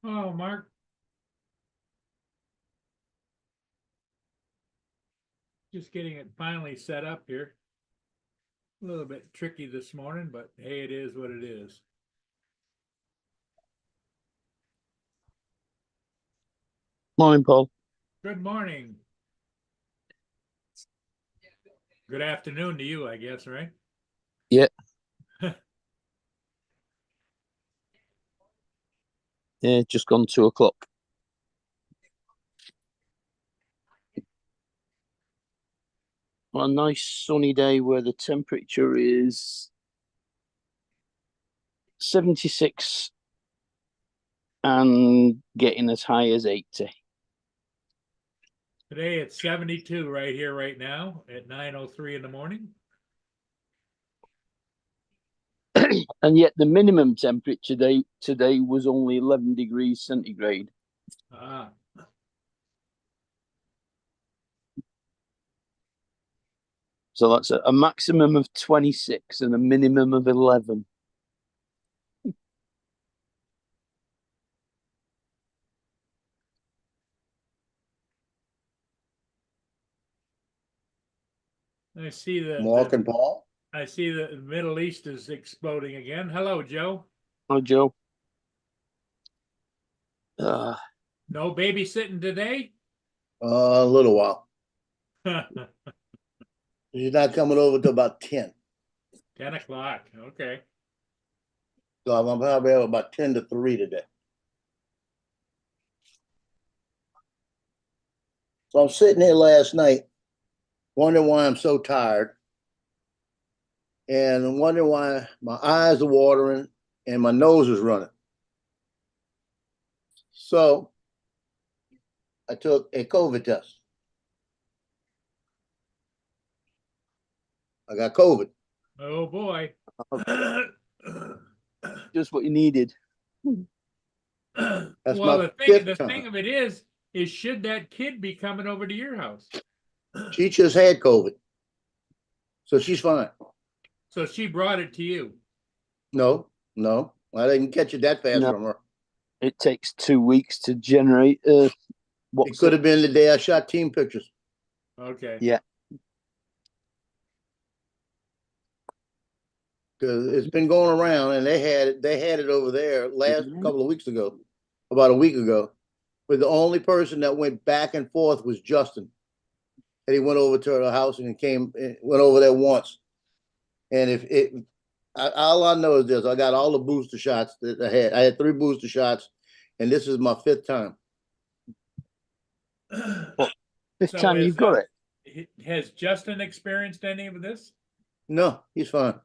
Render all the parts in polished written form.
Oh, Mark. Just getting it finally set up here. A little bit tricky this morning, but hey, it is what it is. Morning, Paul. Good morning. Good afternoon to you, I guess, right? Yeah, yeah, just gone 2 o'clock. On a nice sunny day where the temperature is 76 and getting as high as 80. Today it's 72 right here, right now at 9:03 in the morning. And yet the minimum temperature today was only 11 degrees centigrade. Ah, So that's a maximum of 26 and a minimum of 11. I see Walking Paul. I see the Middle East is exploding again. Hello, Joe. Oh, Joe. Uh, No babysitting today? A little while. She's not coming over till about 10. 10 o'clock. Okay. So I'm probably have about 10 to 3 today. So I'm sitting here last night, wondering why I'm so tired. And I'm wondering why my eyes are watering and my nose is running. So I took a COVID test. I got COVID. Oh boy. just what you needed. That's Well, my the fifth thing time. of it is should that kid be coming over to your house? She just had COVID. So she's fine. So she brought it to you. No, no, I didn't catch it that fast No. from her. It takes 2 weeks to generate. It could have been the day I shot team pictures. Okay. Yeah. Because it's been going around, and they had it over there last couple of weeks ago, about a week ago. But the only person that went back and forth was Justin, and he went over to her house and went over there once. And all I know is this: I got all the booster shots that I had. I had 3 booster shots, and this is my 5th time. Fifth time you've got it. Has Justin experienced any of this? No, he's fine.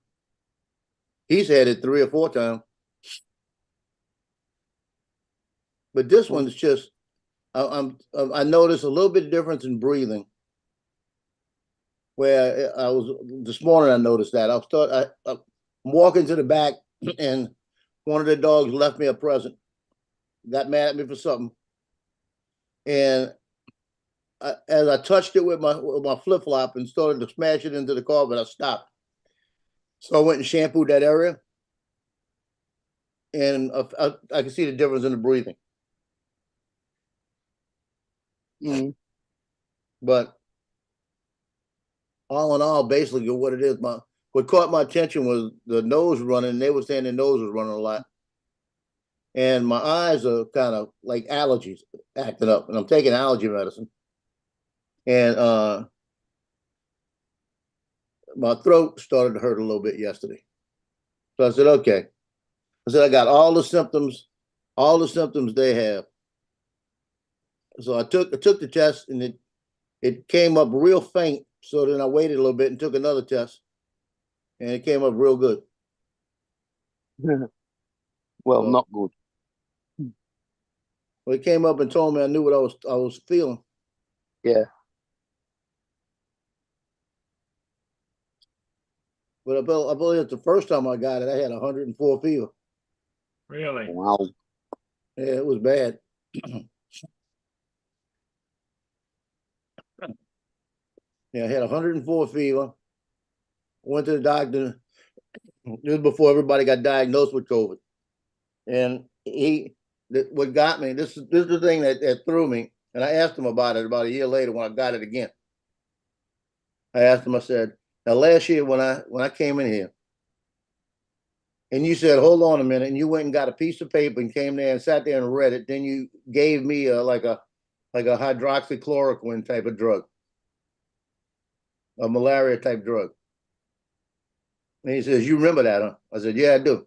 He's had it 3 or 4 times. But this one's just, I noticed a little bit of difference in breathing. Where I was this morning, I noticed that I'm walking to the back, and one of the dogs left me a present. Got mad at me for something, and as I touched it with my flip flop and started to smash it into the carpet, I stopped. So I went and shampooed that area, and I can see the difference in the breathing. But all in all, basically what it is, what caught my attention was the nose running. And they were saying the nose was running a lot, and my eyes are kind of like allergies acting up, and I'm taking allergy medicine, and my throat started to hurt a little bit yesterday. So I said, okay. I said I got all the symptoms they have. So I took the test, and it came up real faint. So then I waited a little bit and took another test, and it came up real good. Well, not good. Well, it came up and told me I knew what I was feeling. Yeah. But I believe it's the first time I got it, I had 104 fever. Really? Wow. Yeah, it was bad. Yeah, I had 104 fever. Went to the doctor. This was before everybody got diagnosed with COVID. And what got me, this is the thing that threw me, and I asked him about it about a year later when I got it again. I asked him, I said, now last year when I came in here, and you said, hold on a minute, and you went and got a piece of paper and came there and sat there and read it, then you gave me like a hydroxychloroquine type of drug, a malaria type drug. And he says, you remember that, huh? I said, yeah, I do.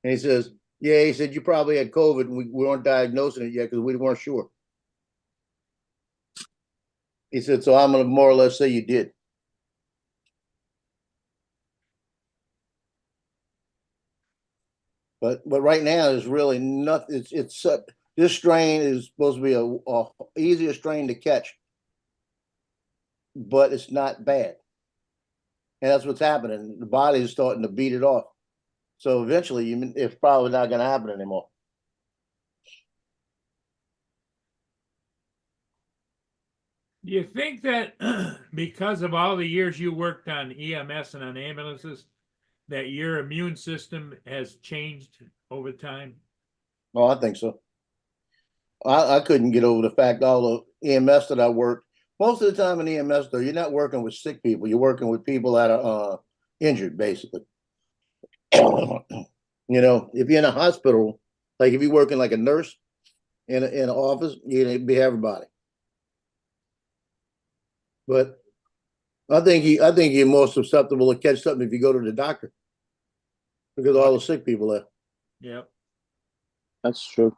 And he says, yeah, he said, you probably had COVID and we weren't diagnosing it yet because we weren't sure. He said, so I'm going to more or less say you did. But right now there's really nothing. It's this strain is supposed to be a easier strain to catch, but it's not bad. And that's what's happening. The body is starting to beat it off. So eventually it's probably not going to happen anymore. Do you think that because of all the years you worked on EMS and on ambulances, that your immune system has changed over time? Oh, I think so. I couldn't get over the fact all the EMS that I worked, most of the time in EMS though, you're not working with sick people. You're working with people that are injured, basically. You know, if you're in a hospital, like if you're working like a nurse in an office, you'd be everybody. But I think you're more susceptible to catch something if you go to the doctor because all the sick people there. Yep. That's true.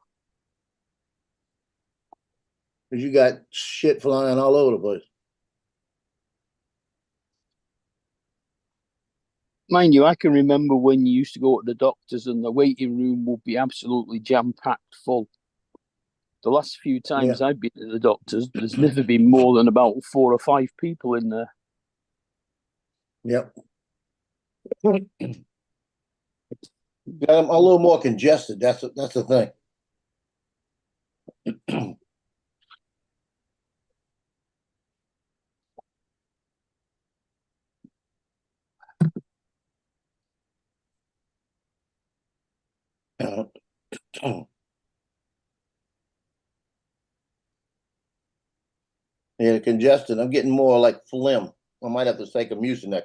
Because you got shit flying all over the place. Mind you, I can remember when you used to go to the doctors and the waiting room would be absolutely jam-packed full. The last few times I've been to the doctors, there's never been more than about 4 or 5 people in there. Yep. I'm a little more congested. That's the thing. Yeah, congested. I'm getting more like phlegm. I might have to take a Mucinex.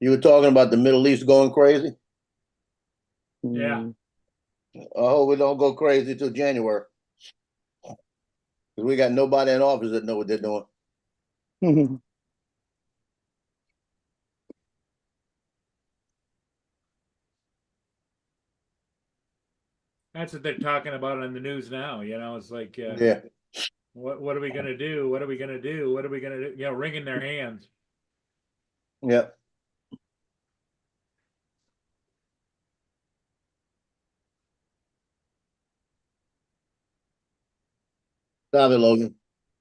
You were talking about the Middle East going crazy. Yeah. I hope we don't go crazy till January. Because we got nobody in office that know what they're doing. That's what they're talking about on the news now. You know, it's like, Yeah. what are we going to do? What are we going to do? What are we going to do? You know, wringing their hands. Yeah. Stop it, Logan.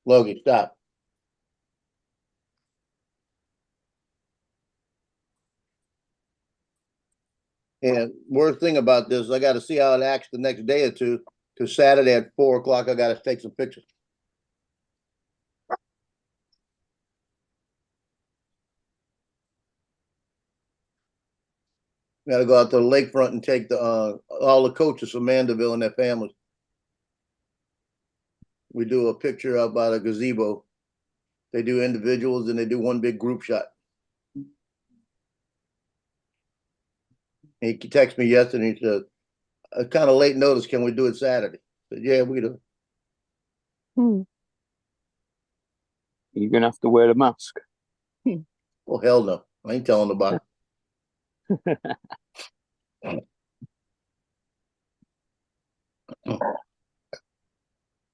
Logan, stop. And worst thing about this, I got to see how it acts the next day or two. Because Saturday at 4 o'clock, I got to take some pictures. Got to go out to the lakefront and take all the coaches from Mandeville and their families. We do a picture up by the gazebo. They do individuals and they do one big group shot. He texted me yesterday and he said, kind of late notice, can we do it Saturday? I said, yeah, we do. You're going to have to wear a mask. Well, hell no. I ain't telling nobody.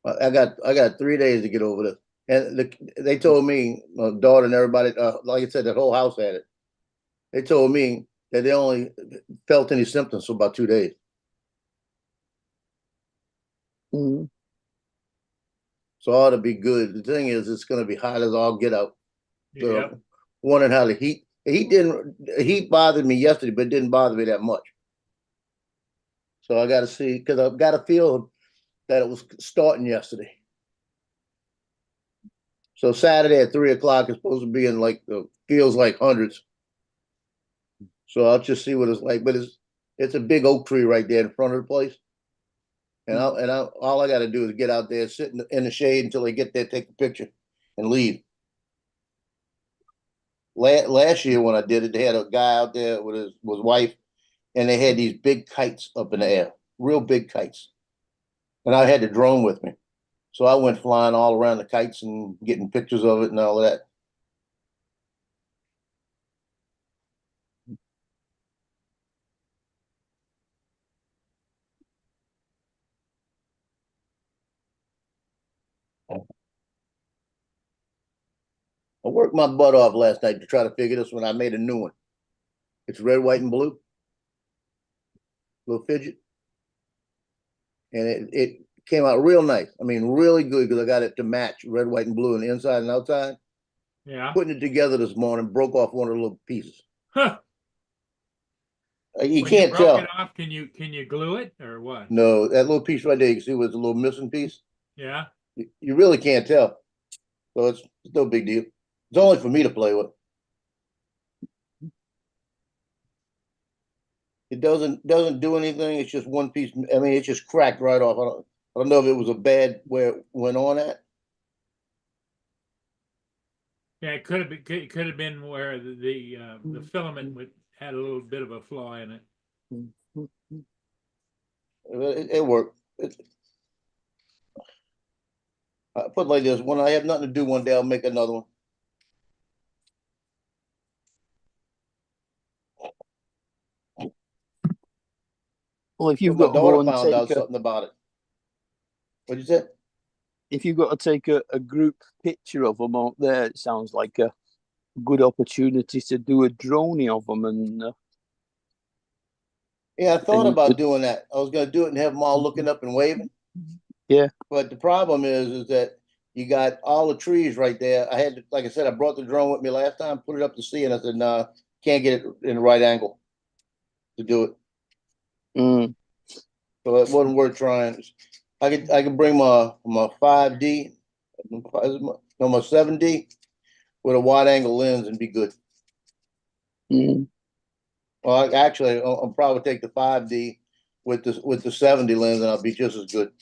I got 3 days to get over this. And they told me, my daughter and everybody, like I said, that whole house had it. They told me that they only felt any symptoms for about 2 days. Mm. So it ought to be good. The thing is, it's going to be hot as all get out. So Yep. wondering how the heat bothered me yesterday, but it didn't bother me that much. So I got to see, because I've got a feel that it was starting yesterday. So Saturday at 3 o'clock is supposed to be in like feels like hundreds. So I'll just see what it's like. But it's a big oak tree right there in front of the place. And all I got to do is get out there, sit in the shade until they get there, take a picture, and leave. Last year when I did it, they had a guy out there with his wife, and they had these big kites up in the air, real big kites. And I had the drone with me. So I went flying all around the kites and getting pictures of it and all of that. I worked my butt off last night to try to figure this one. I made a new one. It's red, white, and blue. Little fidget. And it came out real nice. I mean, really good because I got it to match red, white, and blue on the inside and outside. Yeah. Putting it together this morning, broke off one of the little pieces. Huh. You When can't broke tell. it off, can you glue it or what? No, that little piece right there, you can see was a little missing piece. Yeah. You really can't tell. So it's no big deal. It's only for me to play with. It doesn't do anything. It's just one piece. I mean, it's just cracked right off. I don't know if it was a bad where it went on at. Yeah, it could have been where the filament had a little bit of a flaw in it. It worked. I put it like this: when I have nothing to do one day, I'll make another one. Well, if you've My got to go daughter and found out take something about it. What'd you say? if you've got to take a group picture of them out there, it sounds like a good opportunity to do a drone of them. And Yeah, I thought you about could- doing that. I was going to do it and have them all looking up and waving. Yeah. But the problem is that you got all the trees right there. I had, like I said, I brought the drone with me last time, put it up to see, and I said, "Nah, can't get it in the right angle to do it." So it wasn't worth trying. I could bring my 5D, no, my 7D with a wide angle lens and be good. Well, actually, I'll probably take the 5D with the 70 lens, and I'll be just as good.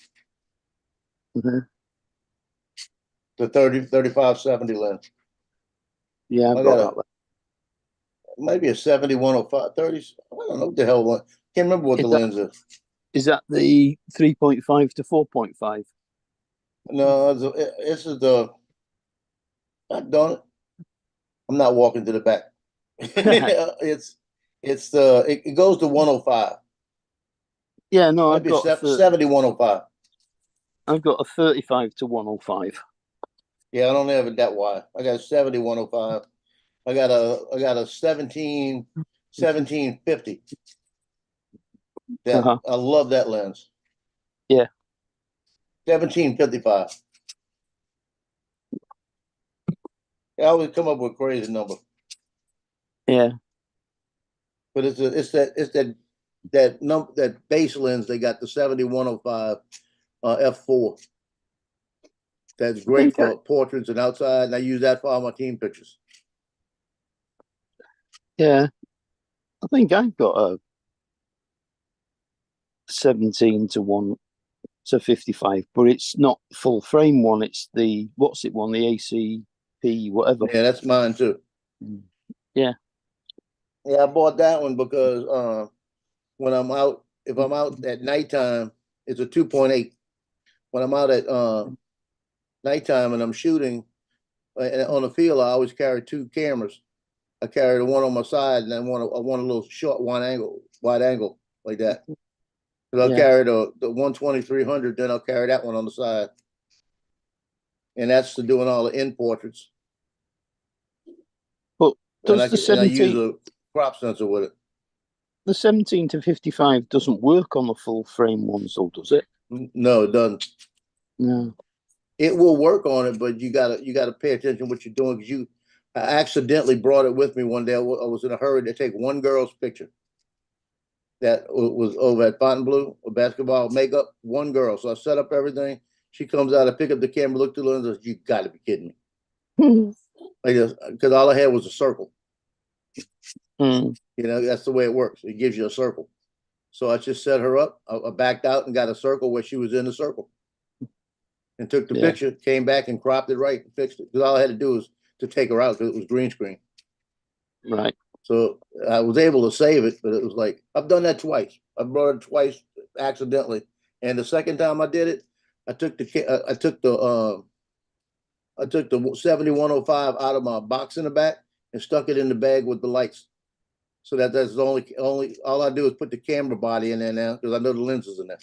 The 35-70 lens. Yeah, I've I got got that. maybe a 70-105 30s. I don't know what the hell one. Can't remember what the lens is. Is that the 3.5 to 4.5? No, this is the. I've done it. I'm not walking to the back. It goes to 105. Yeah, no, Maybe 70-105. I've got a 35 to 105. Yeah, I don't have it that wide. I got a 70-105. I got a 17-50. That I love that lens. Yeah. 1755. I always come up with a crazy number. Yeah. But it's that base lens they got, the 70-105 f4. That's great for portraits and outside, and I use that for all my team pictures. Yeah. I think I've got a 17 to 1 to 55, but it's not full frame one. It's the one, the ACP, whatever. Yeah, that's mine too. Yeah. Yeah, I bought that one because when I'm out, if I'm out at nighttime, it's a 2.8. When I'm out at nighttime and I'm shooting on the field, I always carry two cameras. I carry the one on my side, and then I want a little short wide angle like that. I'll carry the 120-300, then I'll carry that one on the side, and that's for doing all the in portraits. But does I use a crop sensor with it. The 17 to 55 doesn't work on the full frame ones, though, does it? No, it doesn't. No. It will work on it, but you gotta pay attention to what you're doing, because I accidentally brought it with me one day. I was in a hurry to take one girl's picture that was over at Fontainebleau, a basketball makeup, one girl. So I set up everything. She comes out, I pick up the camera, look through the lens, you gotta be kidding me. Like, because all I had was a circle. Mm. You know, that's the way it works. It gives you a circle. So I just set her up. I backed out and got a circle where she was in the circle, and took the Yeah. picture. Came back and cropped it right and fixed it. Because all I had to do was to take her out because it was green screen. Right. So I was able to save it, but it was like I've done that twice. I brought it twice accidentally, and the second time I did it, I took the I took the 7105 out of my box in the back and stuck it in the bag with the lights. So that's the only all I do is put the camera body in there now because I know the lens is in there.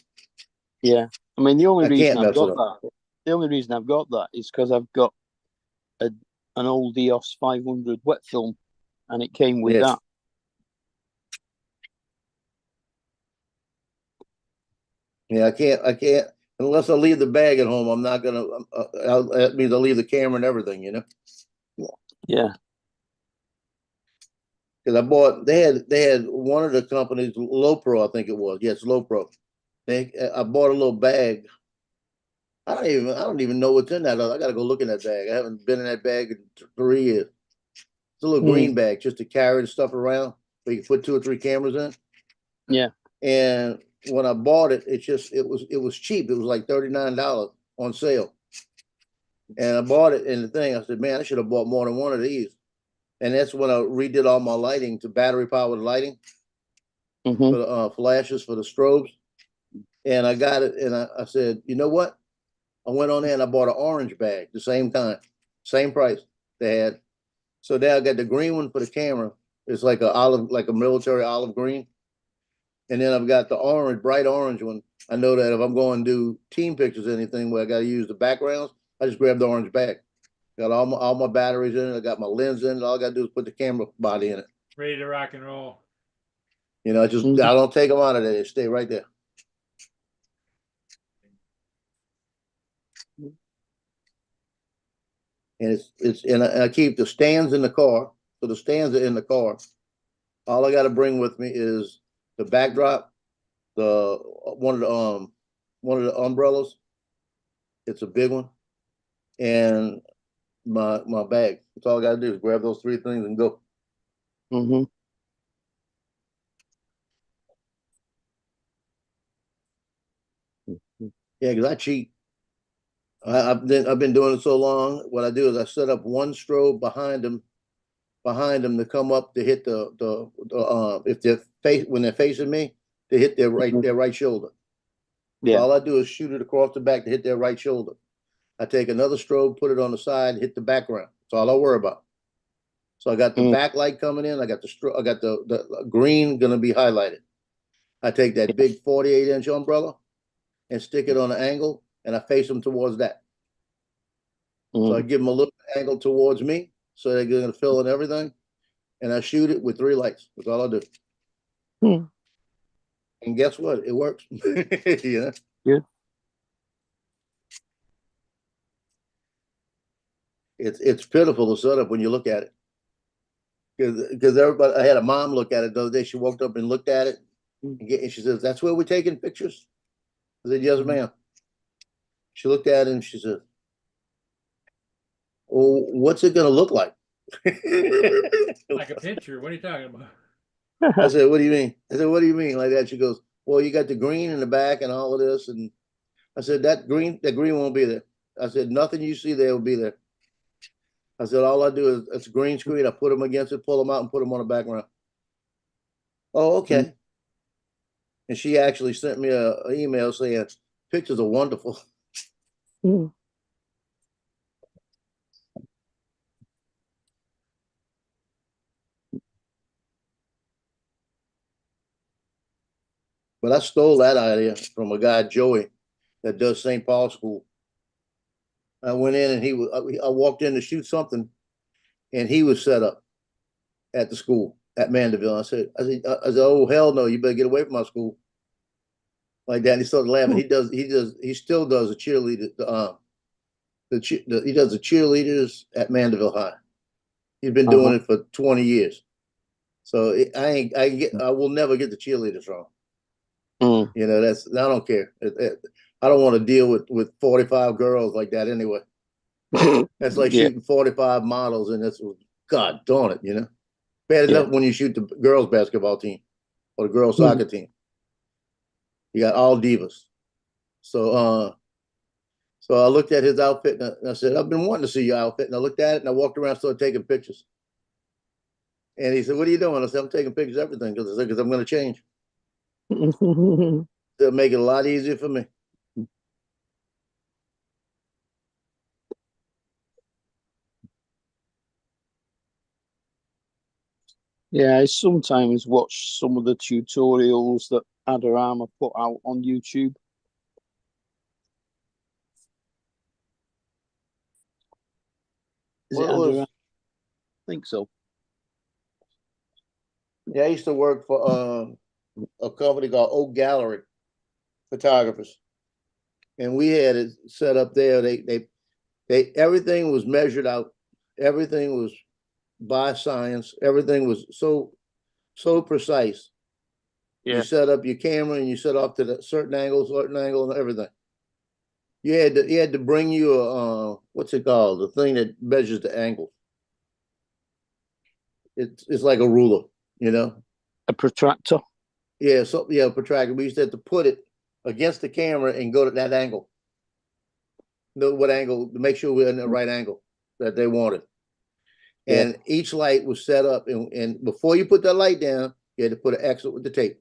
Yeah. I mean, the only I reason can't I've mess it got up. that, the only reason I've got that is because I've got an old EOS 500 wet film, and it came with Yes. that. Yeah, I can't unless I leave the bag at home. I'm not gonna. That means I leave the camera and everything, you know. Yeah. Because I bought, they had one of the companies, Low Pro, I think it was. Yes, Low Pro. I bought a little bag. I don't even know what's in that. I got to go look in that bag. I haven't been in that bag in 3 years. It's a little green bag just to carry the stuff around. So you can put 2 or 3 cameras in. Yeah. And when I bought it, it was cheap. It was like $39 on sale. And I bought it in the thing. I said, man, I should have bought more than one of these. And that's when I redid all my lighting to battery powered lighting Mm-hmm. for the flashes for the strobes. And I got it, and I said, you know what? I went on there and I bought an orange bag, the same kind, same price they had. So now I got the green one for the camera. It's like like a military olive green. And then I've got the orange, bright orange one. I know that if I'm going to do team pictures or anything where I got to use the backgrounds, I just grab the orange bag. Got all my batteries in it. I got my lens in it. All I got to do is put the camera body in it. Ready to rock and roll. You know, I don't take them out of there. They stay right there. And I keep the stands in the car. So the stands are in the car. All I got to bring with me is the backdrop, one of the umbrellas. It's a big one, and my bag. That's all I got to do is grab those 3 things and go. Mm-hmm. Yeah, because I cheat. I've been doing it so long. What I do is I set up one strobe behind them to come up to hit the if when they're facing me, to hit their right shoulder. Yeah. So all I do is shoot it across the back to hit their right shoulder. I take another strobe, put it on the side, hit the background. That's all I worry about. So I got the backlight coming in. I got the green gonna be highlighted. I take that big 48-inch umbrella and stick it on an angle, and I face them towards that. So I give them a little angle towards me, so they're gonna fill in everything, and I shoot it with 3 lights. That's all I do. And guess what? It works. You know? Good. It's pitiful the setup when you look at it. Because everybody, I had a mom look at it the other day. She walked up and looked at it, and she says, "That's where we're taking pictures." I said, "Yes, ma'am." She looked at it and she said, "Oh, what's it going to look like?" Like a picture. What are you talking about? I said, "What do you mean?" I said, "What do you mean like that?" She goes, "Well, you got the green in the back and all of this." And I said, that green won't be there." I said, "Nothing you see there will be there." I said, "All I do is it's a green screen. I put them against it, pull them out, and put them on the background." Oh, okay. And she actually sent me an email saying, "Pictures are wonderful." But I stole that idea from a guy, Joey, that does St. Paul School. I went in and I walked in to shoot something, and he was set up at the school at Mandeville. I said, "Oh, hell no, you better get away from my school." Like that. And he started laughing. He still does a cheerleader, he does the cheerleaders at Mandeville High. He's been doing it for 20 years. So I will never get the cheerleaders wrong. You know, I don't care. I don't want to deal with 45 girls like that anyway. That's like Yeah. shooting 45 models, and that's God darn it, you know. Bad Yeah. enough when you shoot the girls' basketball team or the girls' Hmm. soccer team. You got all divas. So I looked at his outfit and I said, I've been wanting to see your outfit. And I looked at it and I walked around, started taking pictures. And he said, what are you doing? I said, I'm taking pictures of everything because I'm going to change. It'll make it a lot easier for me. Yeah, I sometimes watch some of the tutorials that Adorama put out on YouTube. Is it What was, Adorama? I think so. yeah, I used to work for a company called Oak Gallery Photographers. And we had it set up there. They everything was measured out. Everything was by science. Everything was so precise. You Yeah. set up your camera and you set off to the certain angle, and everything. You had to bring you a what's it called? The thing that measures the angle. It's like a ruler, you know. A protractor. Yeah, so yeah, protractor. We used to have to put it against the camera and go to that angle. Know what angle to make sure we're in the right angle that they wanted. Yeah. And each light was set up, and before you put that light down, you had to put an X with the tape,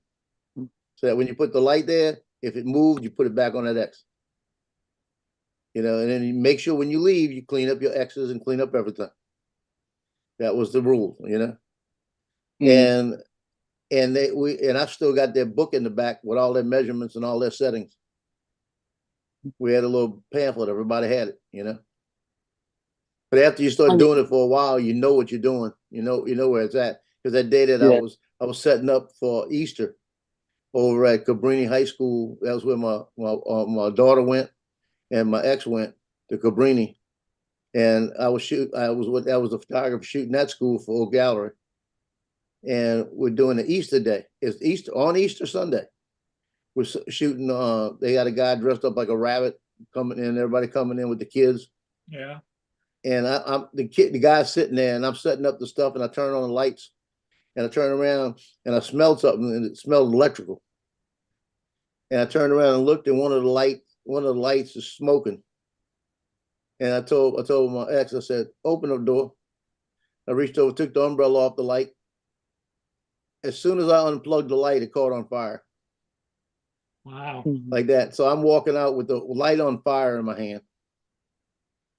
so that when you put the light there, if it moved, you put it back on that X. You know, and then you make sure when you leave, you clean up your X's and clean up everything. That was the rule, you know. Mm. And I've still got their book in the back with all their measurements and all their settings. We had a little pamphlet, everybody had it, you know. But after you start And doing it for a while, you know what you're doing. You know where it's at. Because that day that yeah. I was setting up for Easter over at Cabrini High School. That was where my daughter went and my ex went to Cabrini. And I was the photographer shooting that school for Oak Gallery. And we're doing the Easter day. It's Easter on Easter Sunday. We're shooting. They got a guy dressed up like a rabbit coming in. Everybody coming in with the kids. Yeah. And I'm the guy's sitting there, and I'm setting up the stuff, and I turn on the lights, and I turn around, and I smelled something, and it smelled electrical. And I turned around and looked, and one of the lights is smoking. And I told my ex, I said, open the door. I reached over, took the umbrella off the light. As soon as I unplugged the light, it caught on fire. Wow. Like that. So I'm walking out with the light on fire in my hand,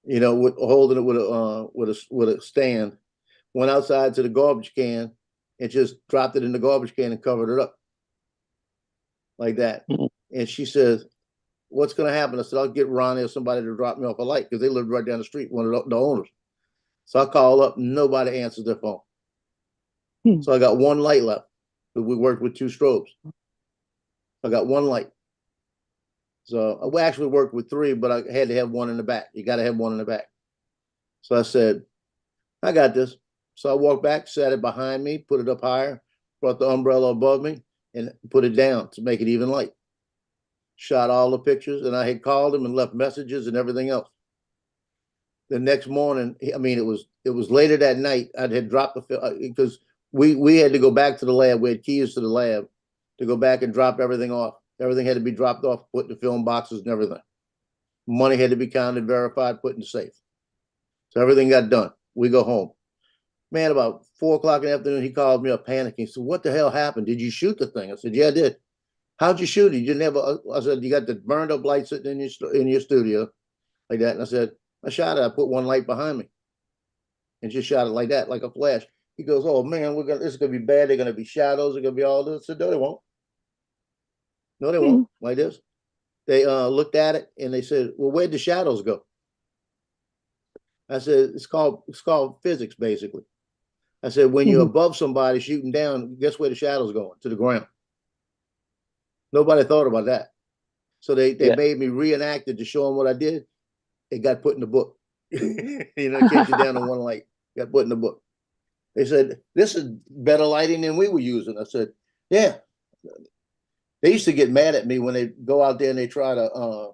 you know, holding it with a stand. Went outside to the garbage can and just dropped it in the garbage can and covered it up like that. And she says, what's going to happen? I said, I'll get Ronnie or somebody to drop me off a light, because they lived right down the street, one of the owners. So I call up, nobody answers their phone. So I got one light left. We worked with 2 strobes. I got one light. So we actually worked with 3, but I had to have one in the back. You got to have one in the back. So I said, I got this. So I walked back, sat it behind me, put it up higher, brought the umbrella above me, and put it down to make it even light. Shot all the pictures, and I had called him and left messages and everything else. The next morning, I mean, it was later that night. I had dropped the because we had to go back to the lab. We had keys to the lab to go back and drop everything off. Everything had to be dropped off, put in the film boxes and everything. Money had to be counted, verified, put in the safe. So everything got done. We go home. Man, about 4 o'clock in the afternoon, he called me up panicking. He said, what the hell happened? Did you shoot the thing? I said, yeah, I did. How'd you shoot it? You didn't have I said, you got the burned up light sitting in your studio like that. And I said, I shot it. I put one light behind me and just shot it like that, like a flash. He goes, oh man, this is going to be bad. They're going to be shadows. They're going to be all this. I said, no, they won't. No, they won't. Like this. They looked at it and they said, well, where'd the shadows go? I said, it's called physics, basically. I said, when you're above somebody shooting down, guess where the shadow's going? To the ground. Nobody thought about that. So they made me reenact it to show them what I did. It got put in the book. You know, in case you're down on one light, got put in the book. They said, this is better lighting than we were using. I said, yeah. They used to get mad at me when they go out there and they try to,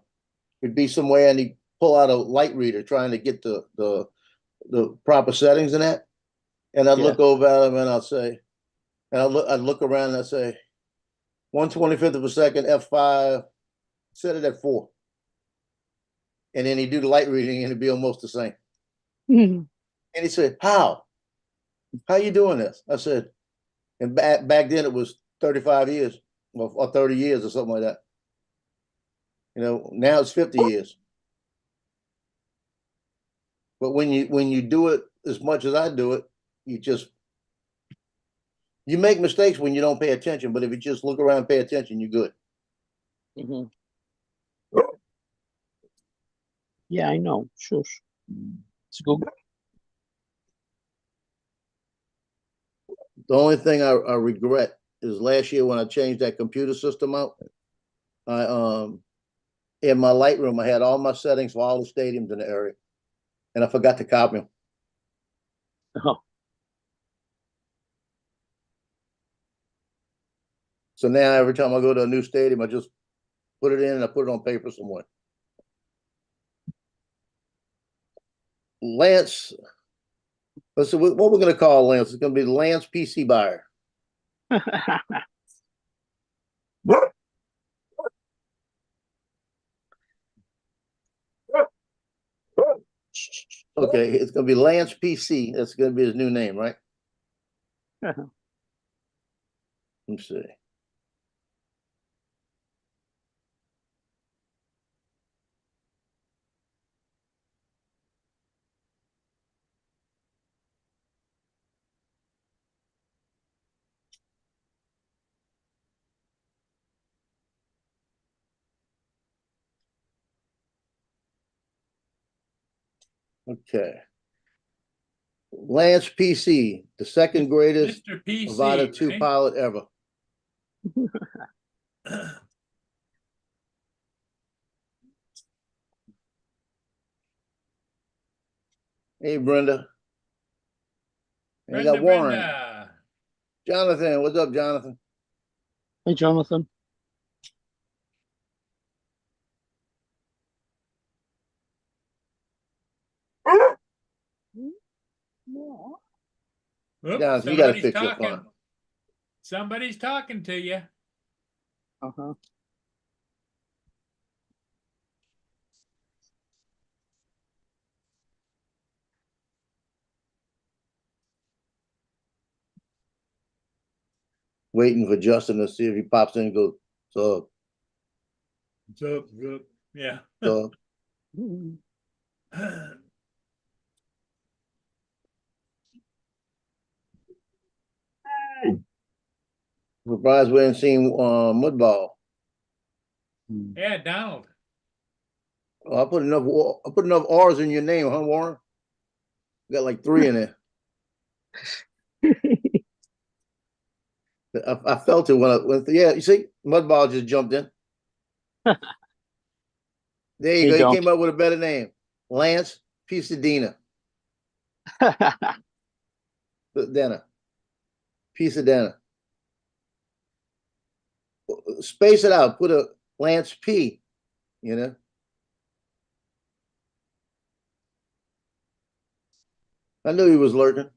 we'd be somewhere and pull out a light reader trying to get the proper settings in that. And I'd Yeah. look over at him and I'd say, and I'd look around and I'd say, 1/25 of a second, F5, set it at 4. And then he'd do the light reading and it'd be almost the same. Mhm. And he said, how you doing this? I said, and back then it was 35 years or 30 years or something like that. You know, now it's 50 years. But when you do it as much as I do it, you make mistakes when you don't pay attention. But if you just look around and pay attention, you're good. Mhm. Yeah, I know. Shush. It's good. The only thing I regret is last year when I changed that computer system out. In my Lightroom, I had all my settings for all the stadiums in the area, and I forgot to copy them. Oh, So now every time I go to a new stadium, I just put it in and I put it on paper somewhere. Lance, let's see what we're going to call Lance. It's going to be Lance PC Buyer. Okay, it's going to be Lance PC. That's going to be his new name, right? Let's see. Okay. Lance PC, the second greatest Mr. PC, Avata 2 right? pilot ever. Hey, Brenda. And you got Brenda, Warren. Brenda. Jonathan, what's up, Jonathan? Hey, Jonathan. Oops, Jonathan, you got to somebody's fix your talking. phone. Somebody's talking to you. Uh-huh. Waiting for Justin to see if he pops in and goes, so, What's up? What's up? Yeah. so. Surprised we ain't seen Mudball. Yeah, Donald. Oh, I put enough R's in your name, huh, Warren? You got like 3 in there. I felt it when yeah, you see, Mudball just jumped in. There you go. He came up with a better name. Lance Pisadena. Pisadena. Pisadena. Space it out. Put a Lance P, you know. I knew he was lurking.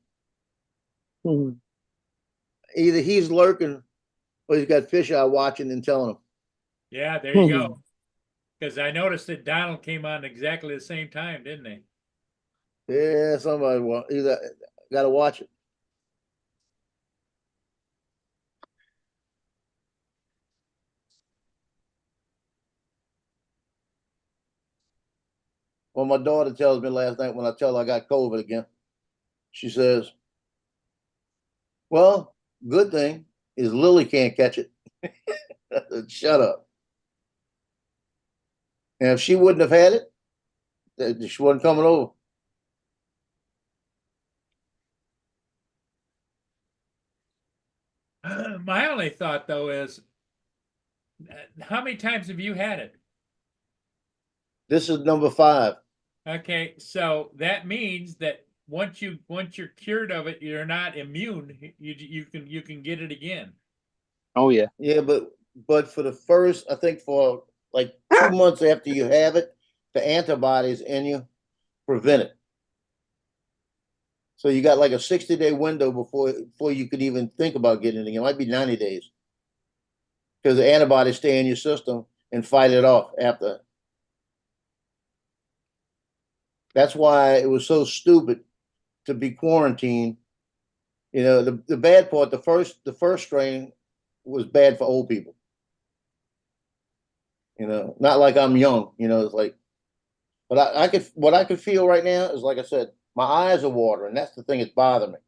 Mhm. Either he's lurking or he's got fish eye watching and telling him. Yeah, there you go. Because I noticed that Donald came on exactly the same time, didn't he? Yeah, somebody either got to watch it. Well, my daughter tells me last night when I tell her I got COVID again, she says, well, good thing is Lily can't catch it. Shut up. And if she wouldn't have had it, she wasn't coming over. My only thought, though, is how many times have you had it? This is number 5. Okay, so that means that once you're cured of it, you're not immune. You can get it again. Oh yeah. Yeah, but for the first, I think for like 2 months after you have it, the antibodies in you prevent it. So you got like a 60-day window before you could even think about getting it. It might be 90 days. Because the antibodies stay in your system and fight it off after. That's why it was so stupid to be quarantined. You know, the bad part, the first strain was bad for old people. You know, not like I'm young, you know, it's like, but what I could feel right now is, like I said, my eyes are watering. That's the thing that's bothering me.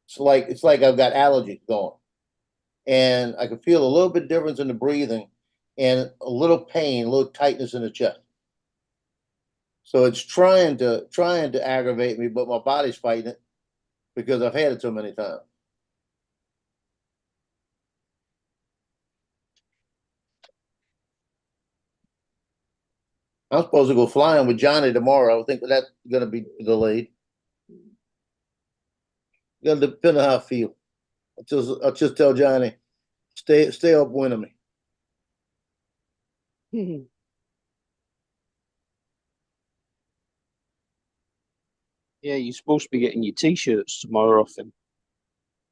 It's like I've got allergies going. And I could feel a little bit difference in the breathing and a little pain, a little tightness in the chest. So it's trying to aggravate me, but my body's fighting it because I've had it so many times. I'm supposed to go flying with Johnny tomorrow. I think that's going to be delayed. Going to depend on how I feel. I'll just tell Johnny, stay up winning me. Yeah, you're supposed to be getting your t-shirts tomorrow off him.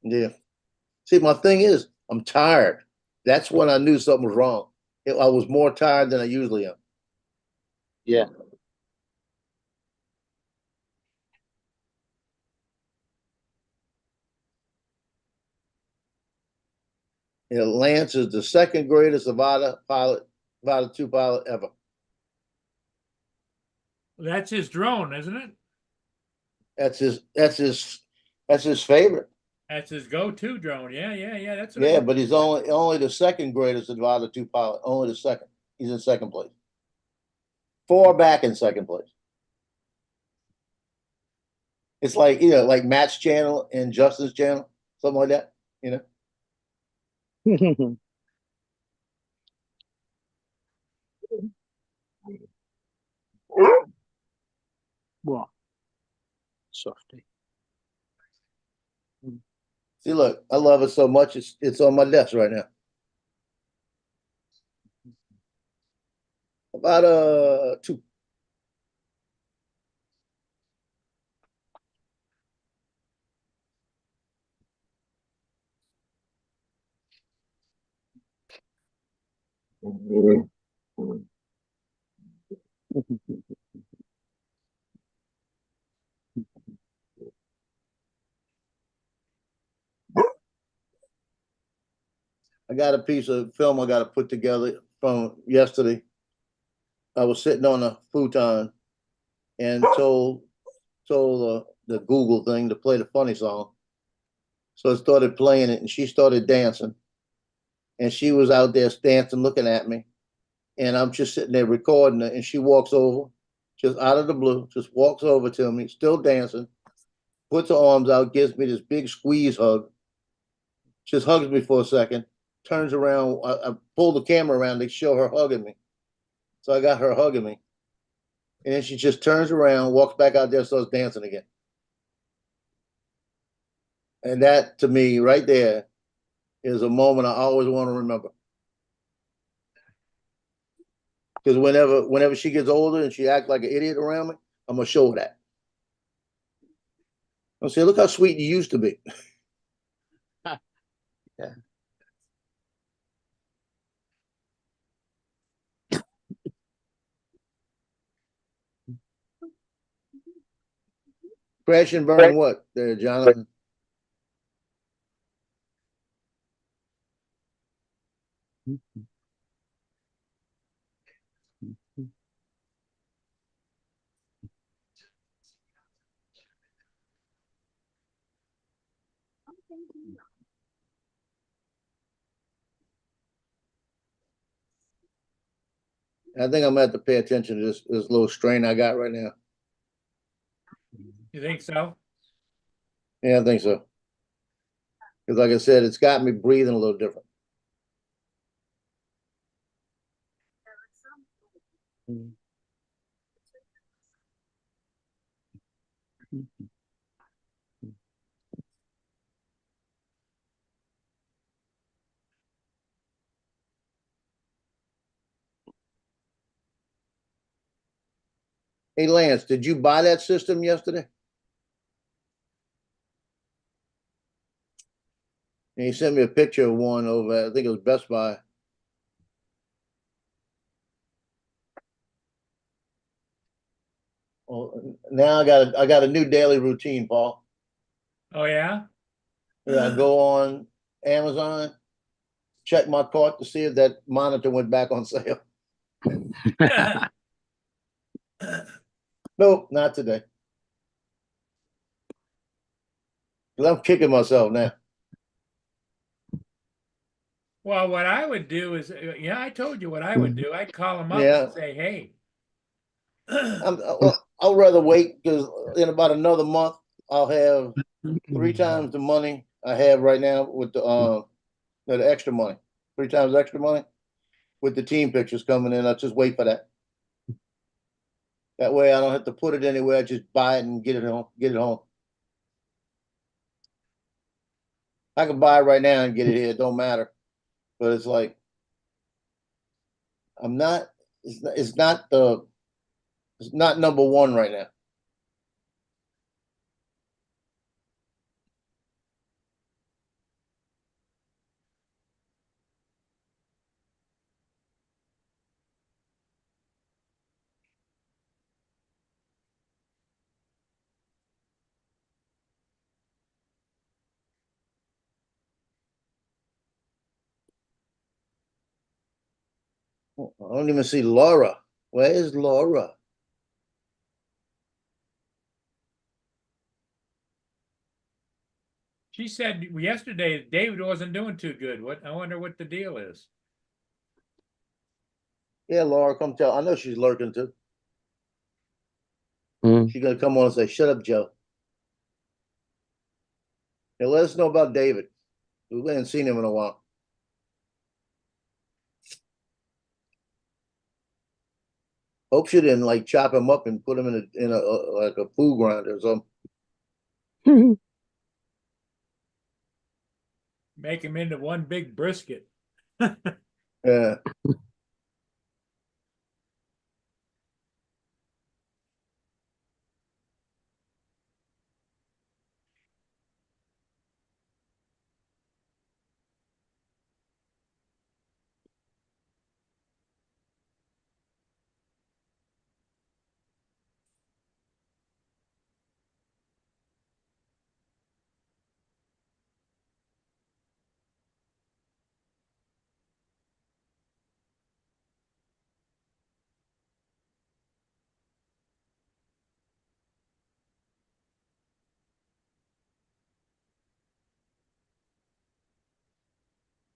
Yeah. See, my thing is, I'm tired. That's when I knew something was wrong. I was more tired than I usually am. Yeah. You know, Lance is the second greatest Avata two pilot ever. That's his drone, isn't it? That's his favorite. That's his go-to drone. Yeah. That's what Yeah, but he's only the second greatest Avata two pilot. Only the second. He's in second place. 4 back in second place. It's like, you know, like Matt's channel and Justin's channel, something like that. You know. What? Softy. See, look, I love it so much. It's on my desk right now. About 2. I got a piece of film I got to put together from yesterday. I was sitting on a futon and told the Google thing to play the funny song. So I started playing it, and she started dancing, and she was out there dancing, looking at me, and I'm just sitting there recording it, and she walks over, just out of the blue, just walks over to me, still dancing, puts her arms out, gives me this big squeeze hug, just hugs me for a second, turns around. I pull the camera around to show her hugging me. So I got her hugging me. And then she just turns around, walks back out there, starts dancing again. And that, to me, right there, is a moment I always want to remember. Because whenever she gets older and she acts like an idiot around me, I'm gonna show her that. I'll say, look how sweet you used to be. Yeah. Crash and burn what there, Jonathan? I think I'm gonna have to pay attention to this little strain I got right now. You think so? Yeah, I think so. Because like I said, it's got me breathing a little different. Hey Lance, did you buy that system yesterday? And he sent me a picture of one over at, I think it was Best Buy. Well, now I got a new daily routine, Paul. Oh, yeah? Yeah, I go on Amazon, check my cart to see if that monitor went back on sale. Nope, not today. 'Cause I'm kicking myself now. Well, what I would do is, yeah, I told you what I would do. I'd call them up Yeah. and say, hey. Well, I'll rather wait because in about another month I'll have 3 times the money I have right now with the extra money. 3 times extra money with the team pictures coming in. I'll just wait for that. That way I don't have to put it anywhere. I just buy it and get it home. Get it home. I can buy it right now and get it here. It don't matter. But it's like I'm not. It's not the. It's not number one right now. I don't even see Laura. Where is Laura? She said yesterday David wasn't doing too good. What I wonder what the deal is. Yeah, Laura, come tell. I know she's lurking too. Mm. She's gonna come on and say, "Shut up, Joe." And let us know about David. We haven't seen him in a while. Hope she didn't like chop him up and put him in a like a food grinder or something. Make him into one big brisket. Yeah.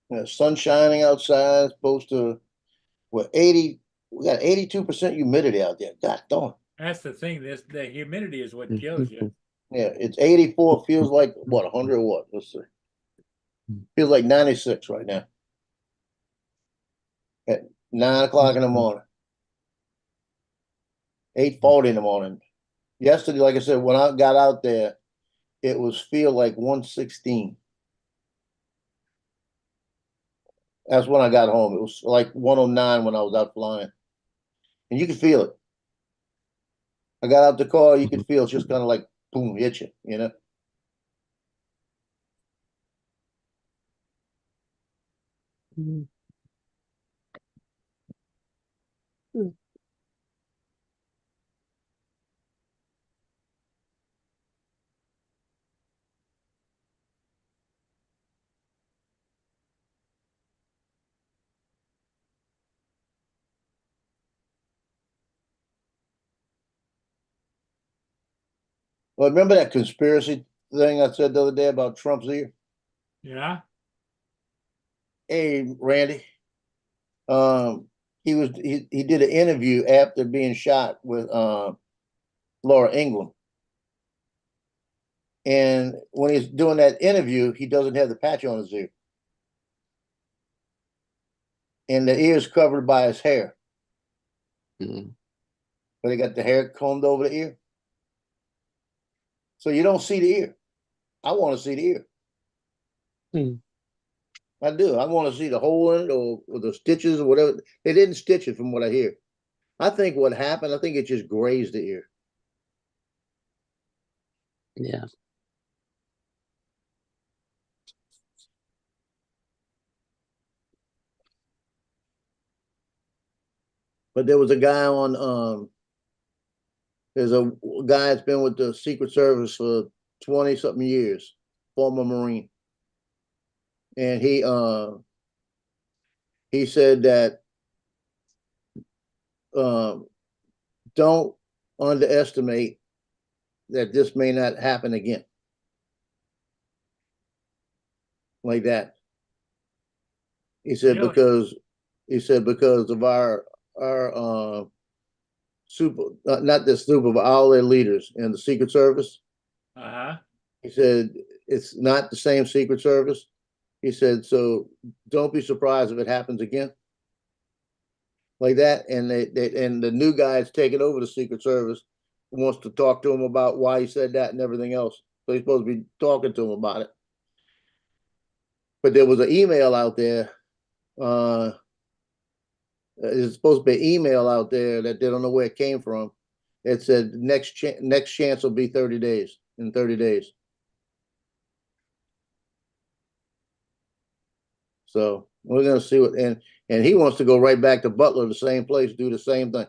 Yeah, sun shining outside. It's supposed to. We're 80. We got 82% humidity out there. God darn. That's the thing. The humidity is what kills you. Yeah, it's 84. Feels like what 100 or what? Let's see. Feels like 96 right now. At 9 o'clock in the morning. 8:40 in the morning. Yesterday, like I said, when I got out there, it was feel like 116. That's when I got home. It was like 109 when I was out flying. And you could feel it. I got out the car, you could feel it's just kind of like boom, hit you, you know? Well, remember that conspiracy thing I said the other day about Trump's ear? Yeah. Hey, Randy. He did an interview after being shot with Laura Ingraham. And when he's doing that interview, he doesn't have the patch on his ear. And the ear is covered by his hair. Mm. But he got the hair combed over the ear. So you don't see the ear. I want to see the ear. Mm. I do. I want to see the hole in it or the stitches or whatever. They didn't stitch it from what I hear. I think what happened, I think it just grazed the ear. Yeah. But there was a guy on there's a guy that's been with the Secret Service for 20 something years, former Marine. And he said that don't underestimate that this may not happen again. Like that. He said Really? because of our super not the super but all their leaders in the Secret Service. Uh-huh. He said it's not the same Secret Service. He said, so don't be surprised if it happens again. Like that. And and the new guy that's taking over the Secret Service wants to talk to him about why he said that and everything else. So he's supposed to be talking to him about it. But there was an email out there. There's supposed to be an email out there that they don't know where it came from. It said next chance will be 30 days. In 30 days. So we're gonna see what and he wants to go right back to Butler, the same place, do the same thing.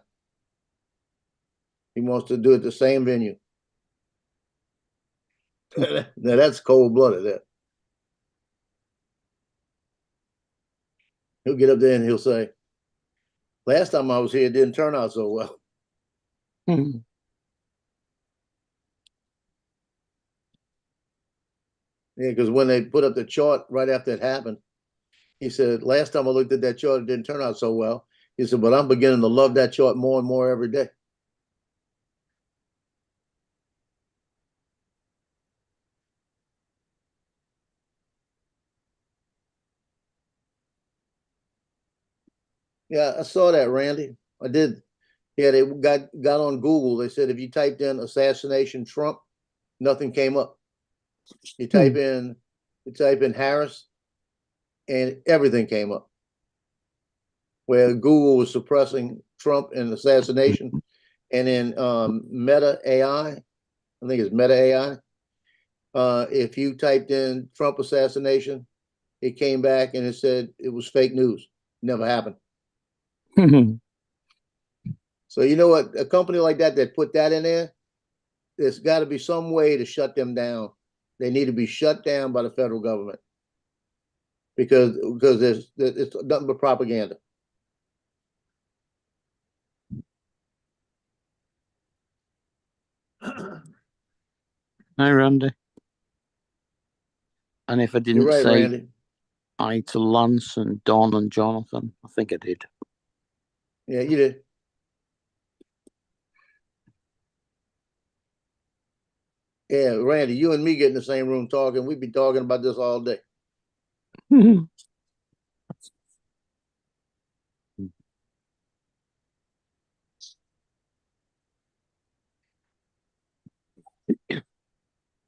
He wants to do it the same venue. Now that's cold blooded. That he'll get up there and he'll say, "Last time I was here, it didn't turn out so well." Mhm. Yeah, because when they put up the chart right after it happened, he said, "Last time I looked at that chart, it didn't turn out so well." He said, "But I'm beginning to love that chart more and more every day." Yeah, I saw that, Randy. I did. Yeah, they got on Google. They said if you typed in assassination Trump, nothing came up. You type in Harris, and everything came up. Where Google was suppressing Trump and assassination, and then Meta AI, I think it's Meta AI. If you typed in Trump assassination, it came back and it said it was fake news. Never happened. So you know what? A company like that put that in there, there's got to be some way to shut them down. They need to be shut down by the federal government because it's nothing but propaganda. Hi, Randy. And if I You're didn't right, say Randy. hi to Lance and Don and Jonathan, I think I did. Yeah, you did. Yeah, Randy, you and me get in the same room talking. We'd be talking about this all day.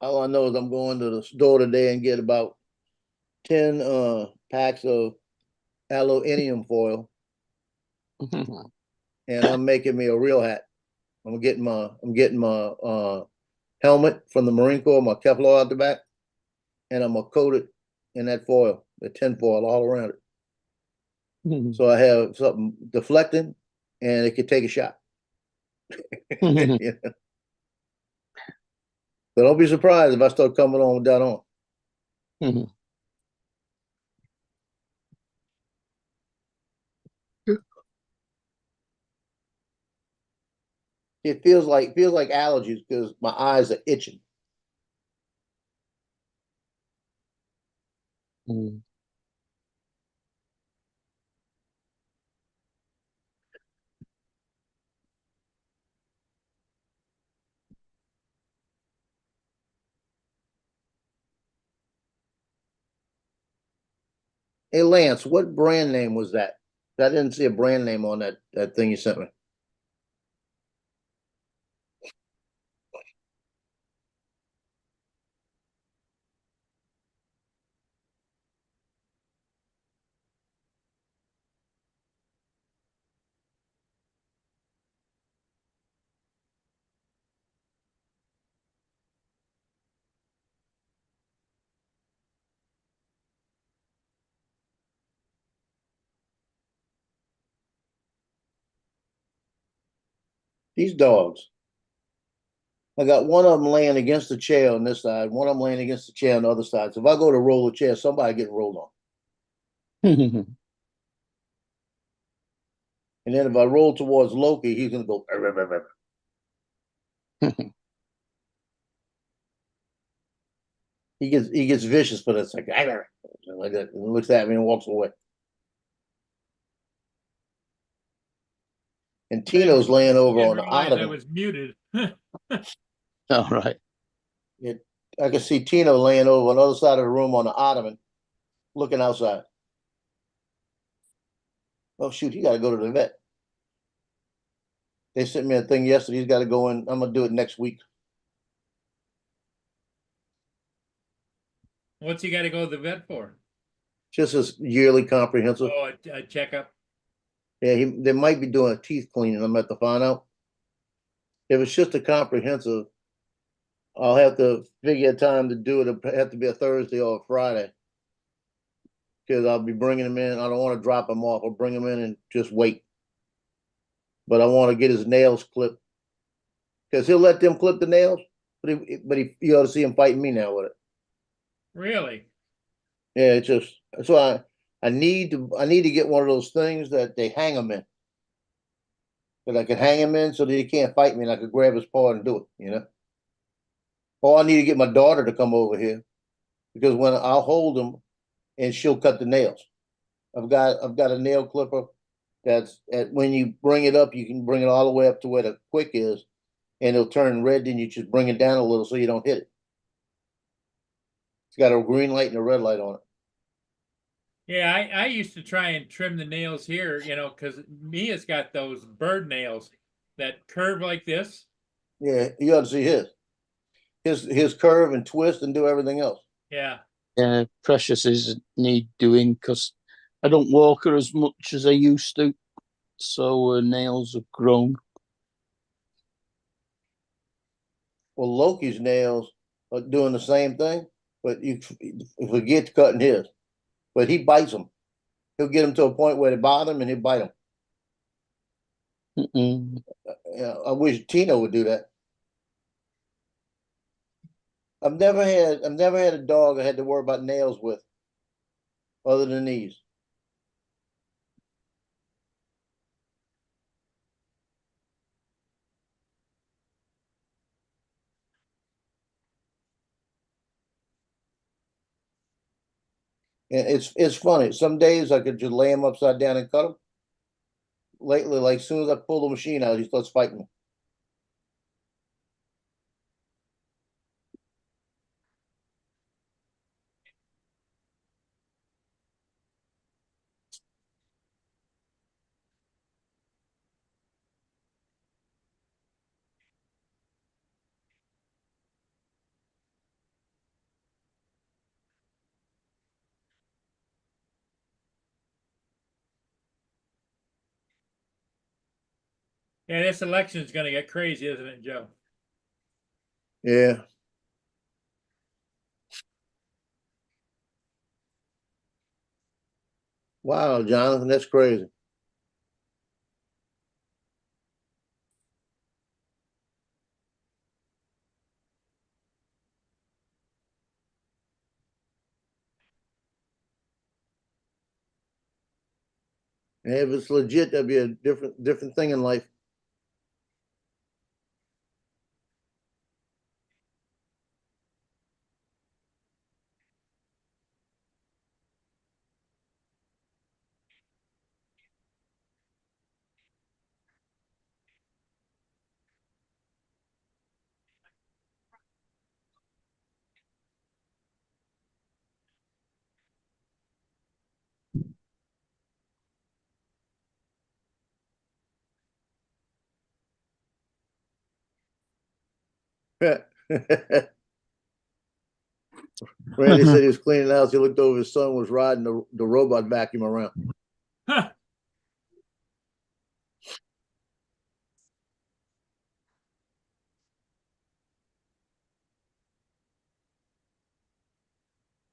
All I know is I'm going to the store today and get about 10 packs of aluminum foil, and I'm making me a real hat. I'm getting my helmet from the Marine Corps, my Kevlar out the back, and I'm gonna coat it in that foil, the tin foil all around it. So I have something deflecting and it could take a shot. Yeah. So don't be surprised if I start coming on with that on. It feels like allergies because my eyes are itching. Hey Lance, what brand name was that? I didn't see a brand name on that thing you sent me. These dogs. I got one of them laying against the chair on this side, one of them laying against the chair on the other side. So if I go to roll the chair, somebody getting rolled on. And then if I roll towards Loki, he's gonna go. "Arr, arr, arr, arr." He gets vicious, but it's like "Arr, arr," like that. And looks at me and walks away. And Tino's laying over I on didn't the realize I ottoman. was muted. All right. I can see Tino laying over on the other side of the room on the ottoman, looking outside. Oh shoot, he got to go to the vet. They sent me a thing yesterday. He's got to go in. I'm gonna do it next week. What's he got to go to the vet for? Just his yearly comprehensive. Oh, a checkup. Yeah, they might be doing a teeth cleaning. I'm at to find out. If it's just a comprehensive, I'll have to figure a time to do it. It'll have to be a Thursday or a Friday because I'll be bringing him in. I don't want to drop him off. I'll bring him in and just wait. But I want to get his nails clipped because he'll let them clip the nails. But you ought to see him fighting me now with it. Really? Yeah, it's just that's why I need to get one of those things that they hang him in. That I can hang him in so that he can't fight me and I could grab his paw and do it, you know? Or I need to get my daughter to come over here because when I'll hold him and she'll cut the nails. I've got a nail clipper that's when you bring it up, you can bring it all the way up to where the quick is and it'll turn red, then you just bring it down a little so you don't hit it. It's got a green light and a red light on it. Yeah, I used to try and trim the nails here, because Mia's got those bird nails that curve like this. Yeah, you ought to see his curve and twist and do everything else. Yeah. Yeah, Precious is need doing because I don't walk her as much as I used to, so her nails have grown. Well, Loki's nails are doing the same thing, but you forget cutting his. But he bites them. He'll get them to a point where they bother him and he'll bite them. I wish Tino would do that. I've never had a dog I had to worry about nails with, other than these. And it's funny. Some days I could just lay him upside down and cut him. Lately, like as soon as I pull the machine out, he starts fighting me. Yeah, this election is going to get crazy, isn't it, Joe? Yeah. Wow, Jonathan, that's crazy. And if it's legit, that'd be a different thing in life. Randy said he was cleaning the house. He looked over, his son was riding the robot vacuum around. Huh.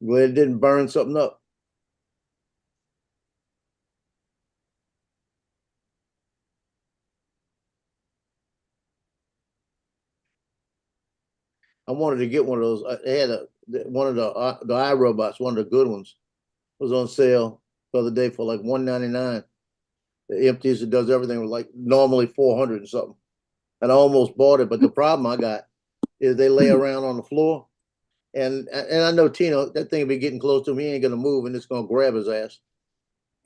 Glad it didn't burn something up. I wanted to get one of those. They had one of the iRobots, one of the good ones, was on sale the other day for like $199. It empties, it does everything with like normally 400 and something. And I almost bought it, but the problem I got is they lay around on the floor. And I know Tino, that thing will be getting close to him. He ain't gonna move, and it's gonna grab his ass.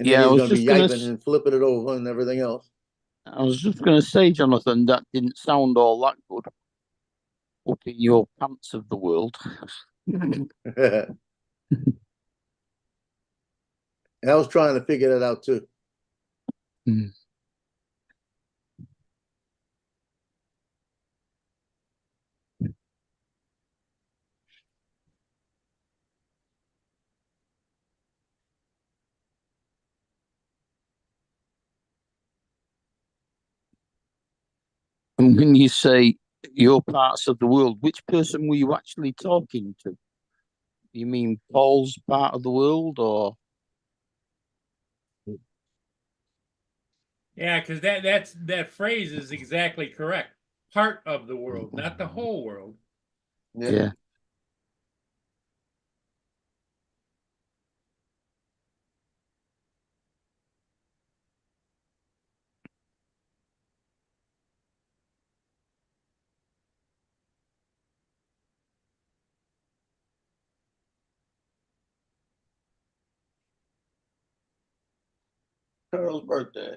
And then Yeah, I he's was gonna be just gonna, yiping and flipping it over and everything else. I was just gonna say, Jonathan, that didn't sound all that good up in your pants of the world. I was trying to figure that out too. Mm. And when you say your parts of the world, which person were you actually talking to? You mean Paul's part of the world, or Yeah, because that phrase is exactly correct. Part of the world, not the whole world. yeah? Carl's birthday.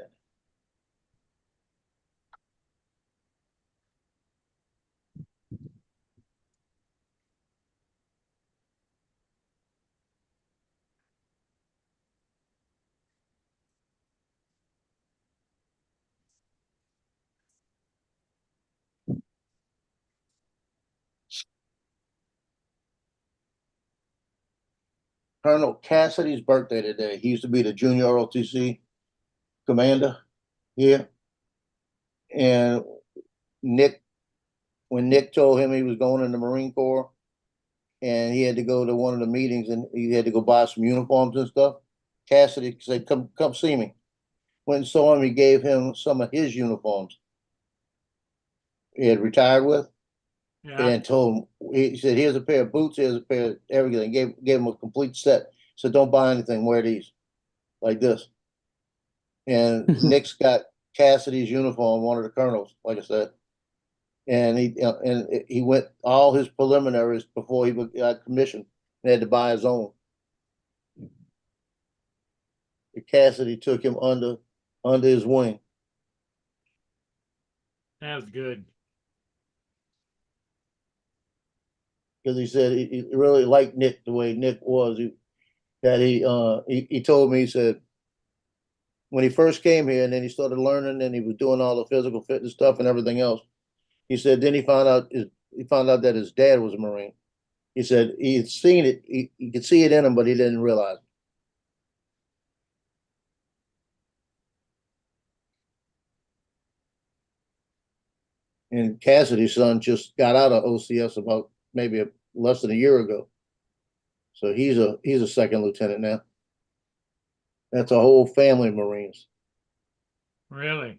Colonel Cassidy's birthday today. He used to be the junior ROTC commander here. And Nick, when Nick told him he was going in the Marine Corps and he had to go to one of the meetings and he had to go buy some uniforms and stuff, Cassidy said, come see me. Went and saw him, he gave him some of his uniforms he had retired with. Yeah. And told him, he said, here's a pair of boots, here's a pair of everything. Gave him a complete set. So don't buy anything, wear these like this. And Nick's got Cassidy's uniform, one of the colonels, like I said. And he went all his preliminaries before he got commissioned and had to buy his own. Cassidy took him under his wing. That was good. Because he said he really liked Nick the way Nick was. He told me, he said, when he first came here and then he started learning and he was doing all the physical fitness stuff and everything else, he said then he found out that his dad was a Marine. He said he had seen it, he could see it in him, but he didn't realize it. And Cassidy's son just got out of OCS about maybe less than a year ago. So he's a second lieutenant now. That's a whole family of Marines. Really?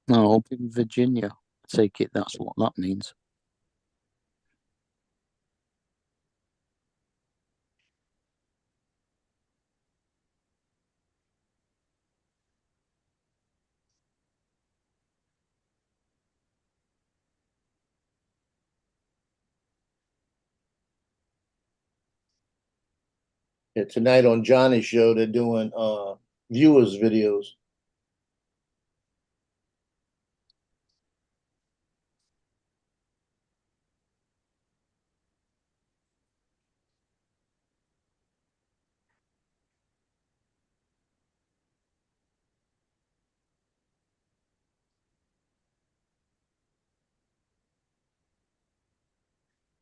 No, up in Virginia. I take it that's what that means. Yeah, tonight on Johnny's show, they're doing viewers videos.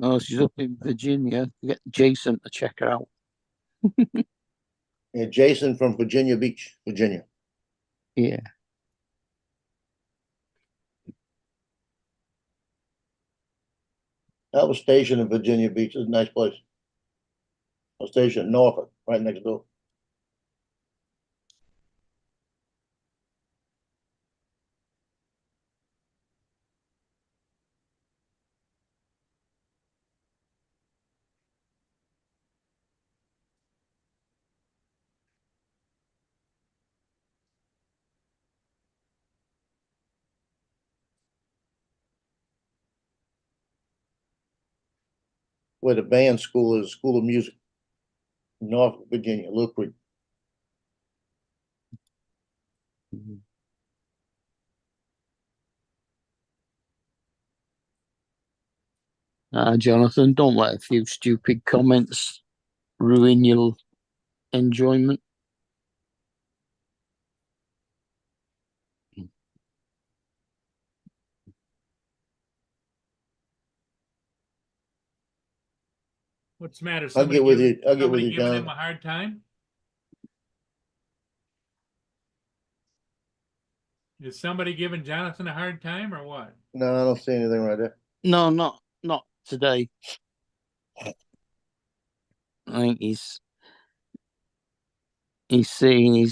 Oh, she's up in Virginia. Get Jason to check her out. And Jason from Virginia Beach, Virginia. Yeah. I was stationed in Virginia Beach. It's a nice place. I was stationed in Norfolk, right next door. Where the band school is, School of Music, Norfolk, Virginia, Little Creek. Mhm. Jonathan, don't let a few stupid comments ruin your enjoyment. What's the matter? I'll get with Somebody you. I'll get with you, giving him John. a hard time? Is somebody giving Jonathan a hard time or what? No, I don't see anything right there. No, not today. I think he's saying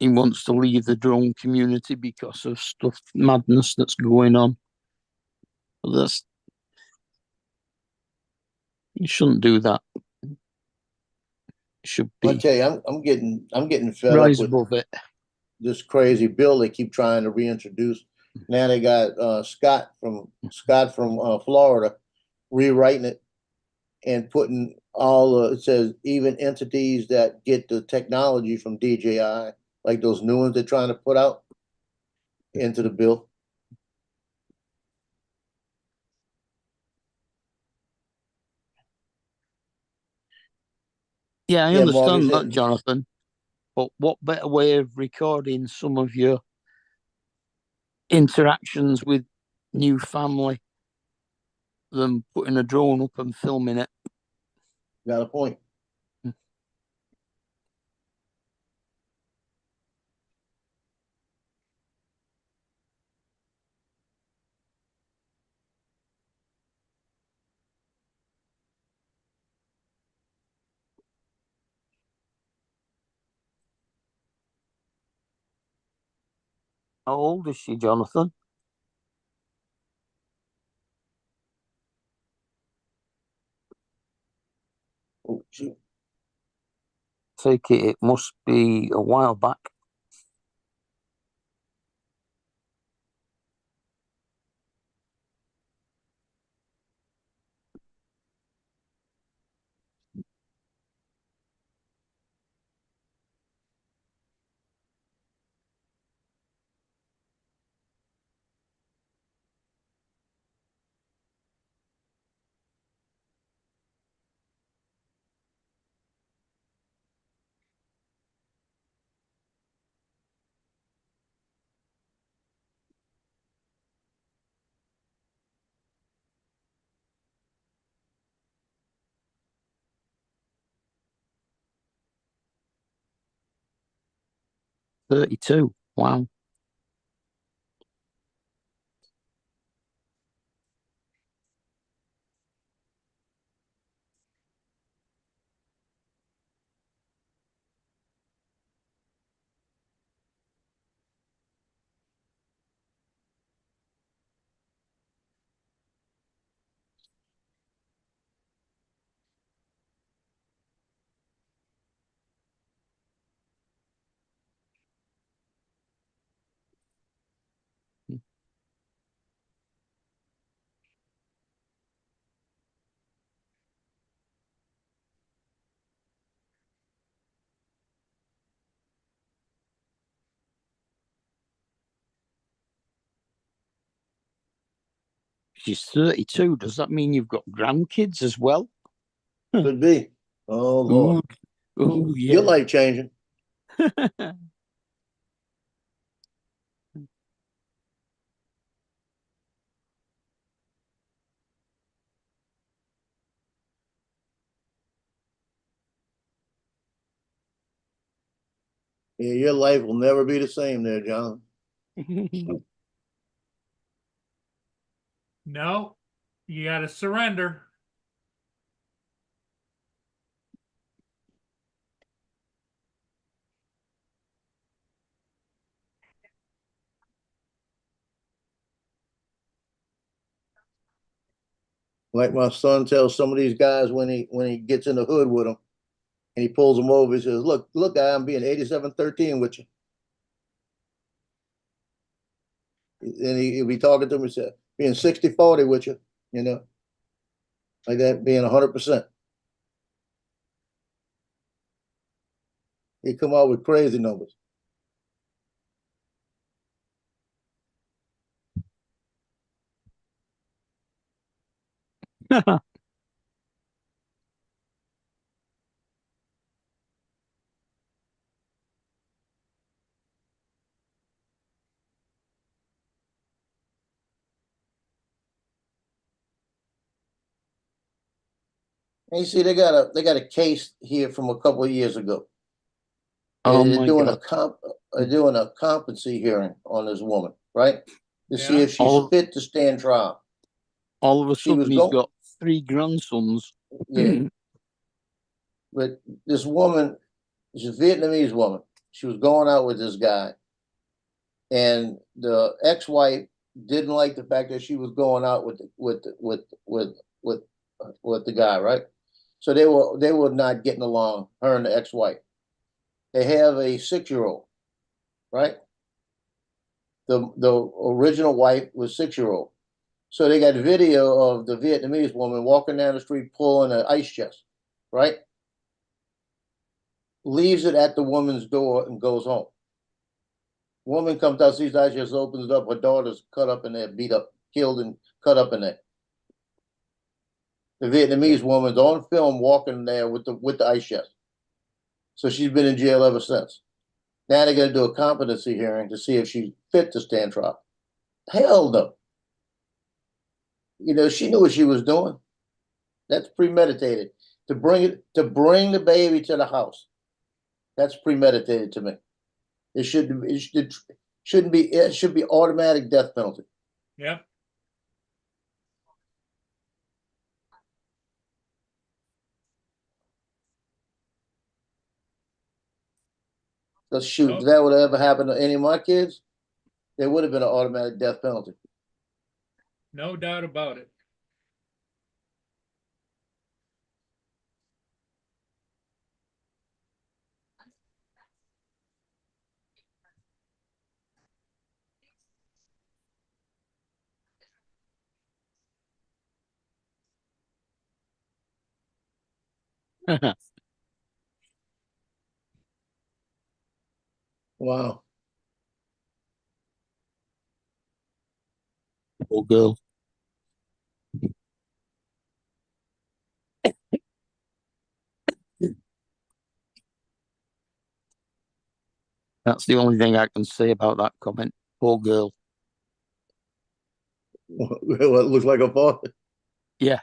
he wants to leave the drone community because of stuff madness that's going on. But that's you shouldn't do that. You should I be tell you, I'm getting fed up rise with above it. this crazy bill they keep trying to reintroduce. Now they got Scott from Florida rewriting it and putting it says even entities that get the technology from DJI, like those new ones they're trying to put out into the bill. Yeah, I Yeah, Marcus understand that, said, Jonathan. But what better way of recording some of your interactions with new family than putting a drone up and filming it? got a point. How old is she, Jonathan? Oh, shoot. Take it must be a while back. $32. Wow. She's 32. Does that mean you've got grandkids as well? Could be. Oh Lord, Ooh, ooh, your yeah. life changing. Yeah, your life will never be the same there, John. No, you gotta surrender. Like my son tells some of these guys when he gets in the hood with them and he pulls them over, he says, look, guy, I'm being 87-13 with you. And he'll be talking to me, say, being 60-40 with you, you know, like that, being 100%. He come out with crazy numbers. And you see, they got a case here from a couple of years ago. Oh They're my doing God. doing a competency hearing on this woman, right? To see Yeah. if she's All, fit to stand trial. all of a She was sudden, he's going, got 3 grandsons. yeah, but this woman, she's a Vietnamese woman. She was going out with this guy, and the ex-wife didn't like the fact that she was going out with the guy, right? So they were not getting along, her and the ex-wife. They have a 6-year-old, right? The original wife was 6-year-old. So they got video of the Vietnamese woman walking down the street pulling an ice chest, right? Leaves it at the woman's door and goes home. Woman comes out, sees the ice chest, opens it up. Her daughter's cut up in there, beat up, killed, and cut up in there. The Vietnamese woman's on film walking there with the ice chest. So she's been in jail ever since. Now they're going to do a competency hearing to see if she's fit to stand trial. Hell no. You know, she knew what she was doing. That's premeditated. To bring the baby to the house. That's premeditated to me. It shouldn't be. It should be automatic death penalty. Yep. Because shoot, No, if that would have ever happened to any of my kids, there would have been an automatic death penalty. no doubt about it. Wow. Poor girl. That's the only thing I can say about that comment. Poor girl. Well, it looks like a father. Yeah.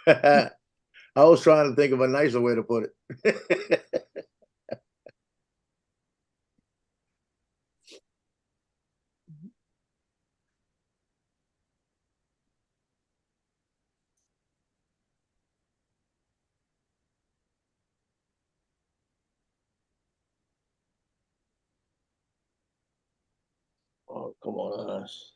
I was trying to think of a nicer way to put it. Oh, come on, us.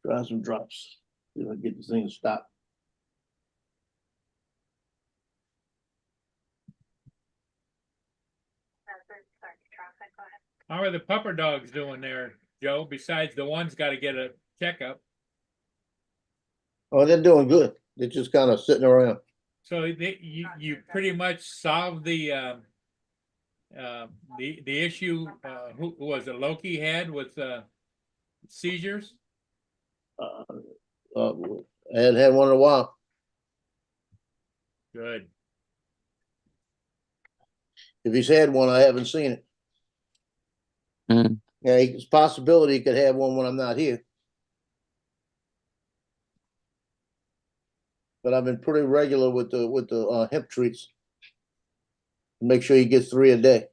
Try some drops. See if I can get this thing to stop. How are the pupper dogs doing there, Joe? Besides the one's got to get a checkup. Oh, they're doing good. They're just kind of sitting around. So you pretty much solved the issue. Who was it? Loki had with seizures. Uh, I hadn't had one in a while. Good. If he's had one, I haven't seen it. Mm. Yeah, it's a possibility he could have one when I'm not here. But I've been pretty regular with the hemp treats. Make sure he gets 3 a day.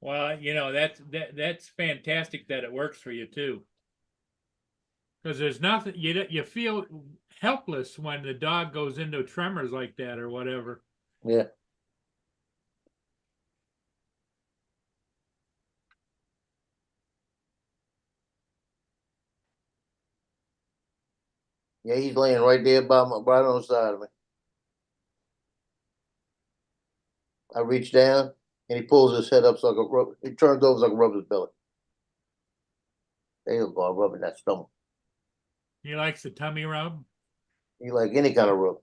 Well, you know, that's fantastic that it works for you too. Because there's nothing, you feel helpless when the dog goes into tremors like that or whatever. Yeah. Yeah, he's laying right there right on the side of me. I reach down and he pulls his head up so I can rub. He turns over so I can rub his belly. There you go, rubbing that stomach. He likes the tummy rub. He like any kind of rub.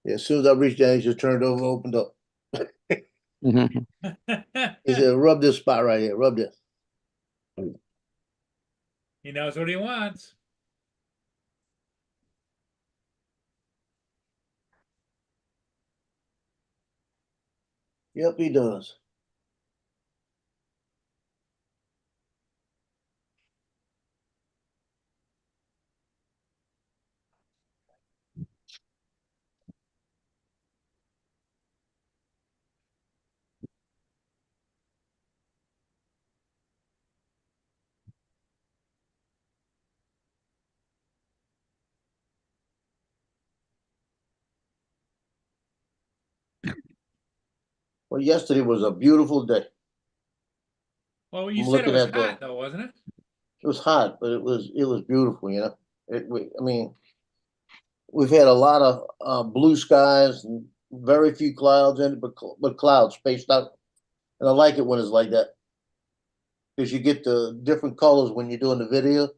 Yeah, as soon as I reached down, he just turned over and opened up. Mhm. He said, rub this spot right here, rub this. He knows what he wants. Yep, he does. Well, yesterday was a beautiful day. Well, you I'm said it looking was at hot though, wasn't it? It was hot, but it was beautiful, you know. I mean, we've had a lot of blue skies and very few clouds in it, but clouds spaced out, and I like it when it's like that because you get the different colors when you're doing the video.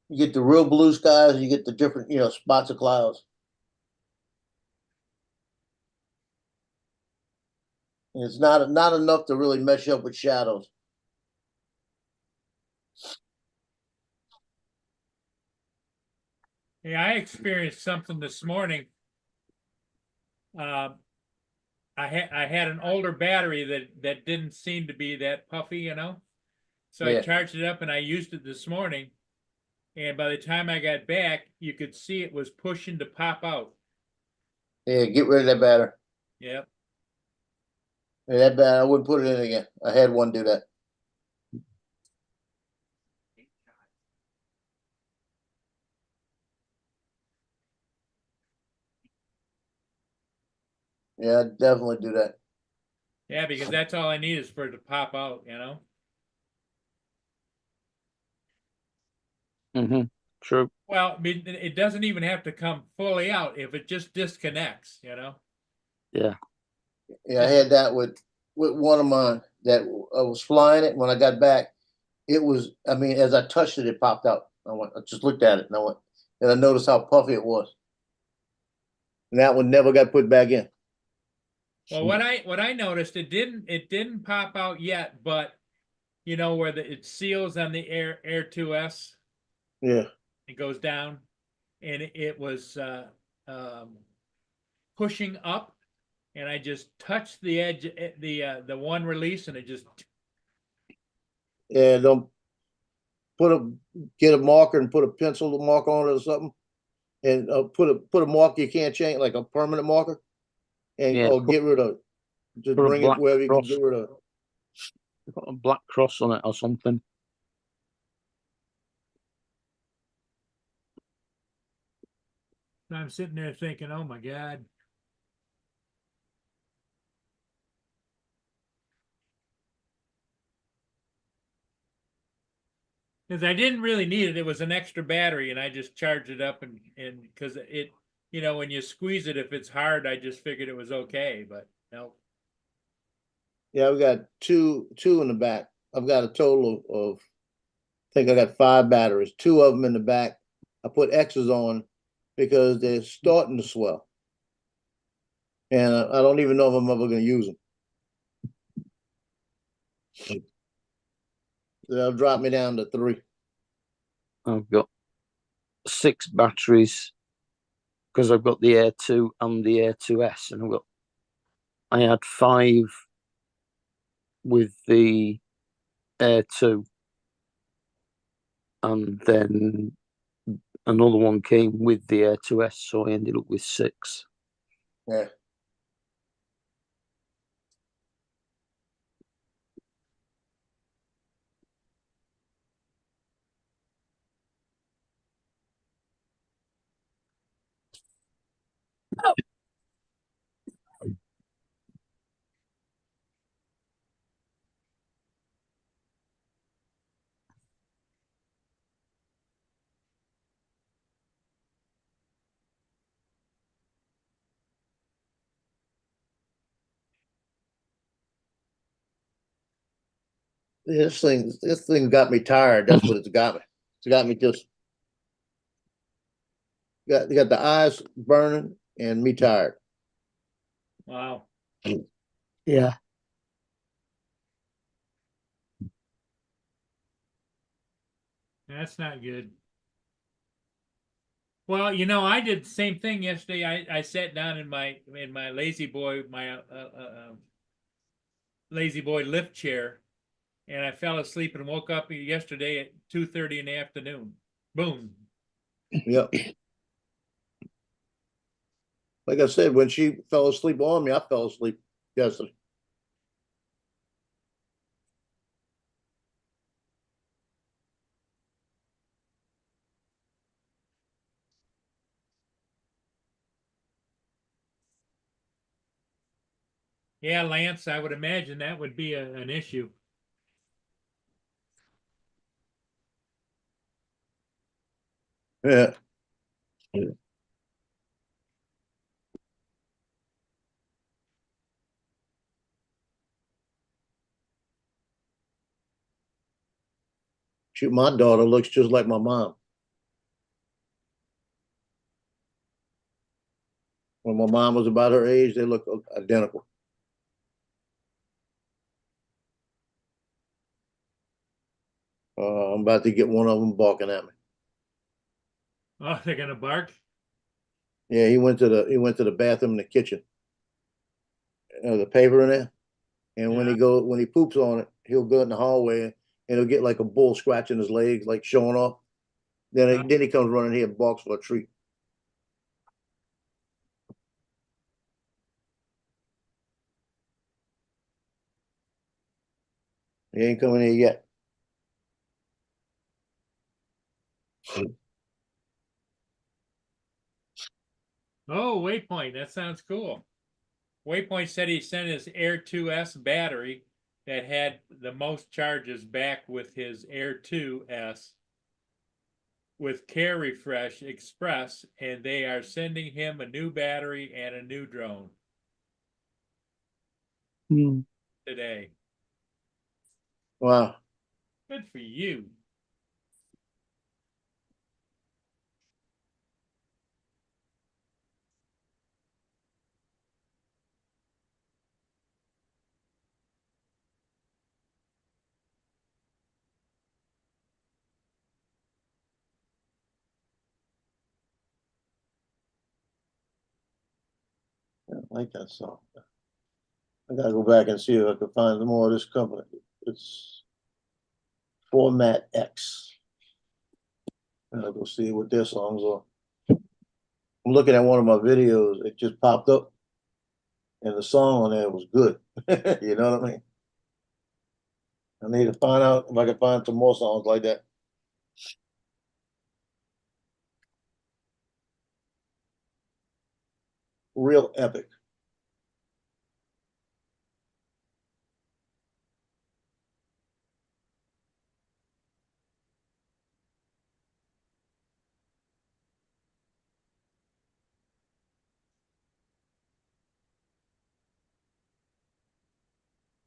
You get the real blue skies, and you get the different, spots of clouds. And it's not enough to really mesh up with shadows. Yeah, I experienced something this morning. I had an older battery that didn't seem to be that puffy, you know. So I Yeah, charged it up and I used it this morning. And by the time I got back, you could see it was pushing to pop out. yeah. Get rid of that batter. Yep. Yeah, that batter, I wouldn't put it in again. I had one do that. Yeah, I'd definitely do that. Yeah, because that's all I need is for it to pop out, you know. True. Well, I mean, it doesn't even have to come fully out if it just disconnects, you know. Yeah. Yeah, I had that with one of mine that I was flying it. When I got back, it was. I mean, as I touched it, it popped out. I just looked at it, and I noticed how puffy it was. And that one never got put back in. Well, what I noticed, it didn't pop out yet, but you know where it seals on the Air 2S, Yeah, it goes down, and it was pushing up, and I just touched the edge, the one release, and it just yeah. Don't get a marker and put a pencil mark on it or something, and put a marker you can't change, like a permanent marker, and Yeah. or get rid of it. Just Put a bring it black wherever you can cross. get rid of it. Put a black cross on it or something. I'm sitting there thinking, oh my God. Because I didn't really need it. It was an extra battery and I just charged it up and because it, you know, when you squeeze it, if it's hard, I just figured it was okay, but no. Yeah, we got two in the back. I've got a total of think I got 5 batteries, 2 of them in the back. I put X's on because they're starting to swell. And I don't even know if I'm ever going to use them. They'll drop me down to 3. I've got 6 batteries because I've got the Air 2 and the Air 2S, and I had 5 with the Air 2, and then another one came with the Air 2S, so I ended up with 6. Yeah. This thing got me tired. That's what it's got me. It's got me just got the eyes burning and me tired. Wow. Yeah. That's not good. Well, I did the same thing yesterday. I sat down in my lazy boy, lazy boy lift chair, and I fell asleep and woke up yesterday at 2:30 in the afternoon. Boom. Yep. Like I said, when she fell asleep on me, I fell asleep yesterday. Yeah, Lance, I would imagine that would be an issue. Yeah. Shoot, my daughter looks just like my mom. When my mom was about her age, they look identical. I'm about to get one of them barking at me. Oh, they're gonna bark? Yeah, he went to the bathroom in the kitchen. The paper in there, and when he poops on it, he'll go in the hallway and he'll get like a bull scratching his legs, like showing off. Then he comes running here and barks for a treat. He ain't coming here yet. Oh, Waypoint, that sounds cool. Waypoint said he sent his Air 2S battery that had the most charges back with his Air 2S with Care Refresh Express, and they are sending him a new battery and a new drone today. Wow. Good for you. I like that song. I gotta go back and see if I can find some more of this company. It's Format X. I'll go see what their songs are. I'm looking at one of my videos. It just popped up, and the song on there was good. You know what I mean? I need to find out if I can find some more songs like that. Real epic.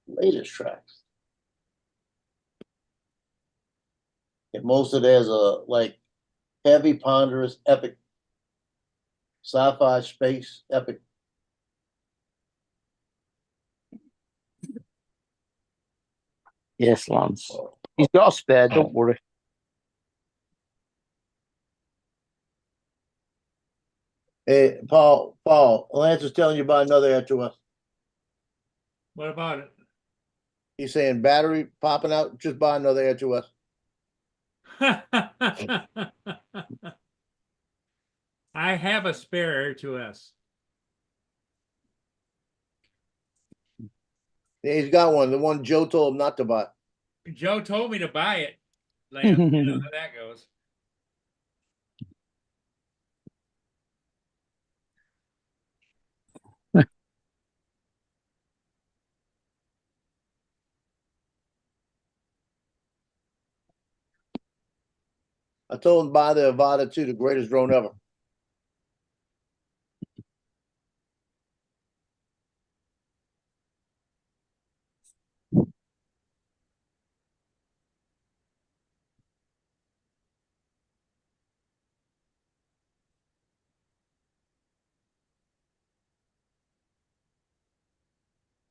Latest tracks. And most of theirs are like heavy, ponderous, epic, sci-fi, space, epic. Yes, Lance. He's got a spare, don't worry. Hey, Paul, Lance is telling you about another Air to us. What about it? He's saying battery popping out, just buy another Air to us. I have a spare Air 2S. Yeah, he's got one. The one Joe told him not to buy. Joe told me to buy it. Lance, you know how that goes. I told him to buy the Avata 2, the greatest drone ever.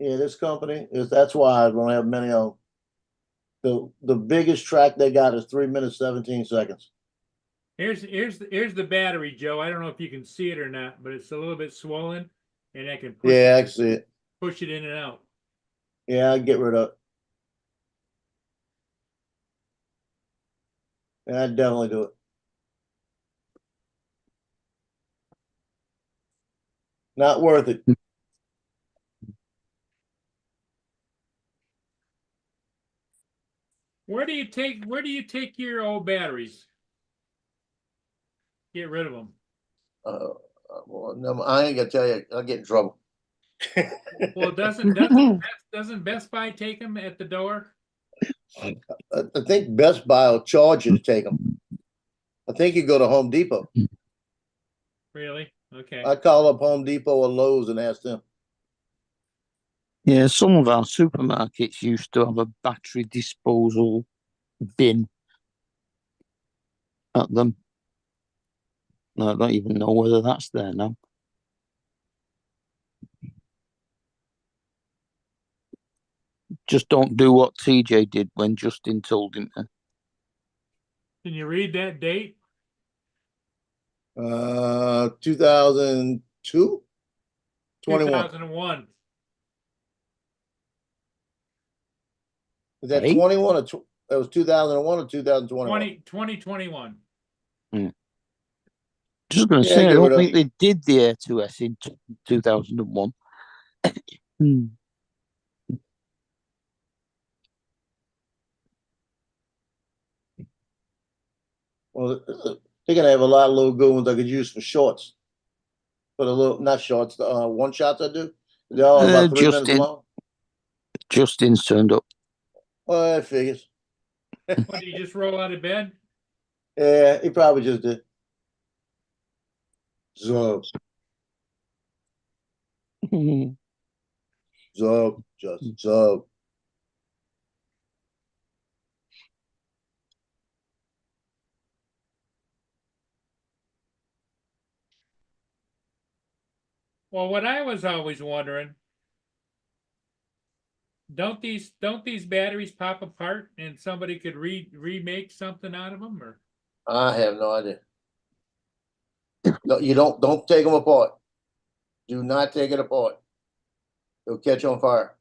Yeah, this company is that's why I don't have many of them. The biggest track they got is 3 minutes 17 seconds. Here's the battery, Joe. I don't know if you can see it or not, but it's a little bit swollen, and I can Yeah, I can see it. push it in and out. Yeah, I get rid of it. Yeah, I'd definitely do it. Not worth it. Where do you take your old batteries? Get rid of them. Well, no, I ain't gonna tell you. I'll get in trouble. Well, doesn't Best Buy take them at the door? I think Best Buy will charge you to take them. I think you go to Home Depot. Really? Okay. I call up Home Depot or Lowe's and ask them. Yeah, some of our supermarkets used to have a battery disposal bin at them. I don't even know whether that's there now. Just don't do what TJ did when Justin told him to. Can you read that date? 2002, 21. 2001. Is that Hey? 21 or that was 2001 or 2021? 2021. Just going to Yeah, say, I get rid don't of think they did the Air 2S in 2001. Well, they're gonna have a lot of little good ones I could use for shorts. But a little, not shorts, the one shots I do. They're all about 3 minutes long. Justin's turned up. Well, that figures. What, did you just roll out of bed? Yeah, he probably just did. Zub, just zub. Well, what I was always wondering, don't these batteries pop apart and somebody could remake something out of them, or? I have no idea. No, you don't take them apart. Do not take it apart. It'll catch on fire.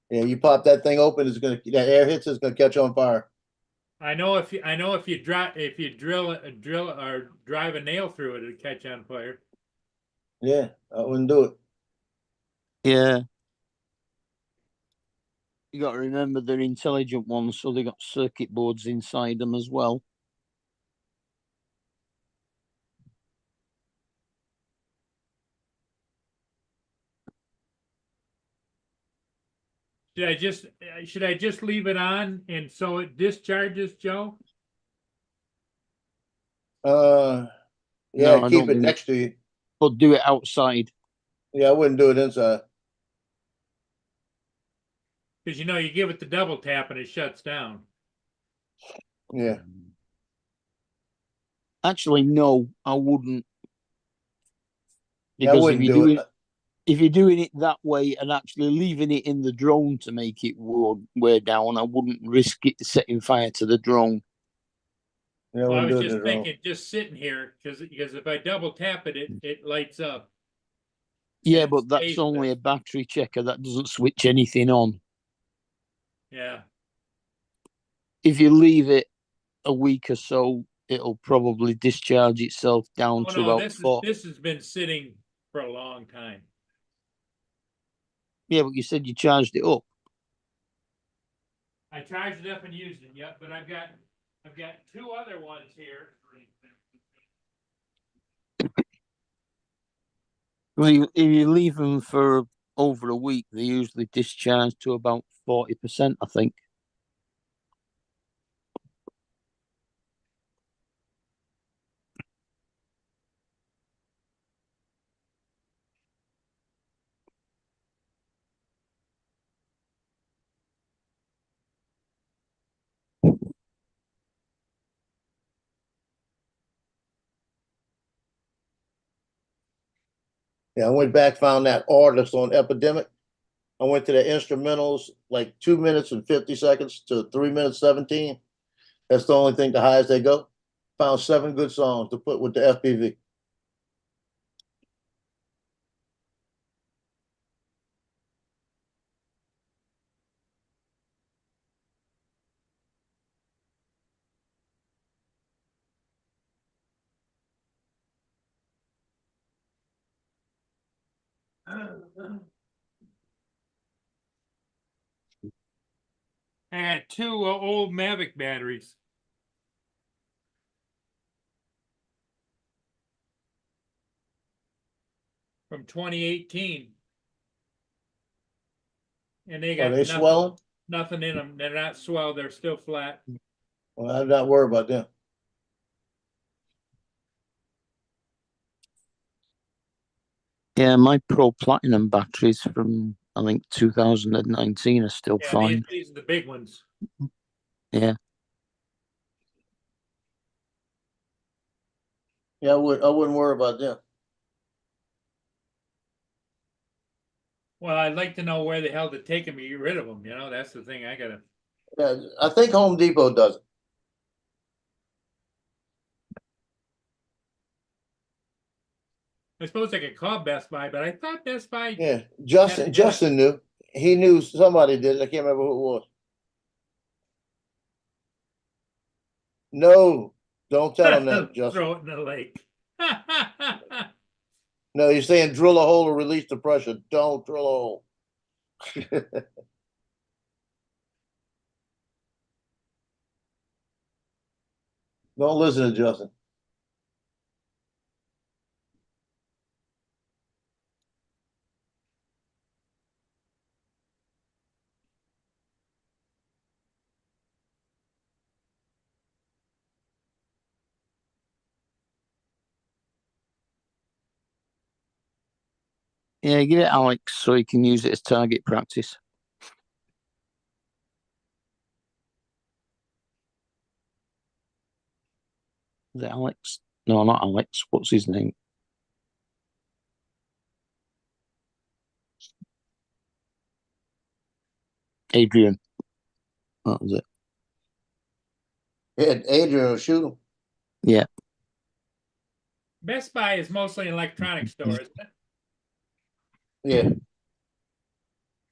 Yeah, you pop that thing open, it's gonna that air hits, it's gonna catch on fire. I know if you drill or drive a nail through it, it'll catch on fire. Yeah, I wouldn't do it. Yeah. You got to remember they're intelligent ones, so they got circuit boards inside them as well. Should I just leave it on and so it discharges, Joe? Yeah, No, I keep don't it next to you. But do it outside. Yeah, I wouldn't do it inside. Because you know, you give it the double tap and it shuts down. Yeah. Actually, no, I wouldn't. Yeah, I Because wouldn't do it. if you're doing it that way and actually leaving it in the drone to make it wear down, I wouldn't risk it setting fire to the drone. Yeah, I Well, I wouldn't was do it just in the drone. thinking, just sitting here, because if I double tap it, it lights up. Yeah, And it but that's stays only there. a battery checker. That doesn't switch anything on. Yeah. If you leave it a week or so, it'll probably discharge itself down Oh to no, about four. this has been sitting for a long time. Yeah, but you said you charged it up. I charged it up and used it, yep, but I've got two other ones here. Well, if you leave them for over a week, they usually discharge to about 40%, I think. Yeah, I went back, found that artist on Epidemic. I went to the instrumentals, like 2 minutes and 50 seconds to 3 minutes 17. That's the only thing, the highest they go. Found 7 good songs to put with the FPV. I had two old Mavic batteries. From 2018. And they Are got they swelling? nothing in them. They're not swelled, they're still flat. Well, I'm not worried about them. Yeah, my Pro Platinum batteries from, I think, 2019 are still Yeah, fine. these are the big ones. Yeah. Yeah, I wouldn't worry about them. Well, I'd like to know where the hell to take them to get rid of them. You know, that's the thing I gotta. Yeah, I think Home Depot does it. I suppose I could call Best Buy, but I thought Best Buy. Yeah, Yeah. Justin knew. He knew somebody did it. I can't remember who it was. No, don't tell him that, Justin. Throw it in the lake. No, he's saying drill a hole to release the pressure. Don't drill a hole. Don't listen to Justin. Yeah, give it Alex so he can use it as target practice. Is it Alex? No, not Alex. What's his name? Adrian. That was it. Yeah, Adrian will shoot him. Yeah. Best Buy is mostly an electronics store, isn't it? Yeah.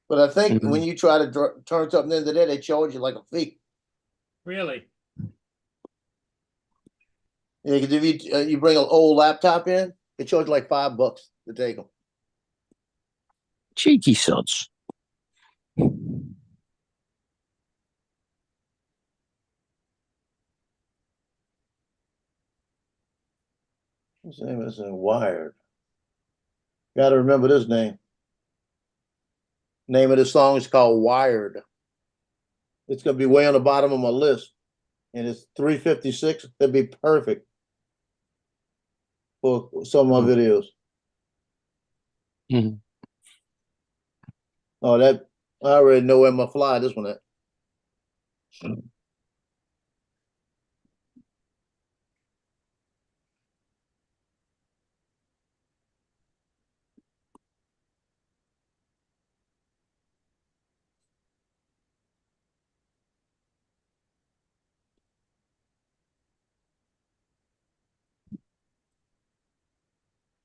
But I think Mhm. when you try to turn something into there, they charge you like a fee. Really? Yeah, because if you bring an old laptop in, they charge you like $5 to take them. Cheeky sods. His name is Wired. Got to remember this name. Name of the song is called Wired. It's gonna be way on the bottom of my list, and it's 356. That'd be perfect for some of my videos. Mhm. Oh, that I already know where my fly this one at.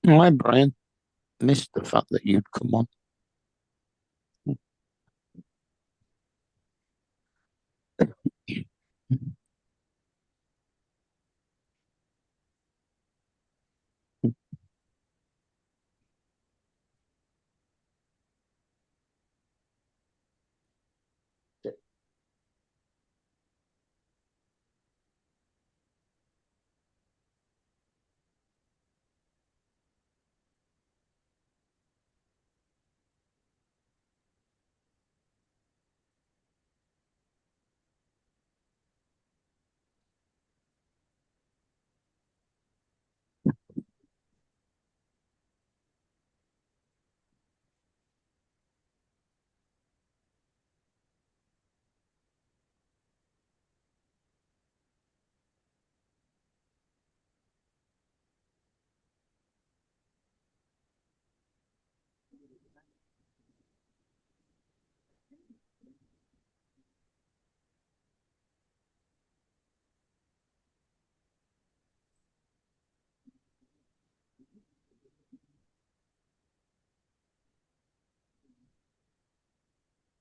Hi, Brian. Missed the fact that you'd come on.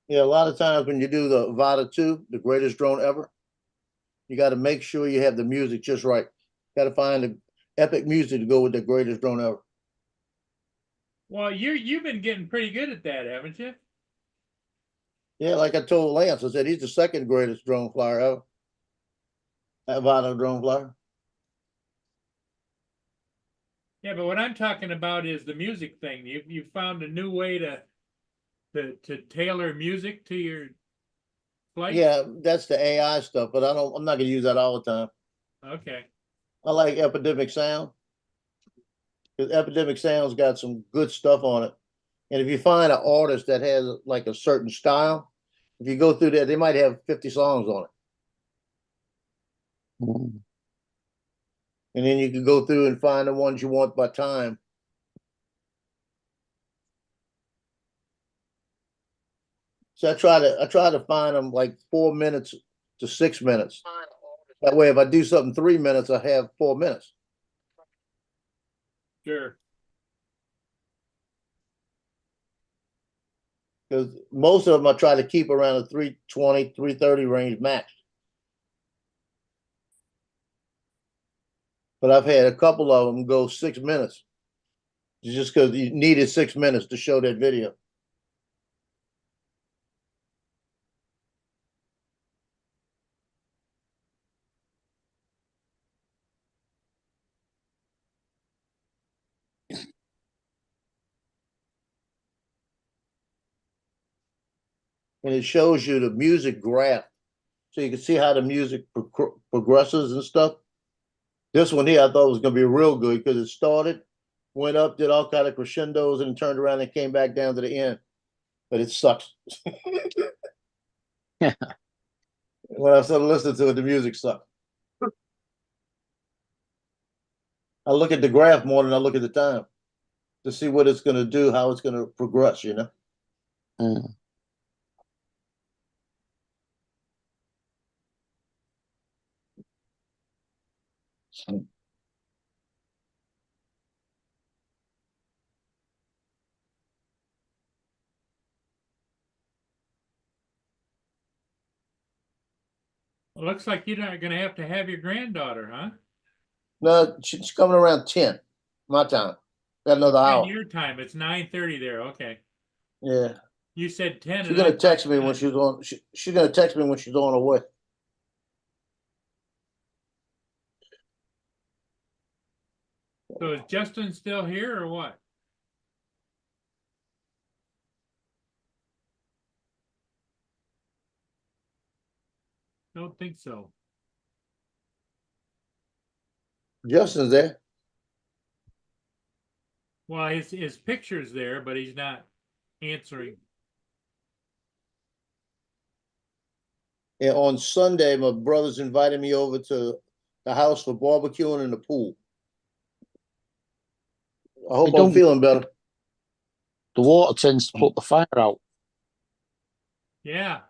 Yeah, a lot of times when you do the Vada 2, the greatest drone ever, you got to make sure you have the music just right. Got to find the epic music to go with the greatest drone ever. Well, you've been getting pretty good at that, haven't you? Yeah, like I told Lance, I said he's the second greatest drone flyer ever. That Vada drone flyer. Yeah, but what I'm talking about is the music thing. You found a new way to tailor music to your flights? Yeah, that's the AI stuff, but I'm not gonna use that all the time. Okay. I like Epidemic Sound because Epidemic Sound's got some good stuff on it. And if you find an artist that has like a certain style, if you go through there, they might have 50 songs on it. Mm. And then you can go through and find the ones you want by time. So I try to find them like 4 minutes to 6 minutes. That way, if I do something 3 minutes, I have 4 minutes. Sure. Because most of them I try to keep around the 320, 330 range max. But I've had a couple of them go 6 minutes just because you needed 6 minutes to show that video. And it shows you the music graph. So you can see how the music progresses and stuff. This one here I thought was going to be real good because it started, went up, did all kind of crescendos, and turned around and came back down to the end. But it sucks. When I started listening to it, the music sucked. I look at the graph more than I look at the time to see what it's going to do, how it's going to progress, you know? Mm. Well, looks like you're not going to have your granddaughter, huh? No, she's coming around 10, my time. Got another 10 hour. your time. It's 9:30 there. Okay. Yeah. You said 10 She's and I gonna thought text me when 9. she's on. She's gonna text me when she's on her way. So is Justin still here or what? Don't think so. Justin's there. Well, his picture's there, but he's not answering. And on Sunday, my brother's invited me over to the house for barbecuing in the pool. I hope I'm don't- feeling better. The water tends to put the fire out. Yeah.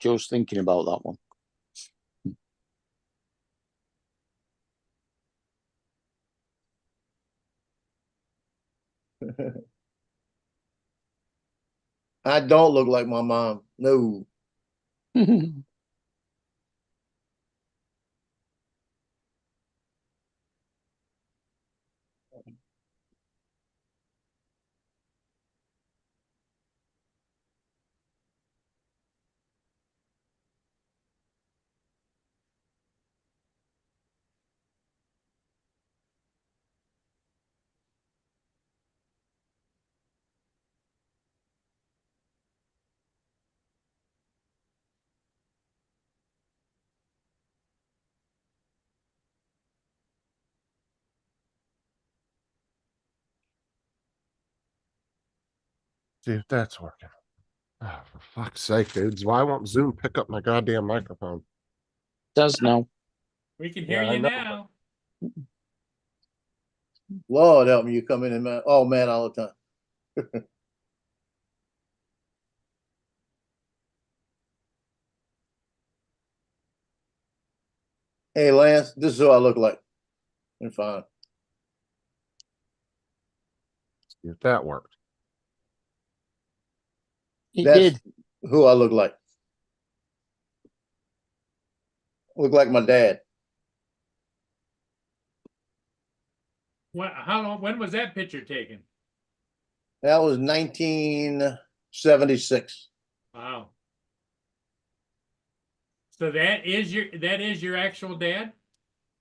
Joe's thinking about that one. I don't look like my mom. No. See if that's working. Ah, for fuck's sake, dudes. Why won't Zoom pick up my goddamn microphone? Does now. We can Yeah, hear I you know, now. Lord help me, you come in and man, oh man, all the time. Hey Lance, this is who I look like. I'm fine. See if that worked. It That's did. who I look like. Look like my dad. How long? When was that picture taken? That was 1976. Wow. So that is your actual dad?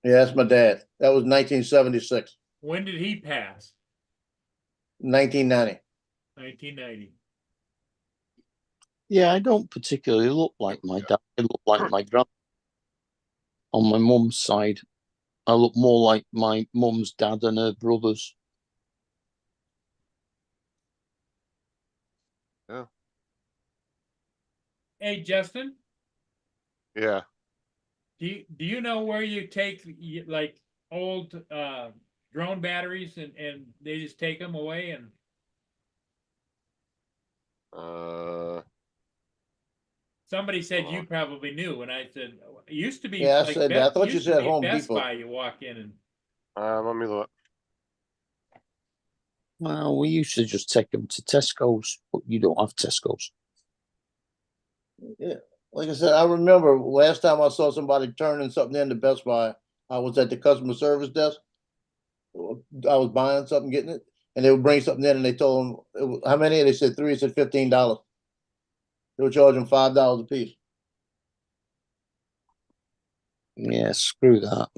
Yeah, that's my dad. That was 1976. When did he pass? 1990. 1990. Yeah, I don't particularly look like my dad. I look like my grand. On my mum's side, I look more like my mum's dad and her brothers. Hey, Justin, Yeah. do you know where you take like old drone batteries and they just take them away and Uh, somebody said you probably knew and I said it used to be Yeah, I like said that. I thought you used to said be Home Best Depot. Buy, you walk in and let me look. Well, we used to just take them to Tesco's, but you don't have Tesco's. Yeah. Like I said, I remember last time I saw somebody turning something into Best Buy, I was at the customer service desk. I was buying something, getting it, and they would bring something in and they told them how many, and they said 3, it said $15. They were charging $5 a piece. Yeah, screw that.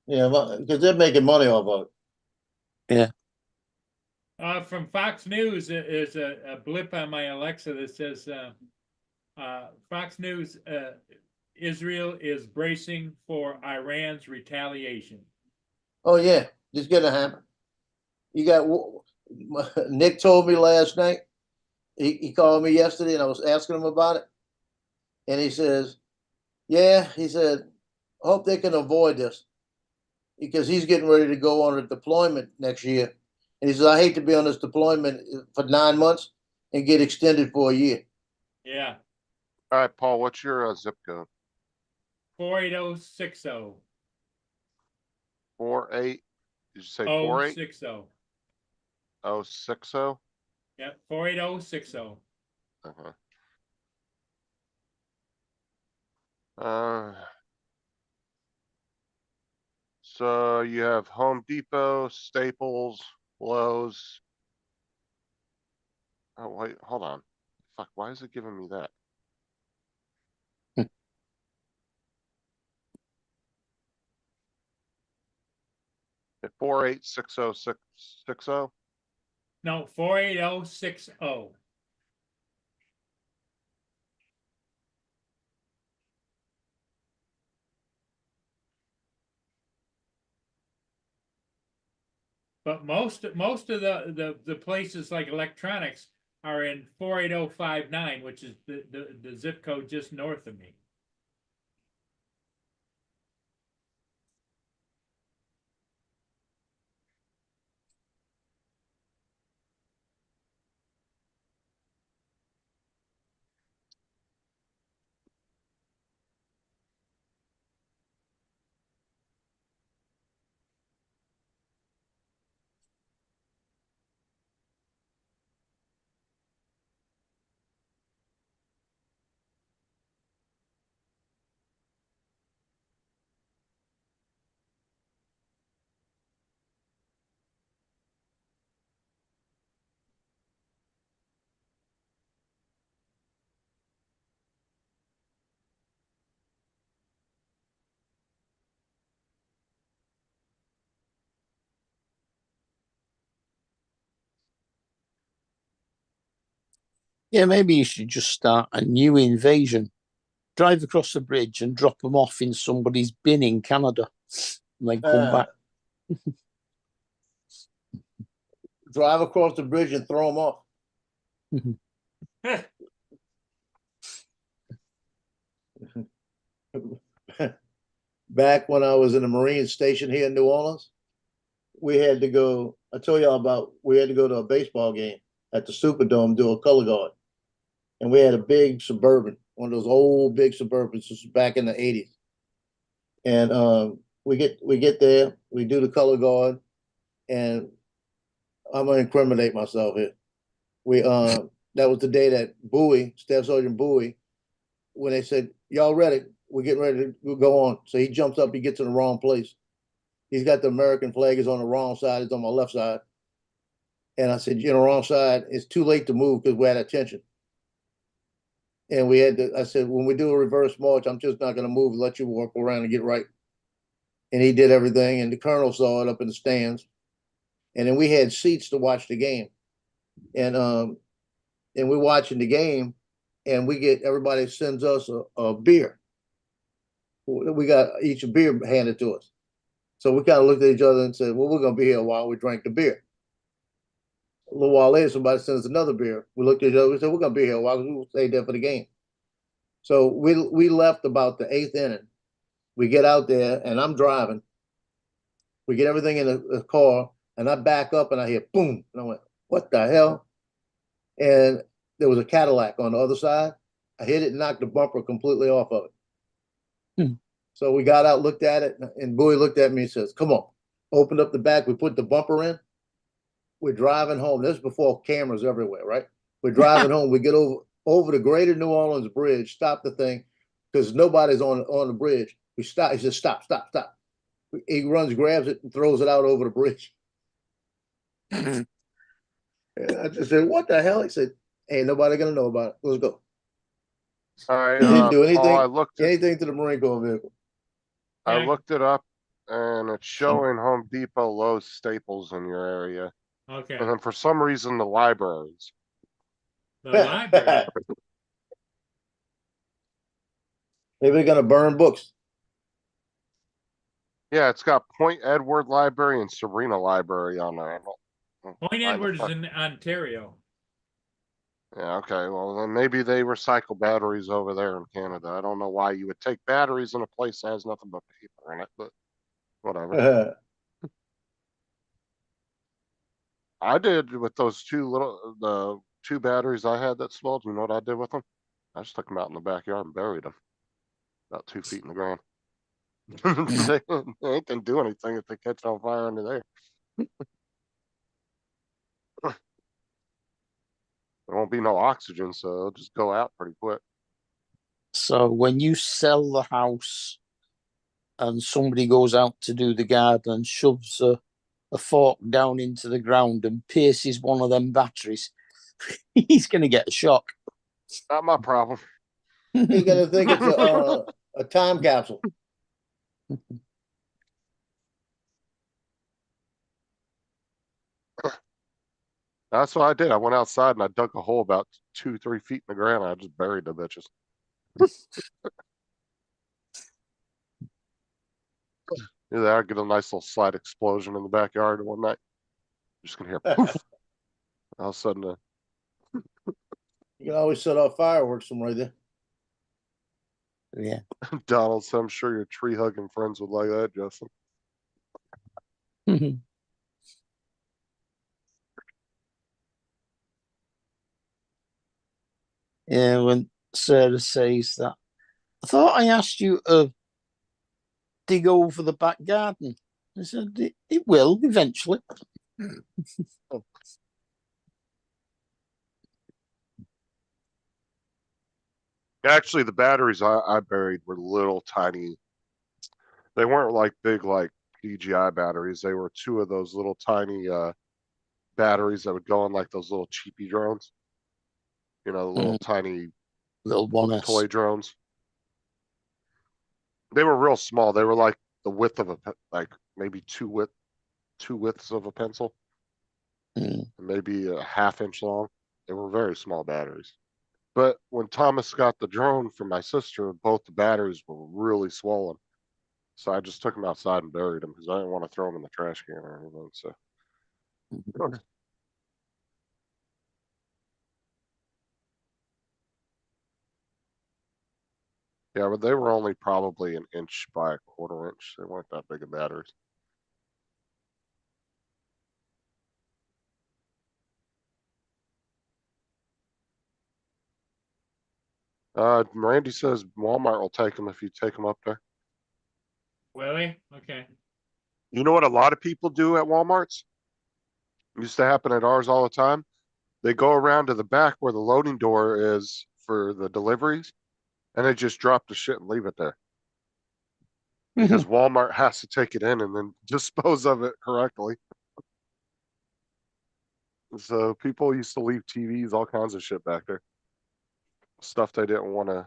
Yeah, because they're making money off of it. from Fox News is a blip on my Alexa that says Fox News Israel is bracing for Iran's retaliation. Oh yeah, just gonna happen. You got Nick told me last night. He called me yesterday, and I was asking him about it, and he says, "Yeah," he said, "Hope they can avoid this because he's getting ready to go on a deployment next year." And he says, "I hate to be on this deployment for 9 months and get extended for a year." Yeah, All right, Paul, what's your zip code? 48060. 48. Did you say Oh, 48? 60. 060? Yep, 48060. Uh-huh. So you have Home Depot, Staples, Lowe's. Oh, wait, hold on. Fuck, why is it giving me that? At 4860660? No, 48060. But most of the places like electronics are in 48059, which is the zip code just north of me. Yeah, maybe you should just start a new invasion. Drive across the bridge and drop them off in somebody's bin in Canada, and then come back. Drive across the bridge and throw them off. Back when I was in the Marine station here in New Orleans, we had to go. I told y'all about we had to go to a baseball game at the Superdome, do a color guard, and we had a big Suburban, one of those old big Suburbans. This was back in the '80s, and we get there, we do the color guard, and I'm gonna incriminate myself here. We that was the day that Bowie, Staff Sergeant Bowie, when they said, "Y'all ready? We're getting ready to go on." So he jumps up, he gets in the wrong place. He's got the American flag is on the wrong side, it's on my left side. And I said, "You're on the wrong side. It's too late to move because we're at attention." And we had to, I said, "When we do a reverse march, I'm just not gonna move, let you walk around and get right." And he did everything, and the colonel saw it up in the stands. And then we had seats to watch the game. And we're watching the game, and we get everybody sends us a beer. We got each a beer handed to us. So we kind of looked at each other and said, "Well, we're gonna be here while we drank the beer." A little while later, somebody sends us another beer. We looked at each other. We said, "We're gonna be here while we stayed there for the game." So we left about the 8th inning. We get out there, and I'm driving. We get everything in the car, and I back up, and I hear boom, and I went, "What the hell?" And there was a Cadillac on the other side. I hit it and knocked the bumper completely off of it. So we got out, looked at it, and Bowie looked at me and says, "Come on." Opened up the back. We put the bumper in. We're driving home. This is before cameras everywhere, right? We're driving home. We get over the Greater New Orleans Bridge, stop the thing because nobody's on the bridge. We stop. He says, "Stop, stop, stop." He runs, grabs it, and throws it out over the bridge. And I just said, "What the hell?" He said, "Ain't nobody gonna know about it. Let's go." All right, He didn't do anything, Paul, anything to the Marine Corps vehicle. I Yeah. looked it up, and it's showing Home Depot, Lowe's, Staples in your area, Okay. and then for some reason the libraries. The library. Maybe they're gonna burn books. Yeah, it's got Point Edward Library and Serena Library on there. Point Why the Edward is fuck- in Ontario. Yeah, okay. Well, then maybe they recycle batteries over there in Canada. I don't know why you would take batteries in a place that has nothing but paper in it, but whatever. I did with those the two batteries I had that small. Do you know what I did with them? I just took them out in the backyard and buried them about 2 feet in the ground. they ain't gonna do anything if they catch on fire under there. There won't be no oxygen, so it'll just go out pretty quick. So when you sell the house and somebody goes out to do the garden and shoves a fork down into the ground and pierces one of them batteries, he's going to get a shock. Not my problem. He's gonna think it's a time capsule. That's what I did. I went outside and I dug a hole about 2-3 feet in the ground. I just buried the bitches. Either I get a nice little slight explosion in the backyard one night. Just gonna hear poof. All of a sudden, You can always set off fireworks from right there. Yeah. Donald said, I'm sure your tree hugging friends would like that, Justin. Yeah, when Sarah says that. I thought I asked you to dig over the back garden. I said, it will eventually. Actually, the batteries I buried were little tiny. They weren't like big like DJI batteries. They were two of those little tiny batteries that would go on like those little cheapy drones. You know, the little tiny Little one toy drones. They were real small. They were like the width of like maybe two widths of a pencil, and maybe a half-inch long. They were very small batteries. But when Thomas got the drone from my sister, both the batteries were really swollen. So I just took them outside and buried them because I didn't want to throw them in the trash can or anything. So yeah, but they were only probably an inch by a quarter inch. They weren't that big of batteries. Randy says Walmart will take them if you take them up there. Really? Okay. You know what a lot of people do at Walmarts? It used to happen at ours all the time. They go around to the back where the loading door is for the deliveries, and they just drop the shit and leave it there. Because Walmart has to take it in and then dispose of it correctly. So people used to leave TVs, all kinds of shit back there. Stuff they didn't want to.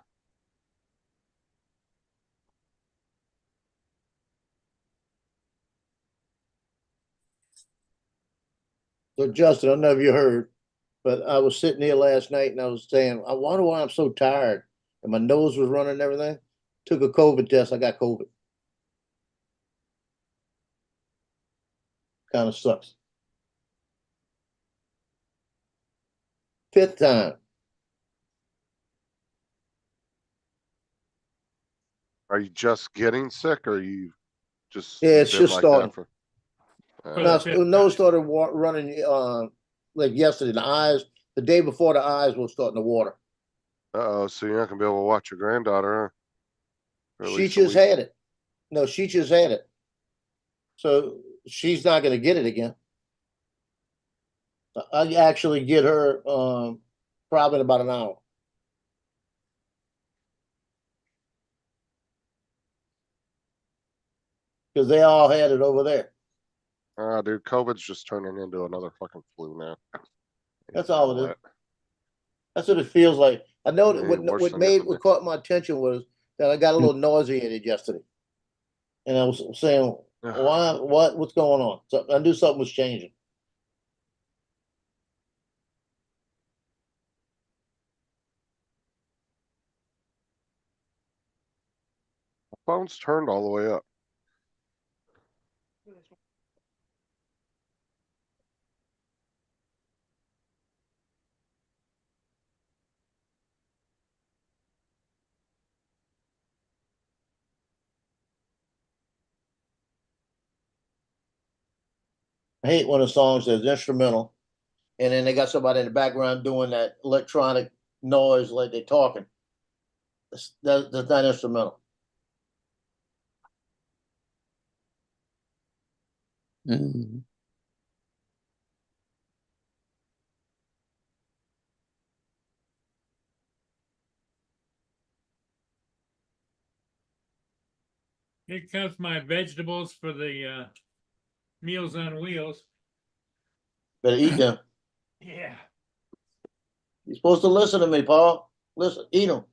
So Justin, I don't know if you heard, but I was sitting here last night and I was saying, I wonder why I'm so tired. And my nose was running and everything. Took a COVID test. I got COVID. Kind of sucks. Fifth time. Are you just getting sick, or are you just Yeah, it's been just like starting. that for? For No, the fifth nose time. started running like yesterday. The eyes, the day before, the eyes were starting to water. Uh-oh, so you're not gonna be able to watch your granddaughter, huh? For at She least a just week. had it. No, she just had it. So she's not going to get it again. I actually get her probably in about an hour. Because they all had it over there. Dude, COVID's just turning into another fucking flu now. That's all it is. That's what it feels like. I know that what caught my attention was that I got a little nauseated yesterday. And I was saying, what's going on? So I knew something was changing. Phone's turned all the way up. I hate when a song says instrumental, and then they got somebody in the background doing that electronic noise like they're talking. That's not instrumental. Here comes my vegetables for the Meals on Wheels. Better eat them. Yeah. You're supposed to listen to me, Paul. Listen, eat them.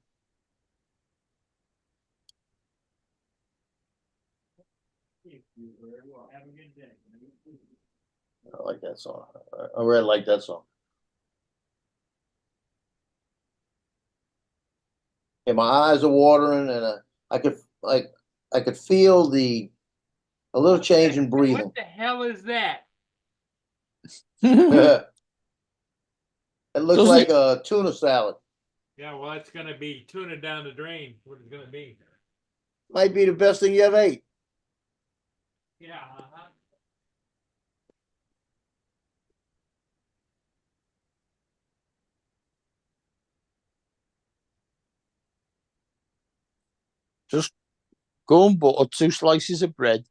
Have a good day. I like that song. I really like that song. And my eyes are watering, and I could feel a little change in breathing. What the hell is that? It looks Doesn't like it? a tuna salad. Yeah, well, it's gonna be tuna down the drain, what it's gonna be. Might be the best thing you ever ate. Yeah. Uh-huh. Just go and butter 2 slices of bread.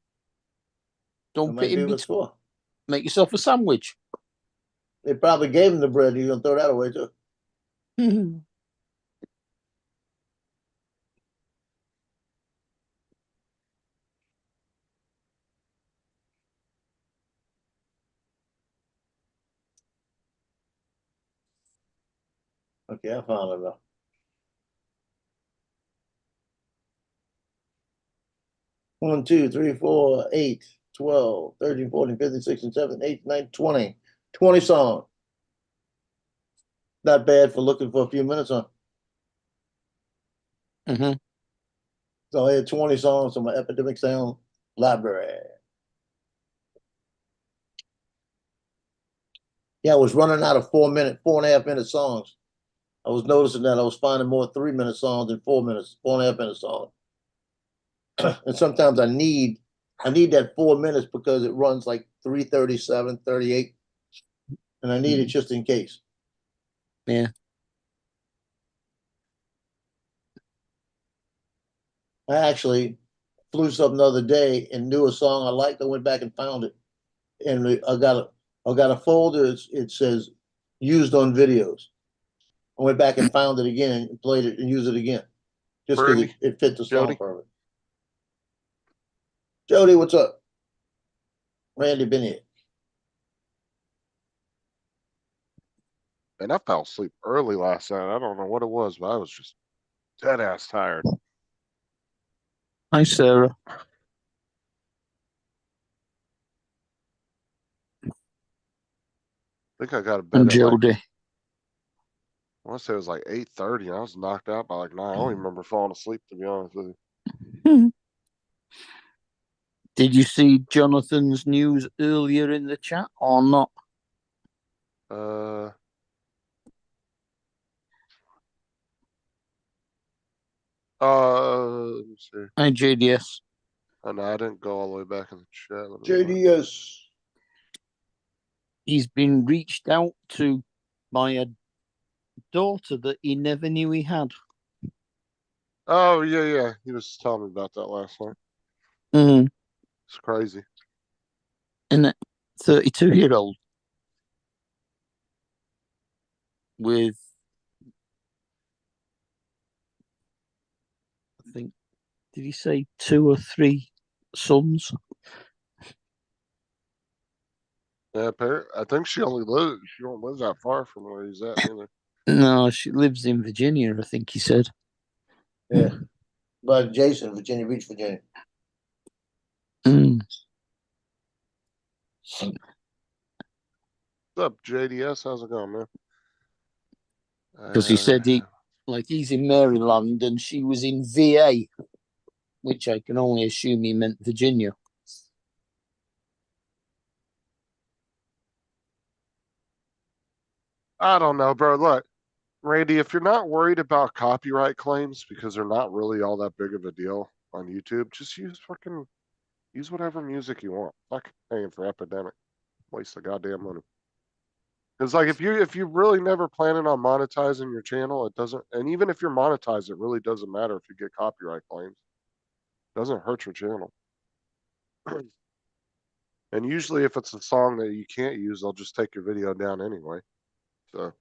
That Dump it might be in what it's between. for. Make yourself a sandwich. They probably gave him the bread. He's gonna throw that away too. Okay, I found it now. One, 2, 3, 4, 8, 12, 13, 14, 15, 16, 17, 18, 19, 20. 20 songs. Not bad for looking for a few minutes, huh? Hmm. So I had 20 songs on my Epidemic Sound library. Yeah, I was running out of 4 minute, 4.5 minute songs. I was noticing that I was finding more 3 minute songs than 4 minutes, 4.5 minute songs. And sometimes I need that 4 minutes because it runs like 3:37, 38. And I need it just in case. Yeah. I actually flew something the other day and knew a song I liked. I went back and found it. And I got a folder. It says used on videos. I went back and found it again and played it and used it again. Just because Brandy, it fit the song Jody. perfect. Jody, what's up? Randy been here. And I fell asleep early last night. I don't know what it was, but I was just dead ass tired. Hi, Sarah. I think I got to bed And at like, Jody. I want to say it was like 8:30. I was knocked out by like 9. I don't even remember falling asleep, to be honest with you. Did you see Jonathan's news earlier in the chat or not? Uh, let me see. Hi, JDS. Oh, no, I didn't go all the way back in the chat. Let me look. JDS. He's been reached out to by a daughter that he never knew he had. Oh, yeah. He was telling me about that last night. Mm. It's crazy. And a 32-year-old with, I think, did he say 2 or 3 sons? Yeah, I think she don't live that far from where he's at either. No, she lives in Virginia, I think he said. Yeah. But Jason, Virginia Beach, Virginia. Mm. What's up, JDS? How's it going, man? Because he said he's in Maryland and she was in VA, which I can only assume he meant Virginia. I don't know, bro. Look, Randy, if you're not worried about copyright claims because they're not really all that big of a deal on YouTube, just use whatever music you want. Fuck paying for Epidemic. Waste of goddamn money. Because like if you're really never planning on monetizing your channel, it doesn't, and even if you're monetized, it really doesn't matter if you get copyright claims. It doesn't hurt your channel. And usually if it's a song that you can't use, they'll just take your video down anyway. So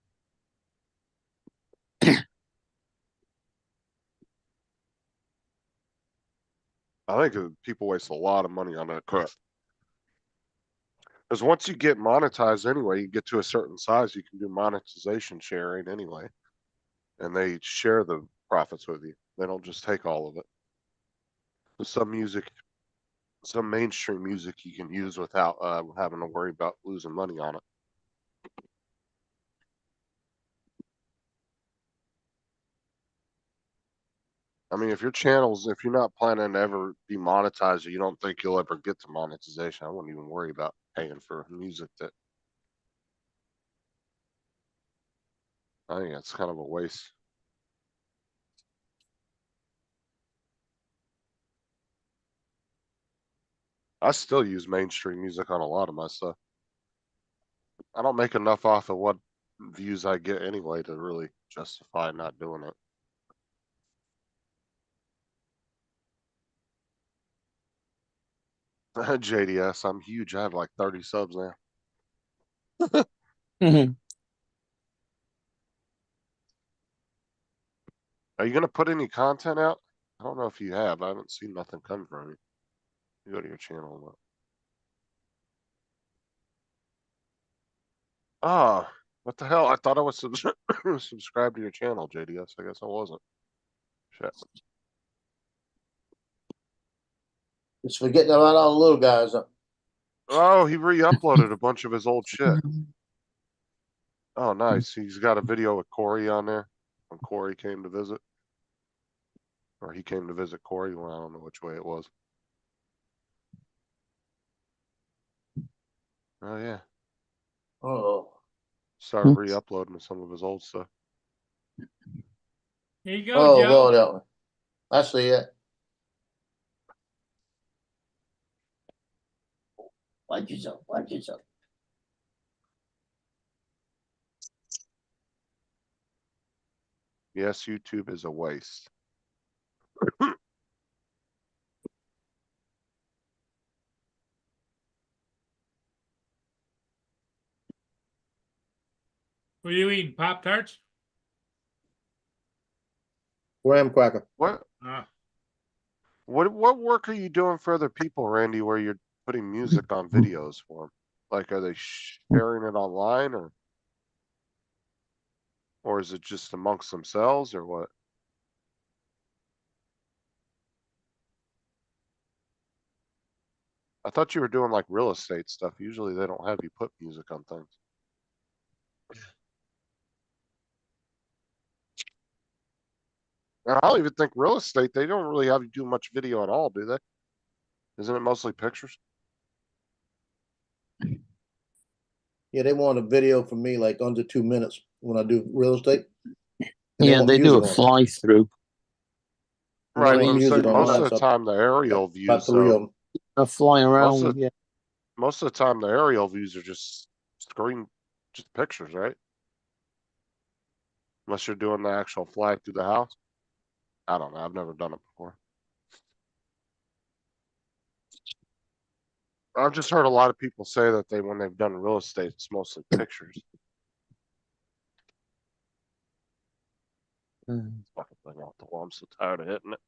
I think people waste a lot of money on that crap. Because once you get monetized anyway, you get to a certain size, you can do monetization sharing anyway. And they share the profits with you. They don't just take all of it. Some mainstream music you can use without having to worry about losing money on it. I mean, if you're not planning to ever be monetized or you don't think you'll ever get to monetization, I wouldn't even worry about paying for music that I think it's kind of a waste. I still use mainstream music on a lot of my stuff. I don't make enough off of what views I get anyway to really justify not doing it. JDS, I'm huge. I have like 30 subs now. Are you gonna put any content out? I don't know if you have. I haven't seen nothing come from you. You go to your channel and look. Ah, what the hell? I thought I was subscribed to your channel, JDS. I guess I wasn't. Shit. Just forgetting about all the little guys. Oh, he re-uploaded a bunch of his old shit. Oh, nice. He's got a video with Corey on there when Corey came to visit. Or he came to visit Corey. Well, I don't know which way it was. Oh, yeah. Oh, Started re-uploading some of his old stuff. Here you go, oh, Joe. God, that one. I see it. Watch yourself. Watch yourself. Yes, YouTube is a waste. Were you eating Pop Tarts? Graham cracker. What work are you doing for other people, Randy, where you're putting music on videos for them? Like, are they sharing it online or is it just amongst themselves or what? I thought you were doing like real estate stuff. Usually they don't have you put music on things. And I don't even think real estate, they don't really have you do much video at all, do they? Isn't it mostly pictures? Yeah, they want a video from me like under 2 minutes when I do real estate. And Yeah, want they do a music on it. fly through. They Right, want but I'm music saying on most mine, of the so time the aerial views, about 3 of though, them. A fly Most around, of- yeah. most of the time the aerial views are just just pictures, right? Unless you're doing the actual fly through the house. I don't know. I've never done it before. I've just heard a lot of people say that when they've done real estate, it's mostly pictures. Fucking thing off the wall. I'm so tired of hitting it.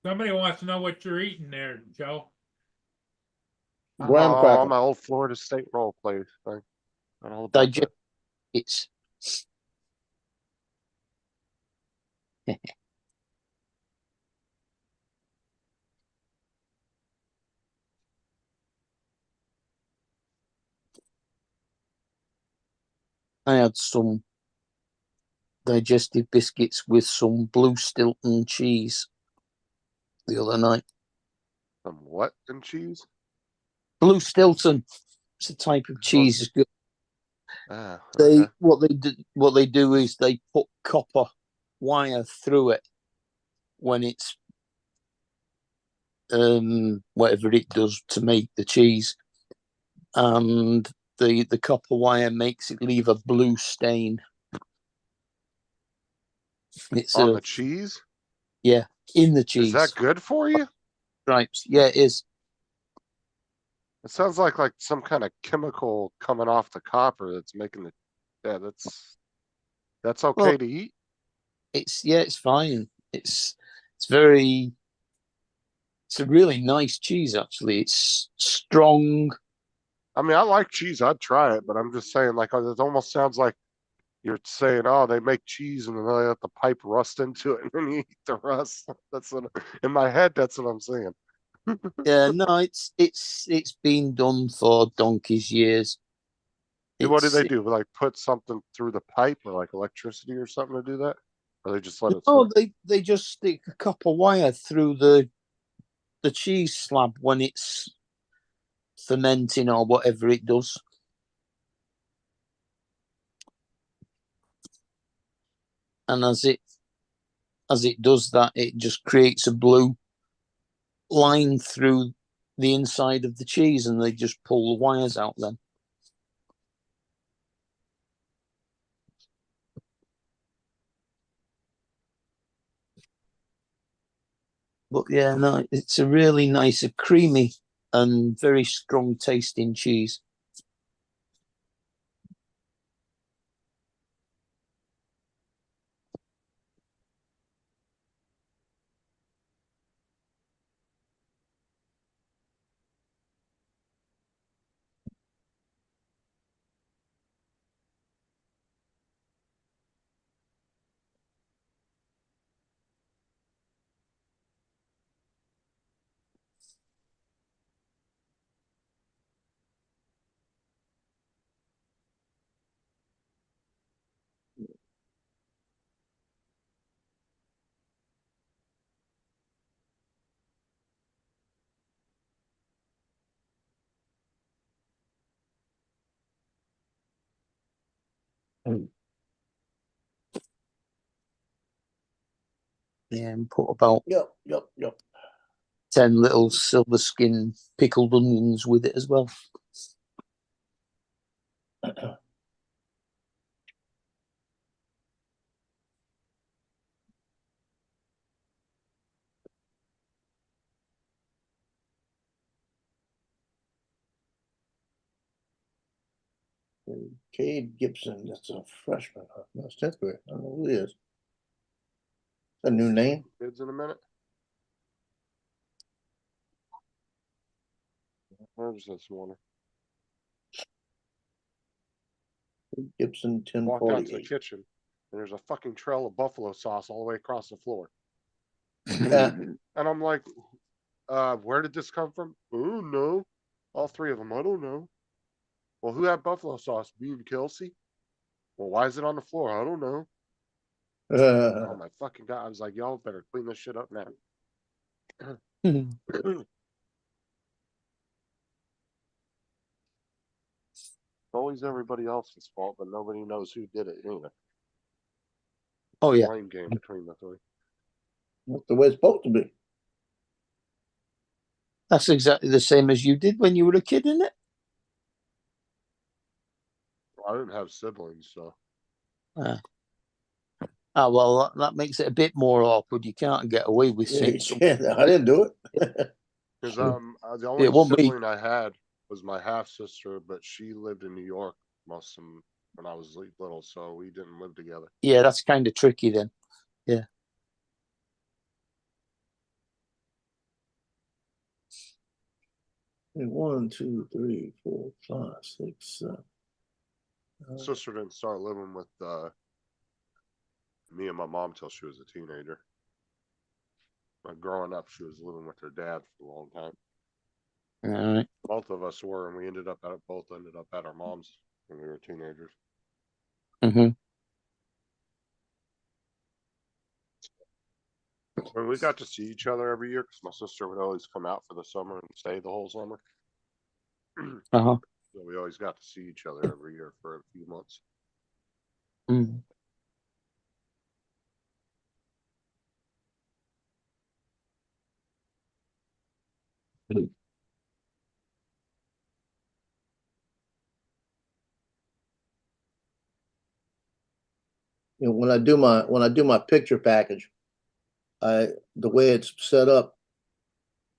Somebody wants to know what you're eating there, Joe. Graham Oh, cracker. my old Florida State role play thing. Not all about Digest that. it's I had some digestive biscuits with some blue Stilton cheese the other night. Some what and cheese? Blue Stilton, it's a type of cheese. It's good. Ah, They okay. what they do is they put copper wire through it when it's whatever it does to make the cheese, and the copper wire makes it leave a blue stain. It's On the cheese? in the Is cheese that good for you? stripes. Yeah, it is. It sounds like some kind of chemical coming off the copper that's making the. Yeah, that's okay Well, to eat. It's fine. It's very. It's a really nice cheese, actually. It's strong. I mean, I like cheese. I'd try it, but I'm just saying, like, it almost sounds like you're saying, oh, they make cheese and then they let the pipe rust into it and then you eat the rust. That's what, in my head, that's what I'm saying. Yeah, no, it's been done for donkey's years. What do It's they do? Like put something through the pipe or like electricity or something to do that? Or they just let it no, sit? they just stick a copper wire through the the cheese slab when it's fermenting or whatever it does. And as it does that, it just creates a blue line through the inside of the cheese, and they just pull the wires out then. But yeah, no, it's a really nice, a creamy and very strong tasting cheese. Yeah, and put about Yep. 10 little silver skin pickled onions with it as well. Cade Gibson, that's a freshman. Huh? No, it's 10th grade. I don't know who he is. A new name? Kids in a minute. Where's this morning? Gibson Walked out to the 1048. kitchen, and there's a fucking trail of buffalo sauce all the way across the floor. Yeah. And I'm like, where did this come from? Oh, no. All three of them. I don't know. Well, who had buffalo sauce? Me and Kelsey? Well, why is it on the floor? I don't know. Oh, my fucking God. I was like, y'all better clean this shit up now. It's always everybody else's fault, but nobody knows who did it either. Oh yeah, Blame game between the three. That's the way it's supposed to be. that's exactly the same as you did when you were a kid, isn't it? I didn't have siblings, so. Well, that makes it a bit more awkward. You can't get away with Yeah, saying you something. can't. I didn't do it. Because the only It won't be. sibling I had was my half sister, but she lived in New York most of when I was little, so we didn't live together. Yeah, that's kind of tricky then. Yeah. One, two, three, four, five, six, seven. Sister didn't start living with me and my mom till she was a teenager. But growing up, she was living with her dad for a long time. All right. Both of us were, and we both ended up at our mom's when we were teenagers. Mm-hmm. And we got to see each other every year because my sister would always come out for the summer and stay the whole summer. Uh-huh. So we always got to see each other every year for a few months. Mm. You know, when I do my picture package, the way it's set up,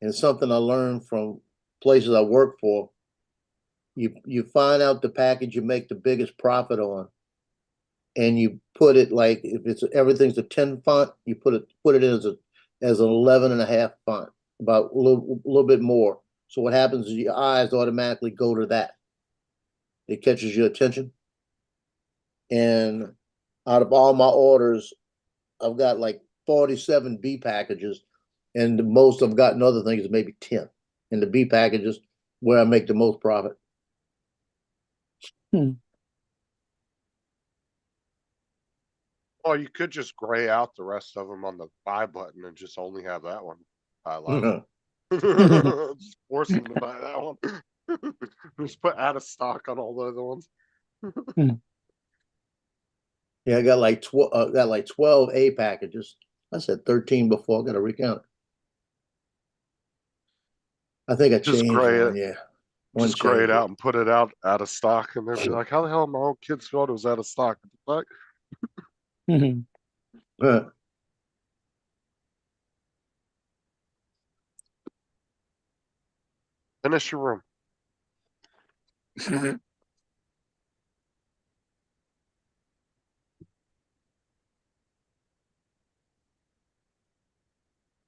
and it's something I learned from places I work for. You find out the package you make the biggest profit on, and you put it like if it's everything's a 10 font, you put it in as an 11.5 font, about a little bit more. So what happens is your eyes automatically go to that. It catches your attention. And out of all my orders, I've got like 47 B packages, and the most I've gotten other things is maybe 10. And the B packages where I make the most profit. Or you could just gray out the rest of them on the buy button and just only have that one highlighted. Just force them to buy that one. Just put out of stock on all the other ones. Yeah, I got like 12 A packages. I said 13 before. I got to recount. I think I Just changed gray one. it. Yeah, one Just gray it changed. out and put it out of stock, and they'd be like, "How the hell my old kid's photo was out of stock?" What the fuck? Finish your room.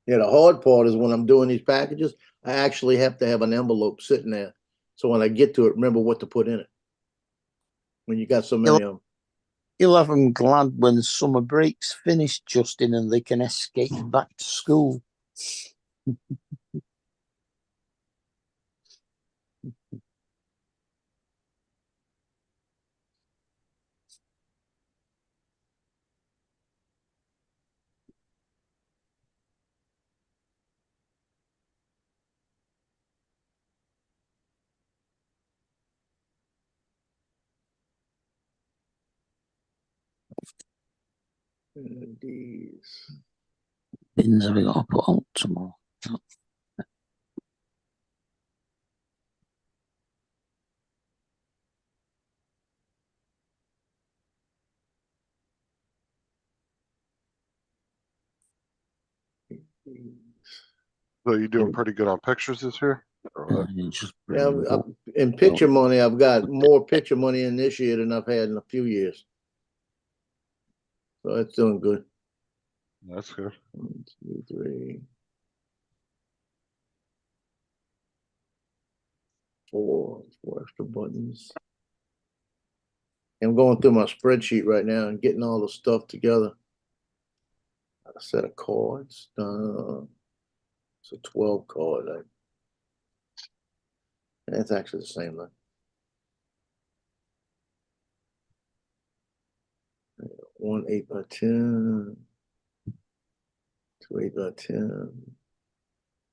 Yeah, the hard part is when I'm doing these packages, I actually have to have an envelope sitting there. So when I get to it, remember what to put in it. When you got so many of them. You'll have them glad when summer break's finished, Justin, and they can escape back to school. These. Bins have we got to put out tomorrow? So you doing pretty good on pictures this year? Or what? Just Yeah, bring them up. in picture money, I've got more picture money in this year than I've had in a few years. So it's doing good. That's good. 1, 2, 3, 4 extra buttons. I'm going through my spreadsheet right now and getting all the stuff together. A set of cards. It's a 12 card. It's actually the same thing. 1 8x10, 2 8x10,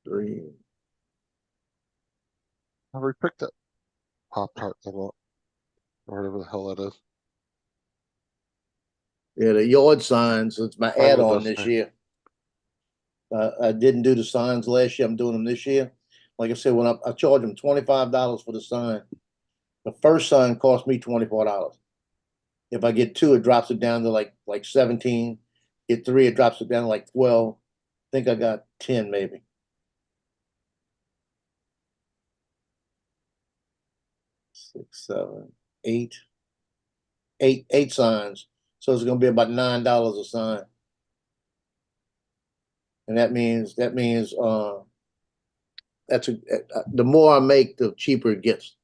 3. I already picked that Pop-Tart thing up. Or whatever the hell that is. Yeah, the yard signs. It's my Finally add-on does this thing. year. I didn't do the signs last year. I'm doing them this year. Like I said, when I charge them $25 for the sign, the first sign cost me $24. If I get 2, it drops it down to like 17. Get 3, it drops it down to like 12. I think I got 10 maybe. 6, 7, 8. 8 signs. So it's gonna be about $9 a sign. And that means the more I make, the cheaper it gets.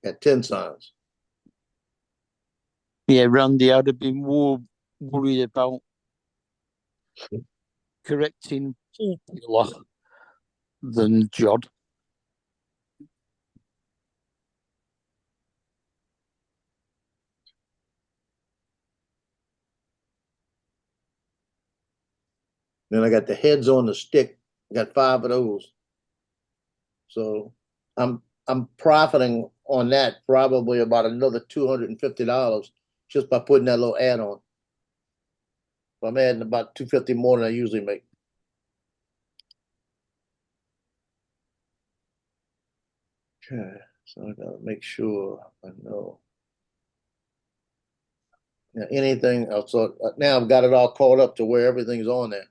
At 10 signs. Yeah, Randy, I'd have been more worried about correcting popular than Jod. Then I got the heads on the stick. I got 5 of those. So I'm profiting on that probably about another $250 just by putting that little add on. So I'm adding about $250 more than I usually make. Okay, so I gotta make sure I know. Now, anything else? So now I've got it all caught up to where everything's on there.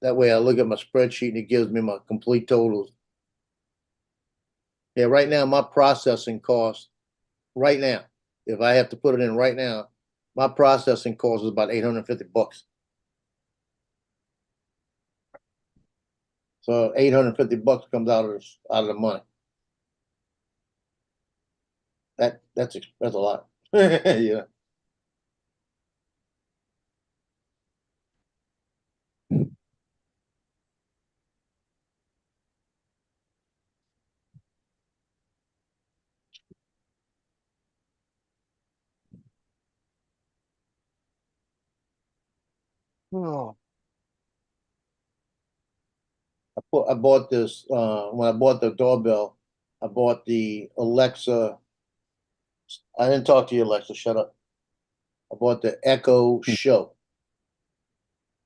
That way I look at my spreadsheet and it gives me my complete totals. Yeah, right now my processing cost, right now, if I have to put it in right now, my processing cost is about $850. So $850 comes out of the money. That's a lot. Yeah. Oh, I bought this, when I bought the doorbell, I bought the Alexa. I didn't talk to you, Alexa, shut up. I bought the Echo Show.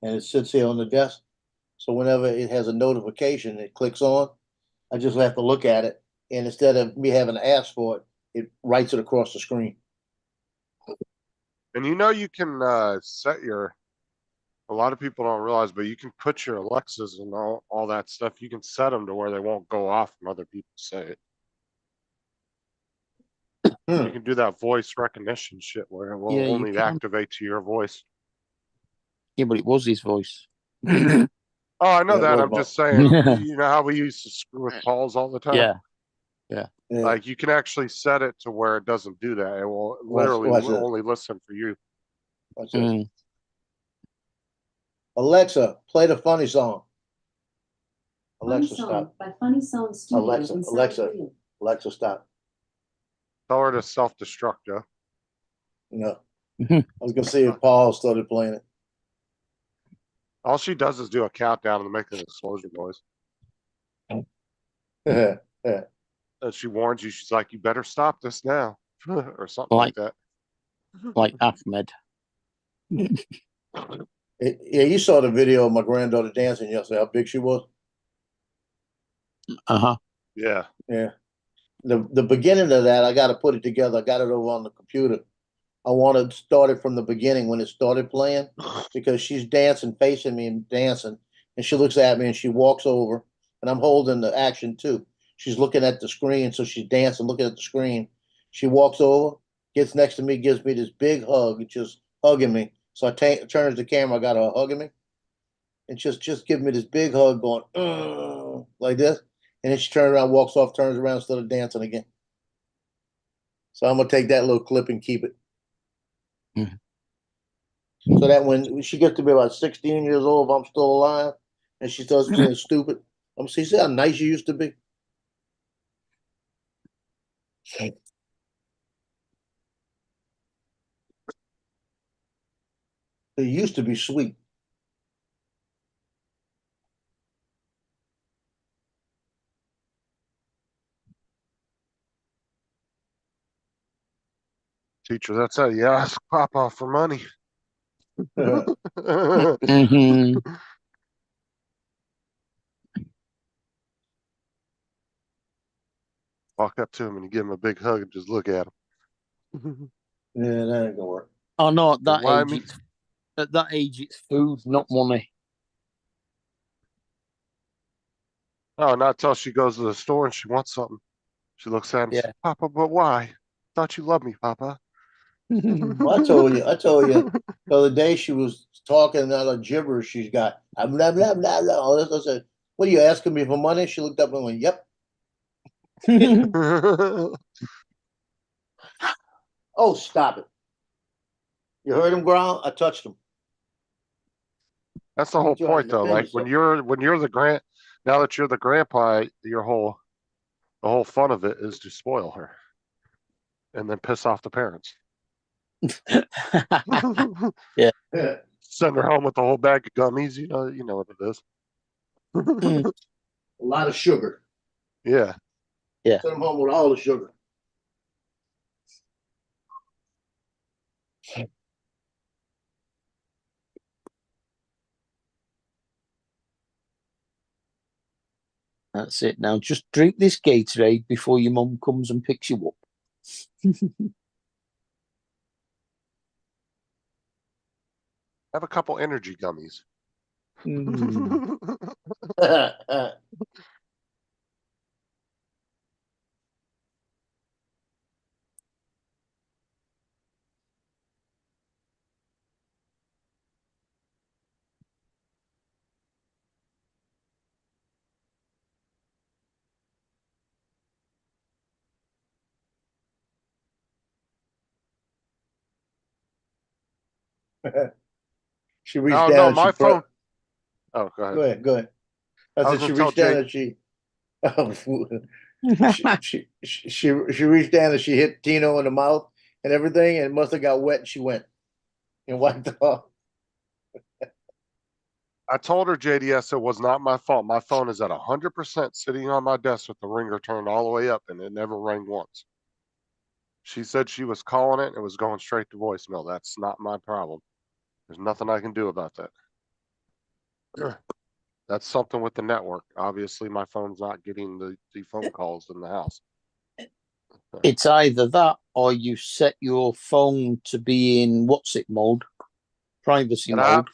And it sits here on the desk. So whenever it has a notification, it clicks on, I just have to look at it. And instead of me having to ask for it, it writes it across the screen. and you can set your. A lot of people don't realize, but you can put your Alexas and all that stuff. You can set them to where they won't go off when other people say it. You can do that voice recognition shit where it will Yeah, you only can. activate to your voice. Yeah, but it was his voice. Oh, I know Yeah, it that. was I'm just saying, you know how we used to screw with calls all the time? Yeah. Yeah. Like you can actually set it to where it doesn't do that. It will literally watch this. only listen for you. Watch this. Mm. Alexa, play the funny song. Funny Alexa, Song stop. by Funny Song Studio Alexa, in South Alexa. Korea. Alexa, stop. Tell her to self-destruct, Joe. No. I was gonna see if Paul started playing All she does is do a countdown and make an explosion noise. it. And she warns you, she's like, you better stop this now. Or something like that. Like Ahmed. Yeah, you saw the video of my granddaughter dancing yesterday, how big she was. Uh-huh. Yeah. Yeah. The beginning of that, I got to put it together. I got it over on the computer. I want to start it from the beginning when it started playing because she's dancing, facing me and dancing. And she looks at me and she walks over and I'm holding the action too. She's looking at the screen. So she's dancing, looking at the screen. She walks over, gets next to me, gives me this big hug, just hugging me. So I turns the camera, I got her hugging me. And just give me this big hug going, like this. And then she turns around, walks off, turns around, started dancing again. So I'm gonna take that little clip and keep it. Mhm. So that when she gets to be about 16 years old, if I'm still alive, and she starts being stupid, I'm gonna see how nice you used to be. It used to be sweet. Teacher, that's how you ask Papa for money. Mhm. Walk up to him and you give him a big hug and just look at him. Yeah, that ain't gonna work. Oh no, at that Why age me? it's food, not money. Oh, not till she goes to the store and she wants something. She looks at him and says, Yeah. Papa, but why? Thought you loved me, Papa. Well, I told you the other day she was talking all the gibberish she's got. Blah, blah, blah, blah, all this. I said, what are you asking me for money? She looked up and went, yep. Oh, stop it. You heard him growl? I touched him. That's the whole Trying point, to though. defend Like when you're the now that you're the grandpa, the whole fun of it is to spoil her, and then piss off the parents. Yeah. Send her home with a whole bag of gummies. You know what it is. A lot of sugar. Yeah. Send him home with all the sugar. That's it. Now just drink this Gatorade before your mum comes and picks you up. Have a couple energy gummies. Mm. She reached Oh down no, and she my phone. Oh, go ahead. Go ahead. I I said was she gonna tell reached down Jake. and she reached down and she hit Tino in the mouth and everything, and it must have got wet and she went and wiped it off. I told her, JDS, it was not my fault. My phone is at 100% sitting on my desk with the ringer turned all the way up and it never rang once. She said she was calling it and it was going straight to voicemail. That's not my problem. There's nothing I can do about that. That's something with the network. Obviously, my phone's not getting the phone calls in the house. It's either that or you set your phone to be in what's it mode, privacy And I'm mode.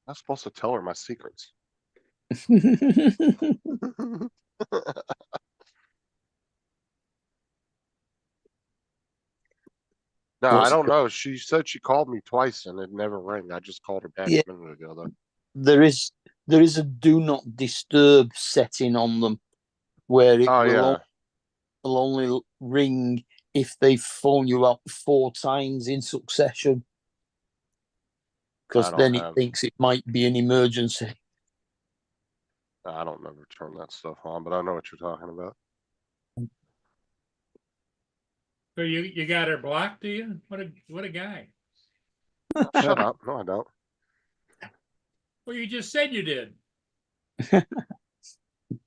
not supposed to tell her my secrets. No, I What's don't know. She said she called me twice and it never rang. I just called her back Yeah. a minute ago, though. there is a do not disturb setting on them where it Oh, will yeah. only ring if they phone you up 4 times in succession. Because I don't then it have, thinks it might be an emergency. I don't never turn that stuff on, but I know what you're talking about. So you got her blocked, do you? What a guy. Shut up. No, I don't. Well, you just said you did.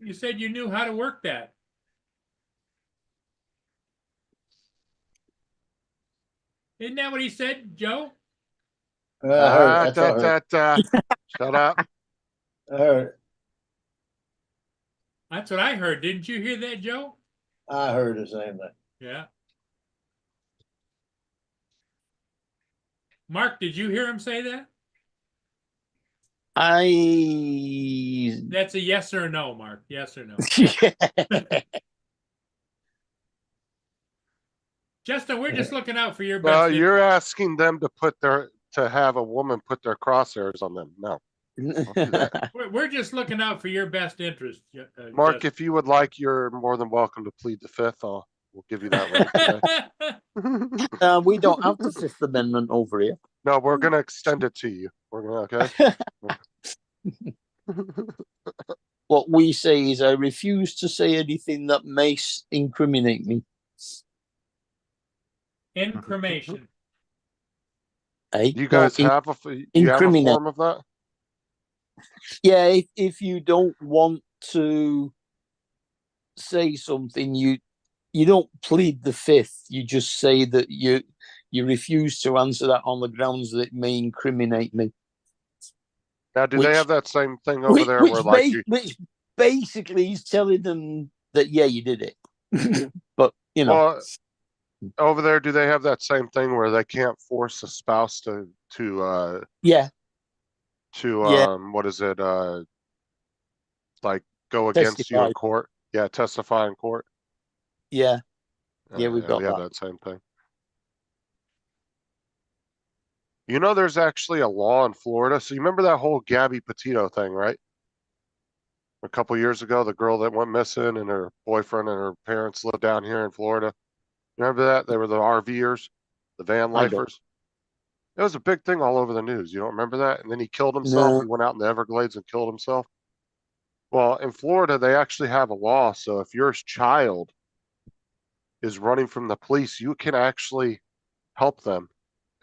You said you knew how to work that. Isn't that what he said, Joe? I heard, that's what I heard. Shut up. I heard, That's what I heard. Didn't you hear that, Joe? I heard the same thing. Yeah. Mark, did you hear him say that? I That's a yes or no, Mark. Yes or no. Justin, we're just looking out for your Well, best. you're asking them to have a woman put their crosshairs on them. No. Don't do that. We're just looking out for your best interest. Mark, Justin. if you would like, you're more than welcome to plead the fifth. We'll give you that right today. We don't have the Fifth Amendment over here. No, we're gonna extend it to you. We're gonna, okay? What we say is I refuse to say anything that may incriminate me. Incrimation. Eh? You guys No, have you have a incriminate. form of that? Yeah, if you don't want to say something, you don't plead the fifth. You just say that you refuse to answer that on the grounds that it may incriminate me. Now, do they Which- have that same thing over there where like you, which basically is telling them that yeah, you did it. But you know, well, over there, do they have that same thing where they can't force a spouse to yeah, Yeah. what is it, like go against you in testify. court? Yeah, testify in court. Yeah, Yeah, we've got we have that. that same thing. You know, there's actually a law in Florida. So you remember that whole Gabby Petito thing, right? A couple years ago, the girl that went missing and her boyfriend and her parents lived down here in Florida. You remember that? They were the RVers, the van I don't. lifers. It was a big thing all over the news. You don't remember that? And then he killed himself. No. He went out in the Everglades and killed himself. Well, in Florida, they actually have a law. So if your child is running from the police, you can actually help them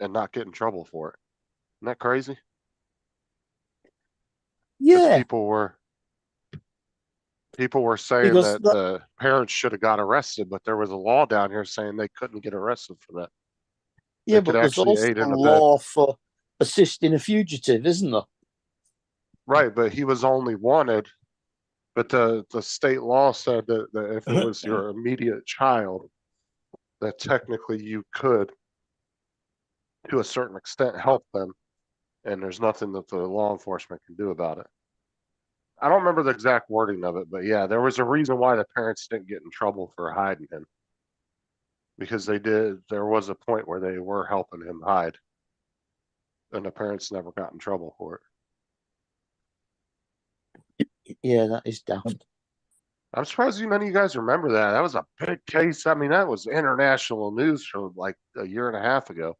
and not get in trouble for it. Isn't that crazy? 'Cause Yeah, people were saying Because that that- the parents should have got arrested, but there was a law down here saying they couldn't get arrested for that. yeah, could but there's actually also aid a and abet. law for assisting a fugitive, isn't there? Right, but he was only wanted. But the state law said that if it was your immediate child, that technically you could, to a certain extent, help them, and there's nothing that the law enforcement can do about it. I don't remember the exact wording of it, but yeah, there was a reason why the parents didn't get in trouble for hiding him. Because there was a point where they were helping him hide. And the parents never got in trouble for it. Yeah, that is daft. I'm surprised none of you guys remember that. That was a big case. I mean, that was international news from like a year and a half ago.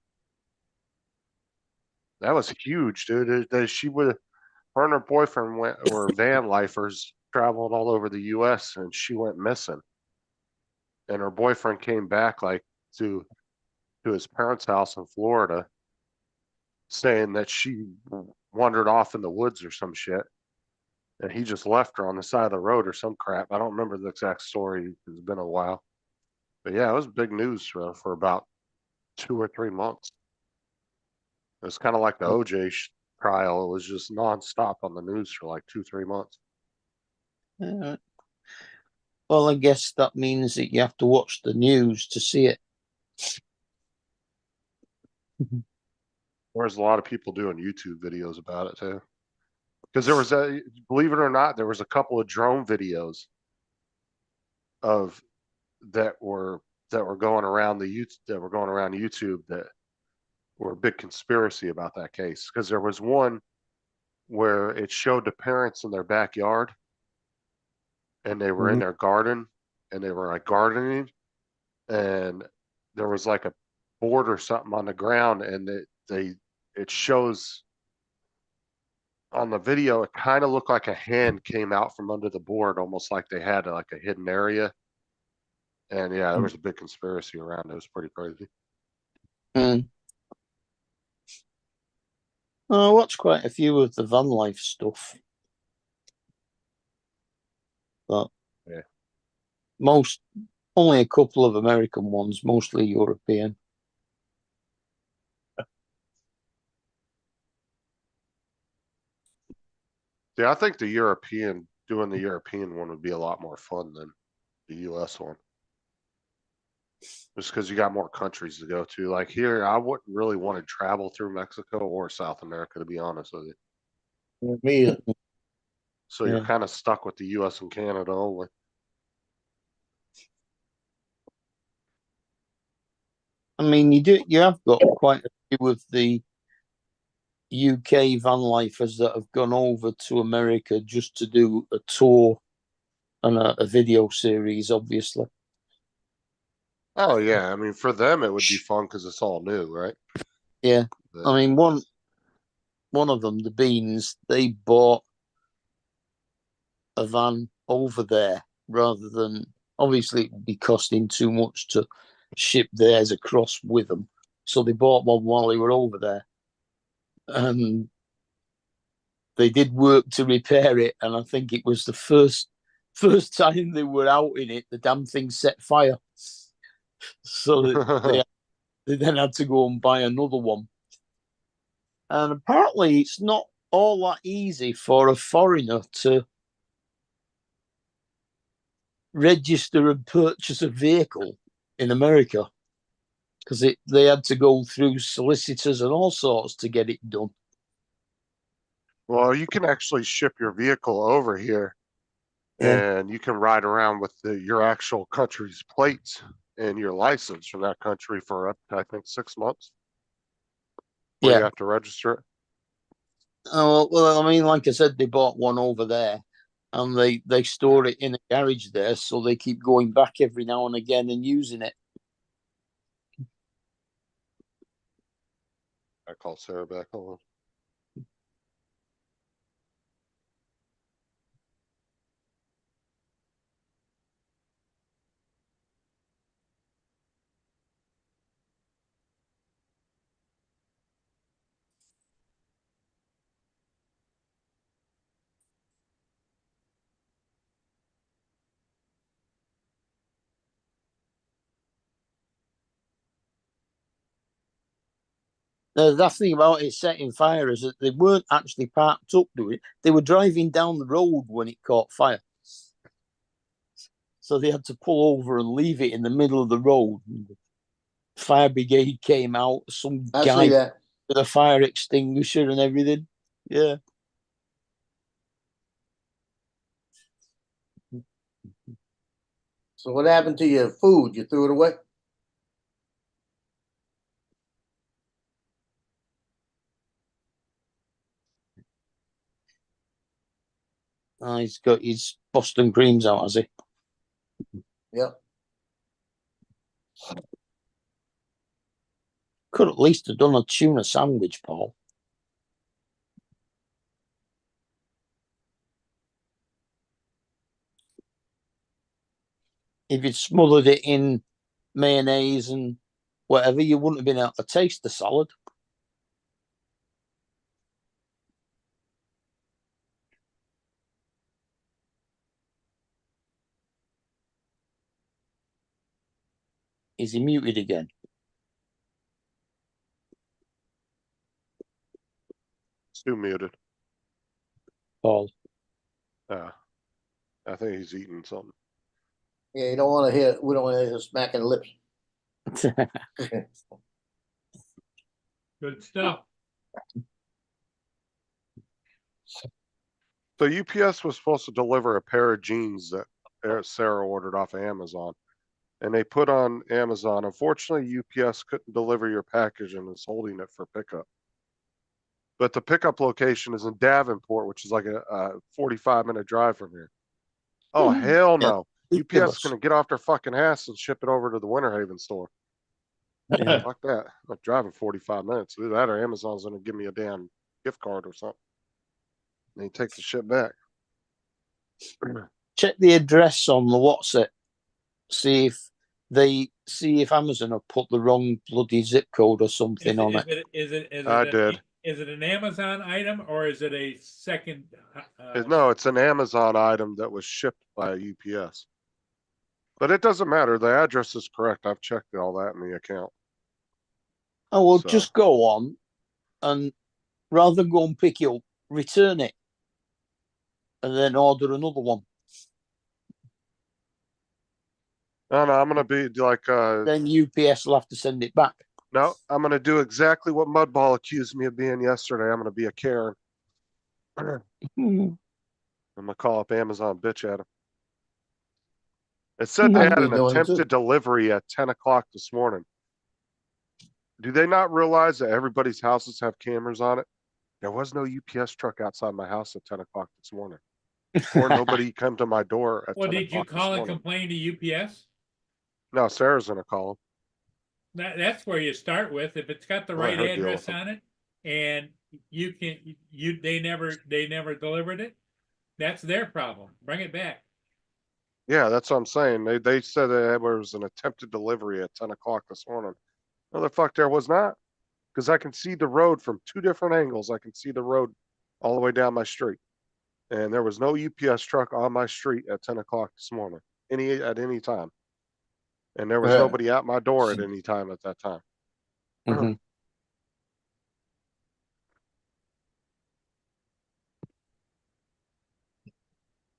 That was huge, dude. Her and her boyfriend were van lifers traveling all over the US and she went missing. And her boyfriend came back like to his parents' house in Florida saying that she wandered off in the woods or some shit. And he just left her on the side of the road or some crap. I don't remember the exact story. It's been a while. But yeah, it was big news for about 2 or 3 months. It was kind of like the OJ trial. It was just nonstop on the news for like 2, 3 months. Well, I guess that means that you have to watch the news to see it. There's a lot of people doing YouTube videos about it too. Because there was believe it or not, there was a couple of drone videos of that were going around YouTube that were a big conspiracy about that case. Because there was one where it showed the parents in their backyard and they were in their garden and they were like gardening, and there was like a board or something on the ground, and it shows on the video, it kind of looked like a hand came out from under the board, almost like they had like a hidden area. And yeah, there was a big conspiracy around it. It was pretty crazy. I watched quite a few of the van life stuff, but Yeah. only a couple of American ones, mostly European. Yeah, I think doing the European one would be a lot more fun than the US one. Just because you got more countries to go to. Like here, I wouldn't really want to travel through Mexico or South America, to be honest with you. Me either. So you're Yeah. kind of stuck with the US and Canada only. I mean, you have got quite a few of the UK van lifers that have gone over to America just to do a tour and a video series, obviously. Oh yeah, I mean for them it would be fun because it's all new, right? Yeah. But, I mean, one of them, the Beans, they bought a van over there rather than, obviously it would be costing too much to ship theirs across with them. So they bought one while they were over there. And they did work to repair it, and I think it was the first time they were out in it, the damn thing set fire. So that they then had to go and buy another one. And apparently it's not all that easy for a foreigner to register and purchase a vehicle in America, because they had to go through solicitors and all sorts to get it done. Well, you can actually ship your vehicle over here, and you can ride around with your actual country's plates and your license from that country for up to, I think, 6 months. You have to register it. Oh, well, I mean, like I said, they bought one over there, and they store it in a garage there, so they keep going back every now and again and using it. I call Sarah back. Hold on. The thing about it setting fire is that they weren't actually parked up doing it. They were driving down the road when it caught fire. So they had to pull over and leave it in the middle of the road. Fire brigade came out, some I guy see that. with a fire extinguisher and everything. Yeah. So what happened to your food? You threw it away? He's got his Boston creams out, has he? Yep. Could at least have done a tuna sandwich, Paul. If you'd smothered it in mayonnaise and whatever, you wouldn't have been able to taste the salad. Is he muted again? Stu muted. Paul. I think he's eating something. Yeah, you don't wanna hear, we don't wanna hear smacking lips. Good stuff. So UPS was supposed to deliver a pair of jeans that Sarah ordered off of Amazon. And they put on Amazon. Unfortunately, UPS couldn't deliver your package and is holding it for pickup. But the pickup location is in Davenport, which is like a 45-minute drive from here. Oh, hell no. UPS is going to get off their fucking ass and ship it over to the Winter Haven store. Yeah. Fuck that. I'm not driving 45 minutes. Either that or Amazon's going to give me a damn gift card or something. And he takes the shit back. Check the address on the WhatsApp. See if Amazon have put the wrong bloody zip code or something on it. Is it I did. Is it an Amazon item or is it a second? No, it's an Amazon item that was shipped by UPS. But it doesn't matter. The address is correct. I've checked all that in the account. Oh, well, So- just go on and rather than go and pick it up, return it and then order another one. No, I'm going to be like, Then UPS will have to send it back. no, I'm going to do exactly what Mudball accused me of being yesterday. I'm going to be a Karen. I'm going to call up Amazon bitch at him. It said they I'd had be an doing it too. attempted delivery at 10 o'clock this morning. Do they not realize that everybody's houses have cameras on it? There was no UPS truck outside my house at 10 o'clock this morning. Or nobody come to my door at Well, 10 did you o'clock this call and morning. complain to UPS? No, Sarah's going to call him. That's where you start with. If it's got the Let right her deal address with it. on it, and they never delivered it, that's their problem. Bring it back. Yeah, that's what I'm saying. They said there was an attempted delivery at 10 o'clock this morning. No, the fuck there was not. Because I can see the road from two different angles. I can see the road all the way down my street. And there was no UPS truck on my street at 10 o'clock this morning, at any time. And there was Yeah. nobody at my door at any time at that time. Mhm.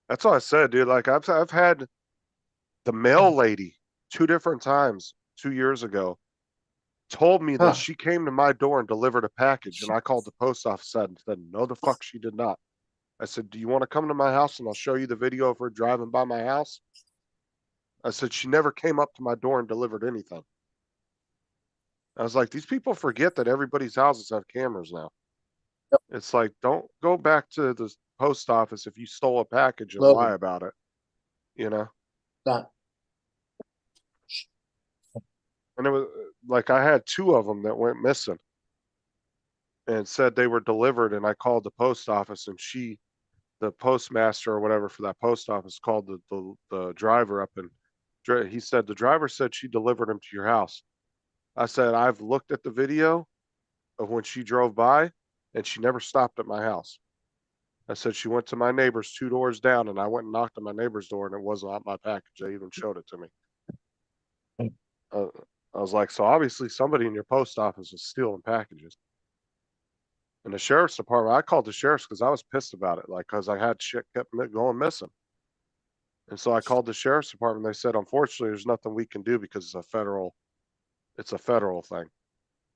That's all I said, dude. Like I've had the mail lady 2 different times 2 years ago told me Huh. that she came to my door and delivered a package, and I called the post office and said, no, the fuck she did not. I said, do you want to come to my house and I'll show you the video of her driving by my house? I said, she never came up to my door and delivered anything. I was like, these people forget that everybody's houses have cameras now. Yep. It's like, don't go back to the post office if you stole a package and No. lie about it. You know? Not, And it was like I had 2 of them that went missing and said they were delivered. And I called the post office, and the postmaster or whatever for that post office, called the driver up, and he said the driver said she delivered them to your house. I said, I've looked at the video of when she drove by, and she never stopped at my house. I said she went to my neighbor's 2 doors down, and I went and knocked on my neighbor's door, and it wasn't on my package. They even showed it to me. I was like, so obviously somebody in your post office is stealing packages. And the sheriff's department, I called the sheriff's because I was pissed about it, like, because I had shit kept going missing. And so I called the sheriff's department. They said, unfortunately, there's nothing we can do because it's a federal thing.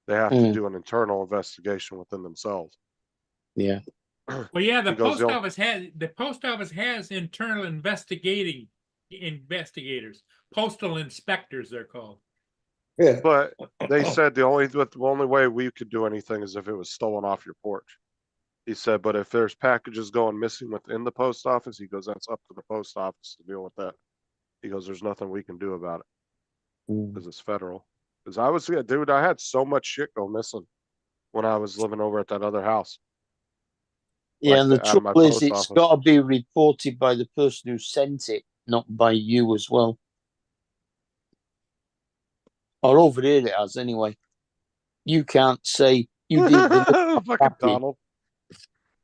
They have to do an internal investigation within themselves. Yeah. Well, yeah, the He goes, post office has internal investigators, postal inspectors, they're called. yeah, But they said the only way we could do anything is if it was stolen off your porch. He said, but if there's packages going missing within the post office, he goes, that's up to the post office to deal with that. He goes, there's nothing we can do about it because it's federal. Because I had so much shit go missing when I was living over at that other house. Yeah, Like and the out of my trouble is, post it's office. got to be reported by the person who sent it, not by you as well. Or over here it has, anyway. You can't say you didn't deliver the Fucking package. Donald.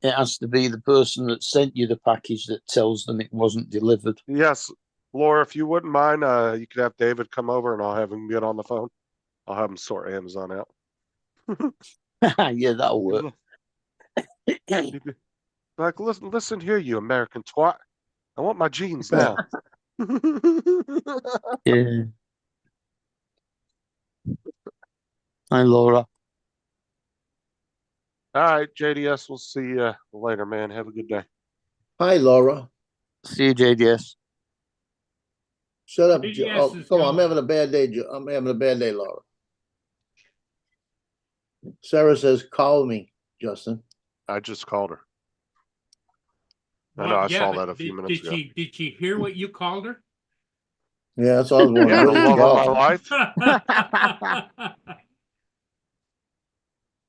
It has to be the person that sent you the package that tells them it wasn't delivered. Yes, Laura, if you wouldn't mind, you could have David come over and I'll have him get on the phone. I'll have him sort Amazon out. Yeah, that'll work. He'd be like, listen here, you American twat. I want my jeans now. Yeah. Hi, Laura. All right, JDS, we'll see you later, man. Have a good day. Hi, Laura. See you, JDS. Shut up. JDS is Come on, I'm gone. having a bad day. I'm having a bad day, Laura. Sarah says, call me, Justin. I just called her. I know, Well, I saw but that a few minutes ago. Did she hear what you called her? Yeah, that's all I was wondering. Yeah, the Where did you love of go? my life.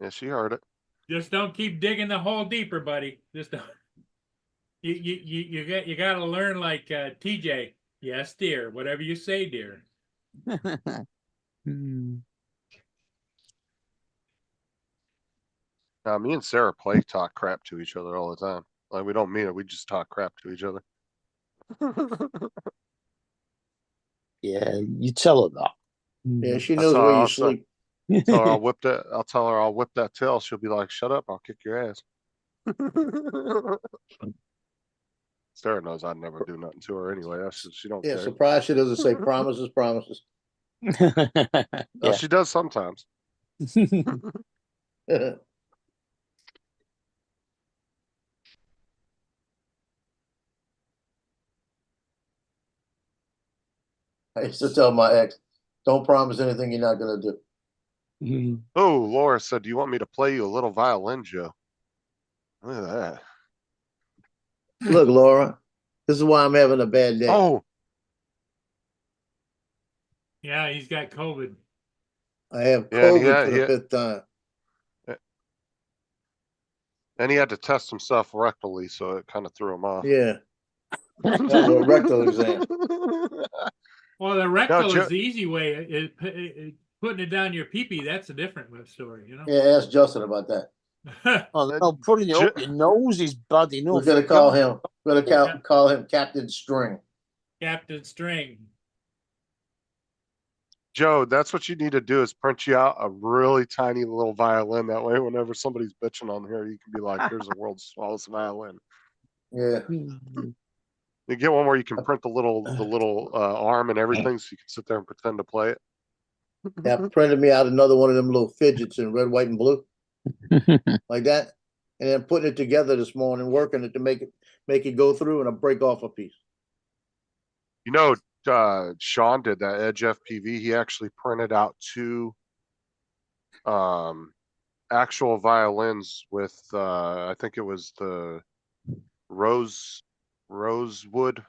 Yeah, she heard it. Just don't keep digging the hole deeper, buddy. Just don't. You got to learn like TJ. Yes, dear. Whatever you say, dear. Me and Sarah play talk crap to each other all the time. Like, we don't mean it. We just talk crap to each other. Yeah, you tell her that. Yeah, she That's knows all where you I'll say. sleep. So I'll tell her I'll whip that tail. She'll be like, shut up, I'll kick your ass. Sarah knows I'd never do nothing to her anyway. She don't Yeah, care. surprised she doesn't say promises, promises. No, Yeah. she does sometimes. I used to tell my ex, don't promise anything you're not gonna do. Oh, Laura said, do you want me to play you a little violin, Joe? Look at that. Look, Laura, this is why I'm having a bad day. Oh, Yeah, he's got COVID. I have Yeah, and COVID for the fifth time. and he had to test himself rectally, so it kind of threw him off. Yeah. A rectal exam. Well, the rectal Joe- is the easy way. Putting it down your pee-pee, that's a different story, you know? Yeah, ask Justin about that. Oh, no, putting it up your nose is bad enough. We're gonna call him. We're gonna call him Captain String. Captain String. Joe, that's what you need to do is print you out a really tiny little violin. That way, whenever somebody's bitching on here, you can be like, here's the world's smallest violin. Yeah. You get one where you can print the little arm and everything, so you can sit there and pretend to play it. Yeah, printed me out another one of them little fidgets in red, white, and blue. Like that. And then putting it together this morning, working it to make it go through and I break off a piece. You know, Sean did that Edge FPV. He actually printed out two actual violins with I think it was the rosewood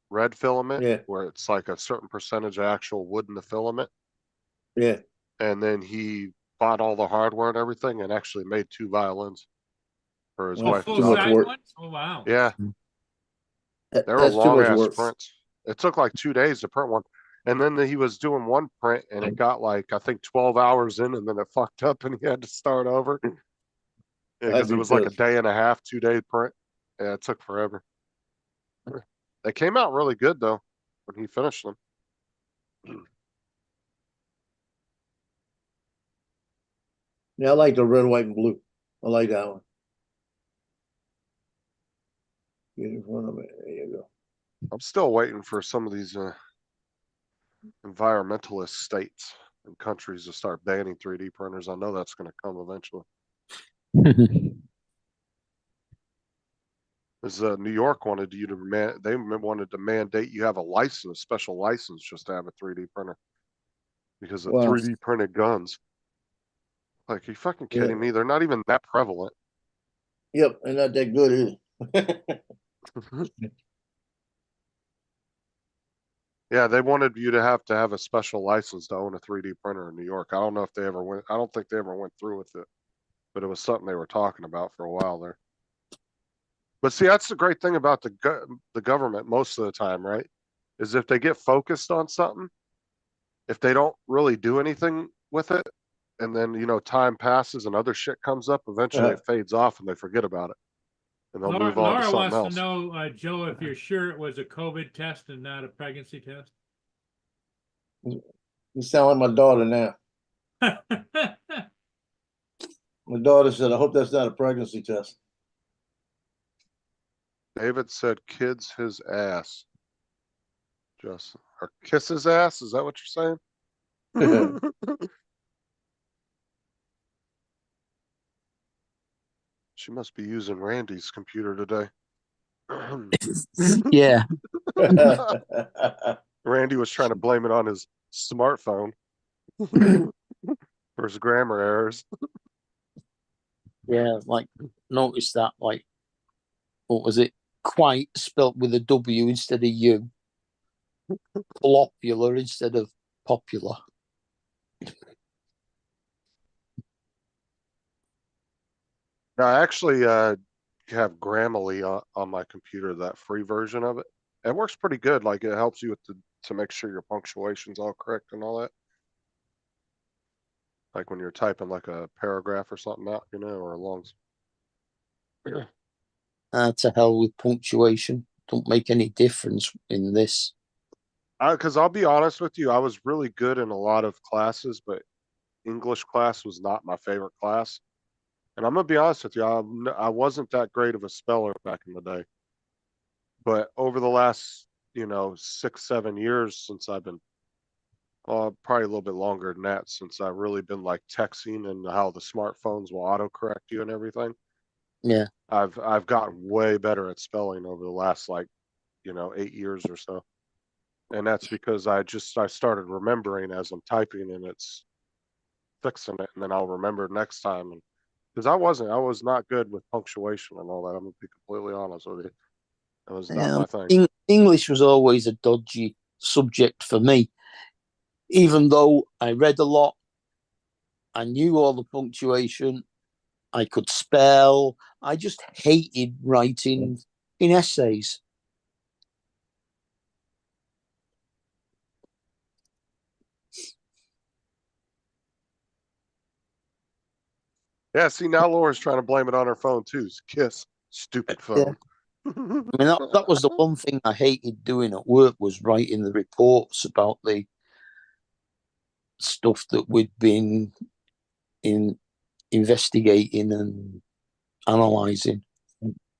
red filament, Yeah. where it's like a certain percentage of actual wood in the filament. Yeah. And then he bought all the hardware and everything and actually made two violins for his Well, wife. too Full much size work. ones? Oh, wow. Yeah, they were That's too long much ass work. prints. It took like 2 days to print one. And then he was doing one print and it got like, I think 12 hours in and then it fucked up and he had to start over. Because be it was like a pissed. day and a half, 2 day print. Yeah, it took forever. They came out really good though when he finished them. Yeah, I like the red, white, and blue. I like that one. Get in front of it. There you go. I'm still waiting for some of these environmentalist states and countries to start banning 3D printers. I know that's going to come eventually. Because New York wanted you to they wanted to mandate you have a license, a special license, just to have a 3D printer because of Wow. 3D printed guns. Like, are you fucking kidding Yeah. me? They're not even that prevalent. Yep, and not that good either. Yeah, they wanted you to have a special license to own a 3D printer in New York. I don't know if they ever went. I don't think they ever went through with it, but it was something they were talking about for a while there. But see, that's the great thing about the government most of the time, right? Is if they get focused on something, if they don't really do anything with it, and then time passes and other shit comes up, eventually it fades off and they forget about it. and they'll move on to Laura something wants to else. know, Joe, if you're sure it was a COVID test and not a pregnancy test. You sound like my daughter now. My daughter said, I hope that's not a pregnancy test. David said kids his ass. Just or kiss his ass, is that what you're saying? She must be using Randy's computer today. Yeah. Randy was trying to blame it on his smartphone for his grammar errors. Yeah, like notice that, like, what was it? Quite spelt with a W instead of U. Popular instead of popular. Now, I actually have Grammarly on my computer, that free version of it. It works pretty good. Like it helps you with to make sure your punctuation's all correct and all that. Like when you're typing like a paragraph or something out, you know, or a long. To hell with punctuation. Don't make any difference in this. Because I'll be honest with you, I was really good in a lot of classes, but English class was not my favorite class. And I'm gonna be honest with you, I wasn't that great of a speller back in the day. But over the last, 6, 7 years since I've been, probably a little bit longer than that, since I've really been like texting and how the smartphones will autocorrect you and everything. Yeah. I've gotten way better at spelling over the last 8 years or so. And that's because I started remembering as I'm typing and it's fixing it, and then I'll remember next time. And because I was not good with punctuation and all that. I'm gonna be completely honest with you. That was not my thing. English was always a dodgy subject for me. Even though I read a lot, I knew all the punctuation, I could spell. I just hated writing in essays. Yeah, see, now Laura's trying to blame it on her phone too. Kiss, stupid phone. I mean, that was the one thing I hated doing at work, was writing the reports about the stuff that we'd been investigating and analyzing.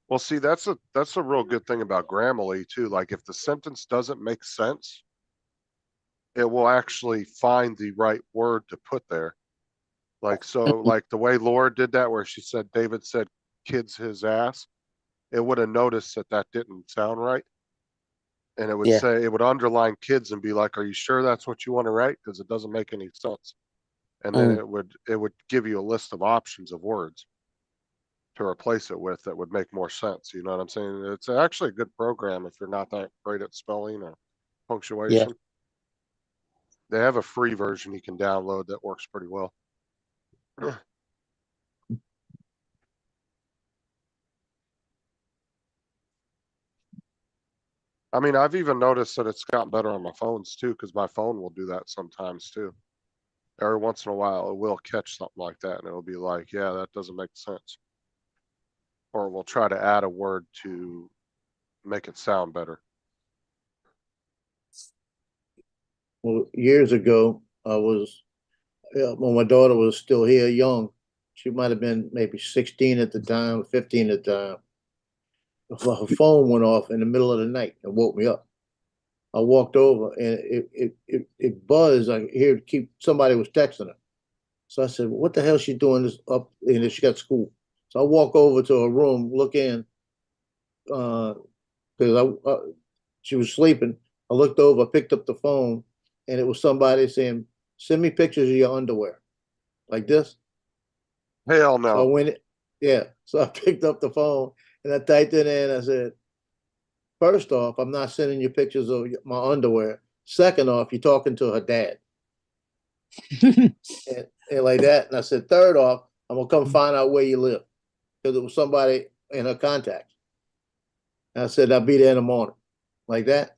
Well, see, that's a real good thing about Grammarly too. Like if the sentence doesn't make sense, it will actually find the right word to put there. Like like the way Laura did that, where she said David said kids his ass, it would have noticed that didn't sound right. And it would say, it would underline kids and be like, are you sure that's what you want to write? Because it doesn't make any sense. And then it would give you a list of options of words to replace it with that would make more sense. You know what I'm saying? It's actually a good program if you're not that great at spelling or punctuation. Yeah. They have a free version you can download that works pretty well. I mean, I've even noticed that it's gotten better on my phones too, because my phone will do that sometimes too. Every once in a while, it will catch something like that, and it'll be like, yeah, that doesn't make sense. Or we'll try to add a word to make it sound better. Well, years ago, when my daughter was still here, young, she might have been maybe 16 at the time, 15 at the time. Her phone went off in the middle of the night and woke me up. I walked over and it buzzed. I heard somebody was texting her. So I said, "What the hell is she doing this up?" And she got school. So I walk over to her room, look in, because she was sleeping. I looked over, picked up the phone, and it was somebody saying, "Send me pictures of your underwear," like this. Hell no. So I went, yeah. So I picked up the phone and I typed it in. I said, "First off, I'm not sending you pictures of my underwear. Second off, you're talking to her dad." and like that. And I said, "Third off, I'm gonna come find out where you live," because it was somebody in her contacts. And I said, "I'll be there in the morning," like that.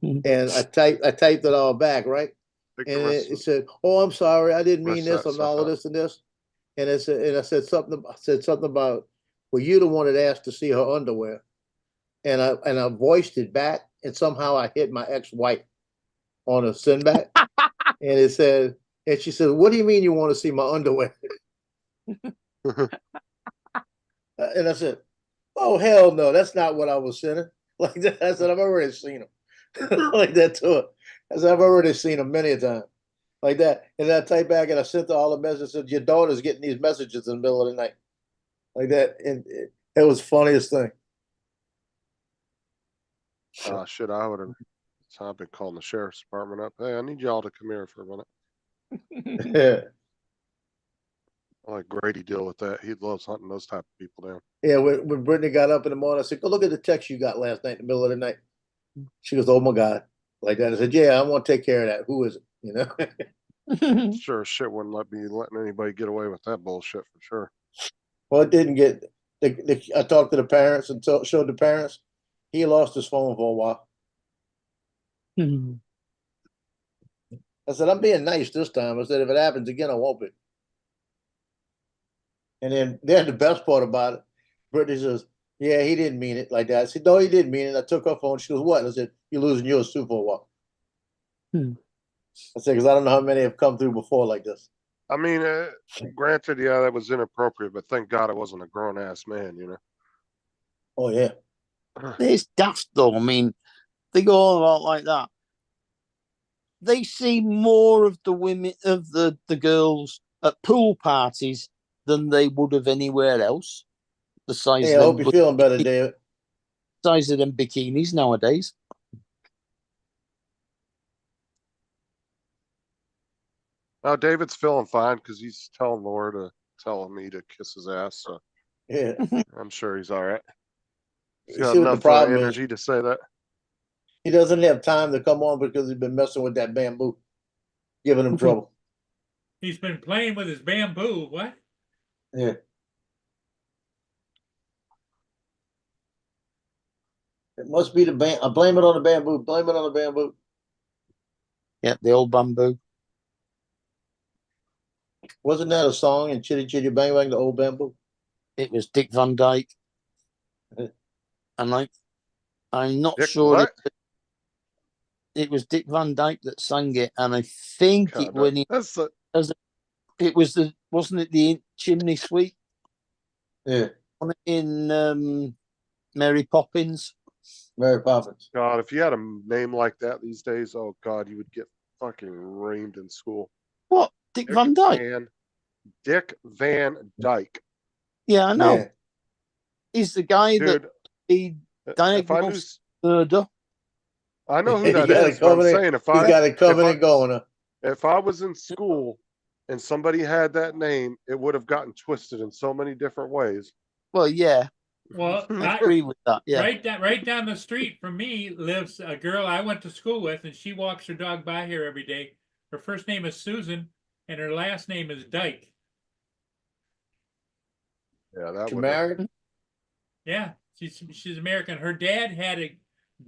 And I typed it all back, right? And it said, "Oh, I'm sorry, I didn't mean this. I'm all of this and this." And I said something about well, you're the one that asked to see her underwear. And I voiced it back, and somehow I hit my ex-wife on a send back. And it said, and she said, what do you mean you want to see my underwear? And I said, oh, hell no, that's not what I was sending. Like that. I said, I've already seen them. Like that to her. I said, I've already seen them many a time. Like that. And then I typed back and I sent her all the messages. Said, your daughter's getting these messages in the middle of the night. Like that. And it was the funniest thing. Shit, I would have. So I've been calling the sheriff's department up. Hey, I need y'all to come here for a minute. Yeah. I like Grady deal with that. He loves hunting those type of people down. Yeah, when Brittany got up in the morning, I said, go look at the text you got last night in the middle of the night. She goes, oh my God. Like that. I said, yeah, I want to take care of that. Who is it? You know? Sure as shit wouldn't letting anybody get away with that bullshit for sure. Well, it didn't get, I talked to the parents and showed the parents. He lost his phone for a while. I said, I'm being nice this time. I said, if it happens again, I won't be. And then the best part about it, Brittany says, yeah, he didn't mean it like that. I said, no, he didn't mean it. I took her phone. She goes, what? I said, you're losing yours too for a while. I said, because I don't know how many have come through before like this. I mean, granted, yeah, that was inappropriate, but thank God it wasn't a grown ass man, you know. Oh, yeah. It's daft though. I mean, they go all out like that. They see more of the women, of the girls at pool parties than they would have anywhere else. The size, Hey, I hope you're feeling better, David. Size of them bikinis nowadays. Now David's feeling fine because he's telling Laura to tell me to kiss his ass. So Yeah. I'm sure he's all right. He's You got see what the enough problem is? energy to say that. He doesn't have time to come on because he's been messing with that bamboo, giving him trouble. He's been playing with his bamboo. What? Yeah. It must be the I blame it on the bamboo. Blame it on the bamboo. Yeah, the old bamboo. Wasn't that a song in Chitty Chitty Bang Bang, the old bamboo? It was Dick Van Dyke. And I'm not Dick sure what? it was Dick Van Dyke that sang it, and I think God, it when he that's a, it was the wasn't it the Chimney Sweep Yeah. in Mary Poppins. Mary Poppins. God, if you had a name like that these days, oh God, you would get fucking reamed in school. What? Dick Van Dyke? Dick Van Dyke. Yeah, I know. Yeah. He's the guy Dude, that he diagnosed murder. I know who He that got is. it But I'm coming in. saying He got it coming and going. Huh? if I was in school and somebody had that name, it would have gotten twisted in so many different ways. Well, yeah, Well, I agree with that. Yeah, right down the street from me lives a girl I went to school with, and she walks her dog by here every day. Her first name is Susan, and her last name is Dyke. Yeah, that She would. married? Yeah, she's American. Her dad had a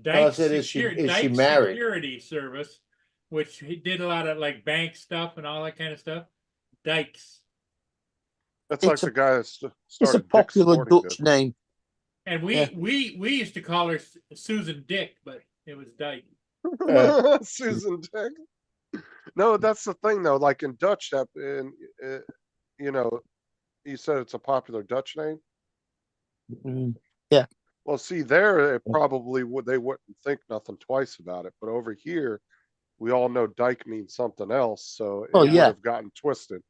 No, I Dyke, said, is she Dyke married? security service, which he did a lot of like bank stuff and all that kind of stuff. Dykes. That's like It's a- the guy that started. it's a Dick's popular Sporting Dutch Goods. name. And we used to call her Susan Dick, but it was Dyke. Susan Dick. No, that's the thing though. Like in Dutch, that you know, you said it's a popular Dutch name. Yeah. Well, see, there it probably would. They wouldn't think nothing twice about it. But over here, we all know Dyke means something else, so it would yeah. have gotten twisted.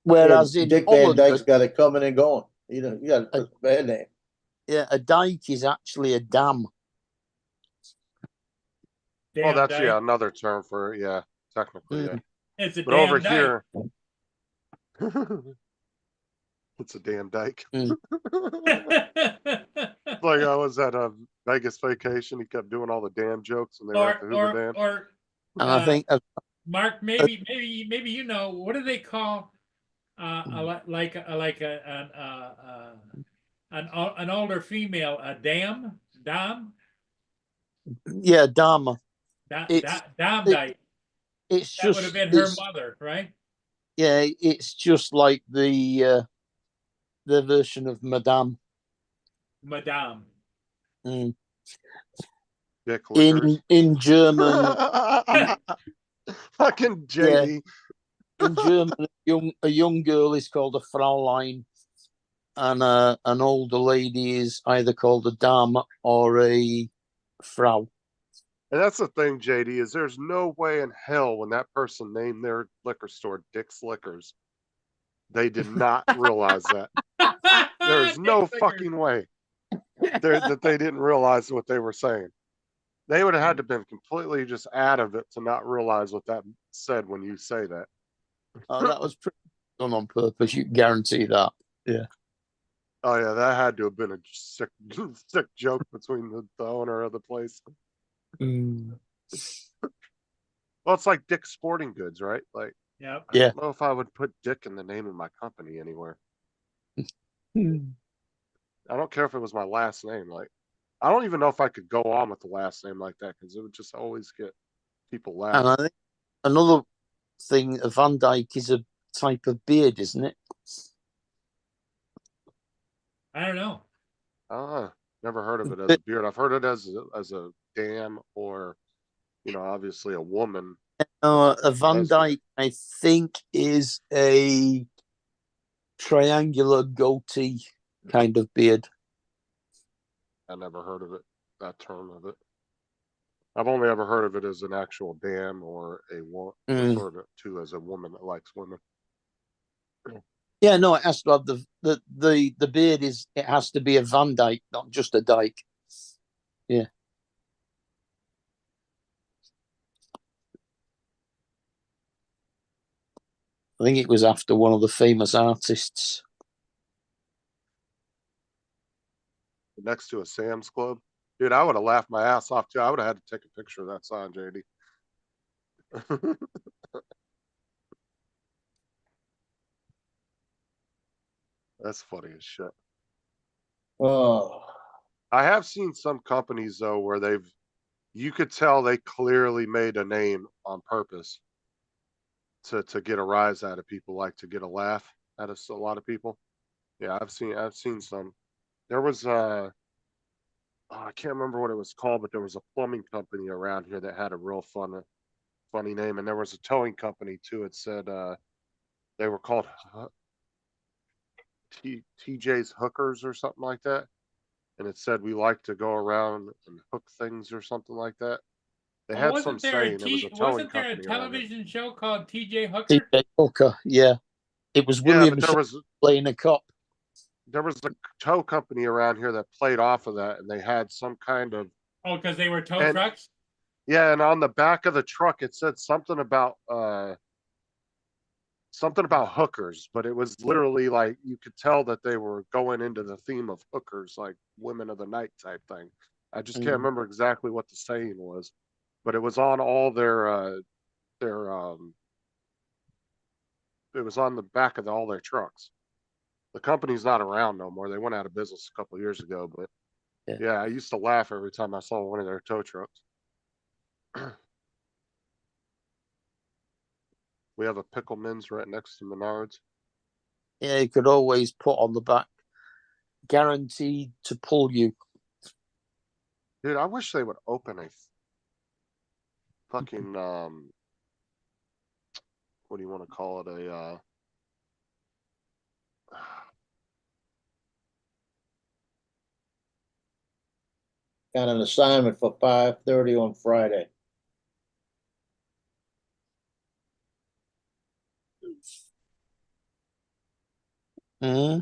Whereas Yeah, in Dick Van Holland, Dyke's got it coming and going. You know, you got a bad name. yeah, a dike is actually a dam. Damn Well, that's Dyke. another term for technically, yeah. It's a But damn over Dyke. here, it's a damn Dyke. Like I was at a Vegas vacation, he kept doing all the damn jokes, and they were at the Hoover Dam. And I think Mark, maybe you know, what do they call an older female, a dam? yeah, dam. Dam Dyke. It's That just would have been her it's- mother, right? Yeah, it's just like the their version of Madame. Madame. Mm. Dick lickers. In German, Fucking yeah, JD. in German, a young girl is called a Fraulein, and an older lady is either called a Dame or a Frau. And that's the thing, JD, is there's no way in hell when that person named their liquor store Dick's Liquors, they did not realize that. There's no Dick lickers. fucking way that they didn't realize what they were saying. They would have had to been completely just out of it to not realize what that said when you say that. That was pretty done on purpose. You can guarantee that. Yeah. Oh yeah, that had to have been a sick, sick joke between the owner of the place. Mm. Well, it's like Dick's Sporting Goods, right? Like, Yep. I Yeah. don't know if I would put Dick in the name of my company anywhere. Mm. I don't care if it was my last name. Like, I don't even know if I could go on with the last name like that because it would just always get people And laughing. I think another thing, a Van Dyke is a type of beard, isn't it? I don't know. Never heard of it as a beard. I've heard it as a dam or, obviously a woman. A Van That's- Dyke, I think, is a triangular goatee kind of beard. I never heard of it, that term of it. I've only ever heard of it as an actual dam or a woman, referred to as a woman that likes women. Yeah, no, it has to have the beard is it has to be a Van Dyke, not just a Dyke. Yeah. I think it was after one of the famous artists. Next to a Sam's Club. Dude, I would have laughed my ass off too. I would have had to take a picture of that sign, JD. That's funny as shit. Oh, I have seen some companies though where you could tell they clearly made a name on purpose to get a rise out of people, like to get a laugh out of a lot of people. Yeah, I've seen some. There was I can't remember what it was called, but there was a plumbing company around here that had a real funny name, and there was a towing company too. It said they were called TJ's Hookers or something like that, and it said we like to go around and hook things or something like that. They had some saying. It was a towing wasn't there a company around here. television show called TJ Hooker? TJ Hooker, yeah. It was Yeah, William but there was playing a cop. a tow company around here that played off of that, and they had some kind of Oh, because they were tow trucks? yeah, and on the back of the truck it said something about hookers, but it was literally like you could tell that they were going into the theme of hookers, like women of the night type thing. I just can't remember exactly what the saying was, but it was on all their it was on the back of all their trucks. The company's not around no more. They went out of business a couple of years ago, but yeah, I used to laugh every time I saw one of their tow trucks. We have a Pickleman's right next to Menards. Yeah, you could always put on the back, guaranteed to pull you. Dude, I wish they would open a fucking what do you want to call it? got an assignment for 5:30 on Friday. Mm-hmm.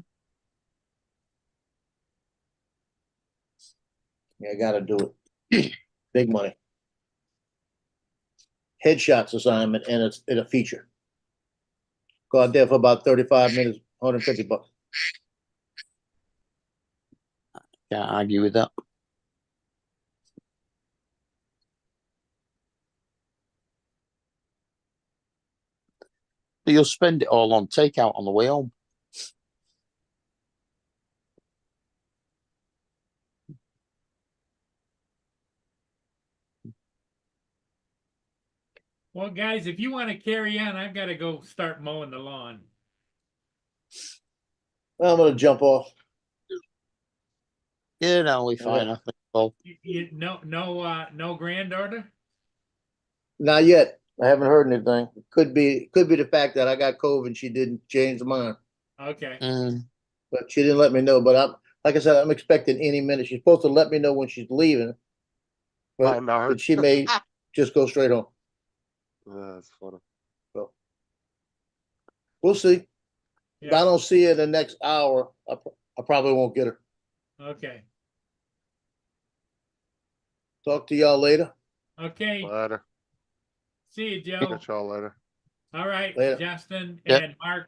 Yeah, I gotta do it. Big money. Headshots assignment, and it's a feature. Go out there for about 35 minutes, $150. Can't argue with that. But you'll spend it all on takeout on the way home. Well, guys, if you want to carry on, I've got to go start mowing the lawn. I'm gonna jump off. Yeah, no, we're fine. I think. Well, No granddaughter? Not yet. I haven't heard anything. Could be the fact that I got COVID and she didn't change her mind. Okay, But she didn't let me know. But like I said, I'm expecting any minute. She's supposed to let me know when she's leaving. I But, know. but she may just go straight home. That's funny. We'll see. If I yeah, don't see her in the next hour, I probably won't get her. okay, Talk to y'all later. okay. Later. See you, Joe. Catch y'all later. All right, Later. Justin Yep. and Mark.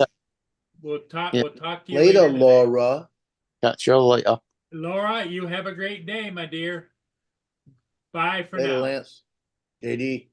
We'll talk to you Later, today. Laura. catch you later. Laura, you have a great day, my dear. Bye for Later, now. Lance. JD.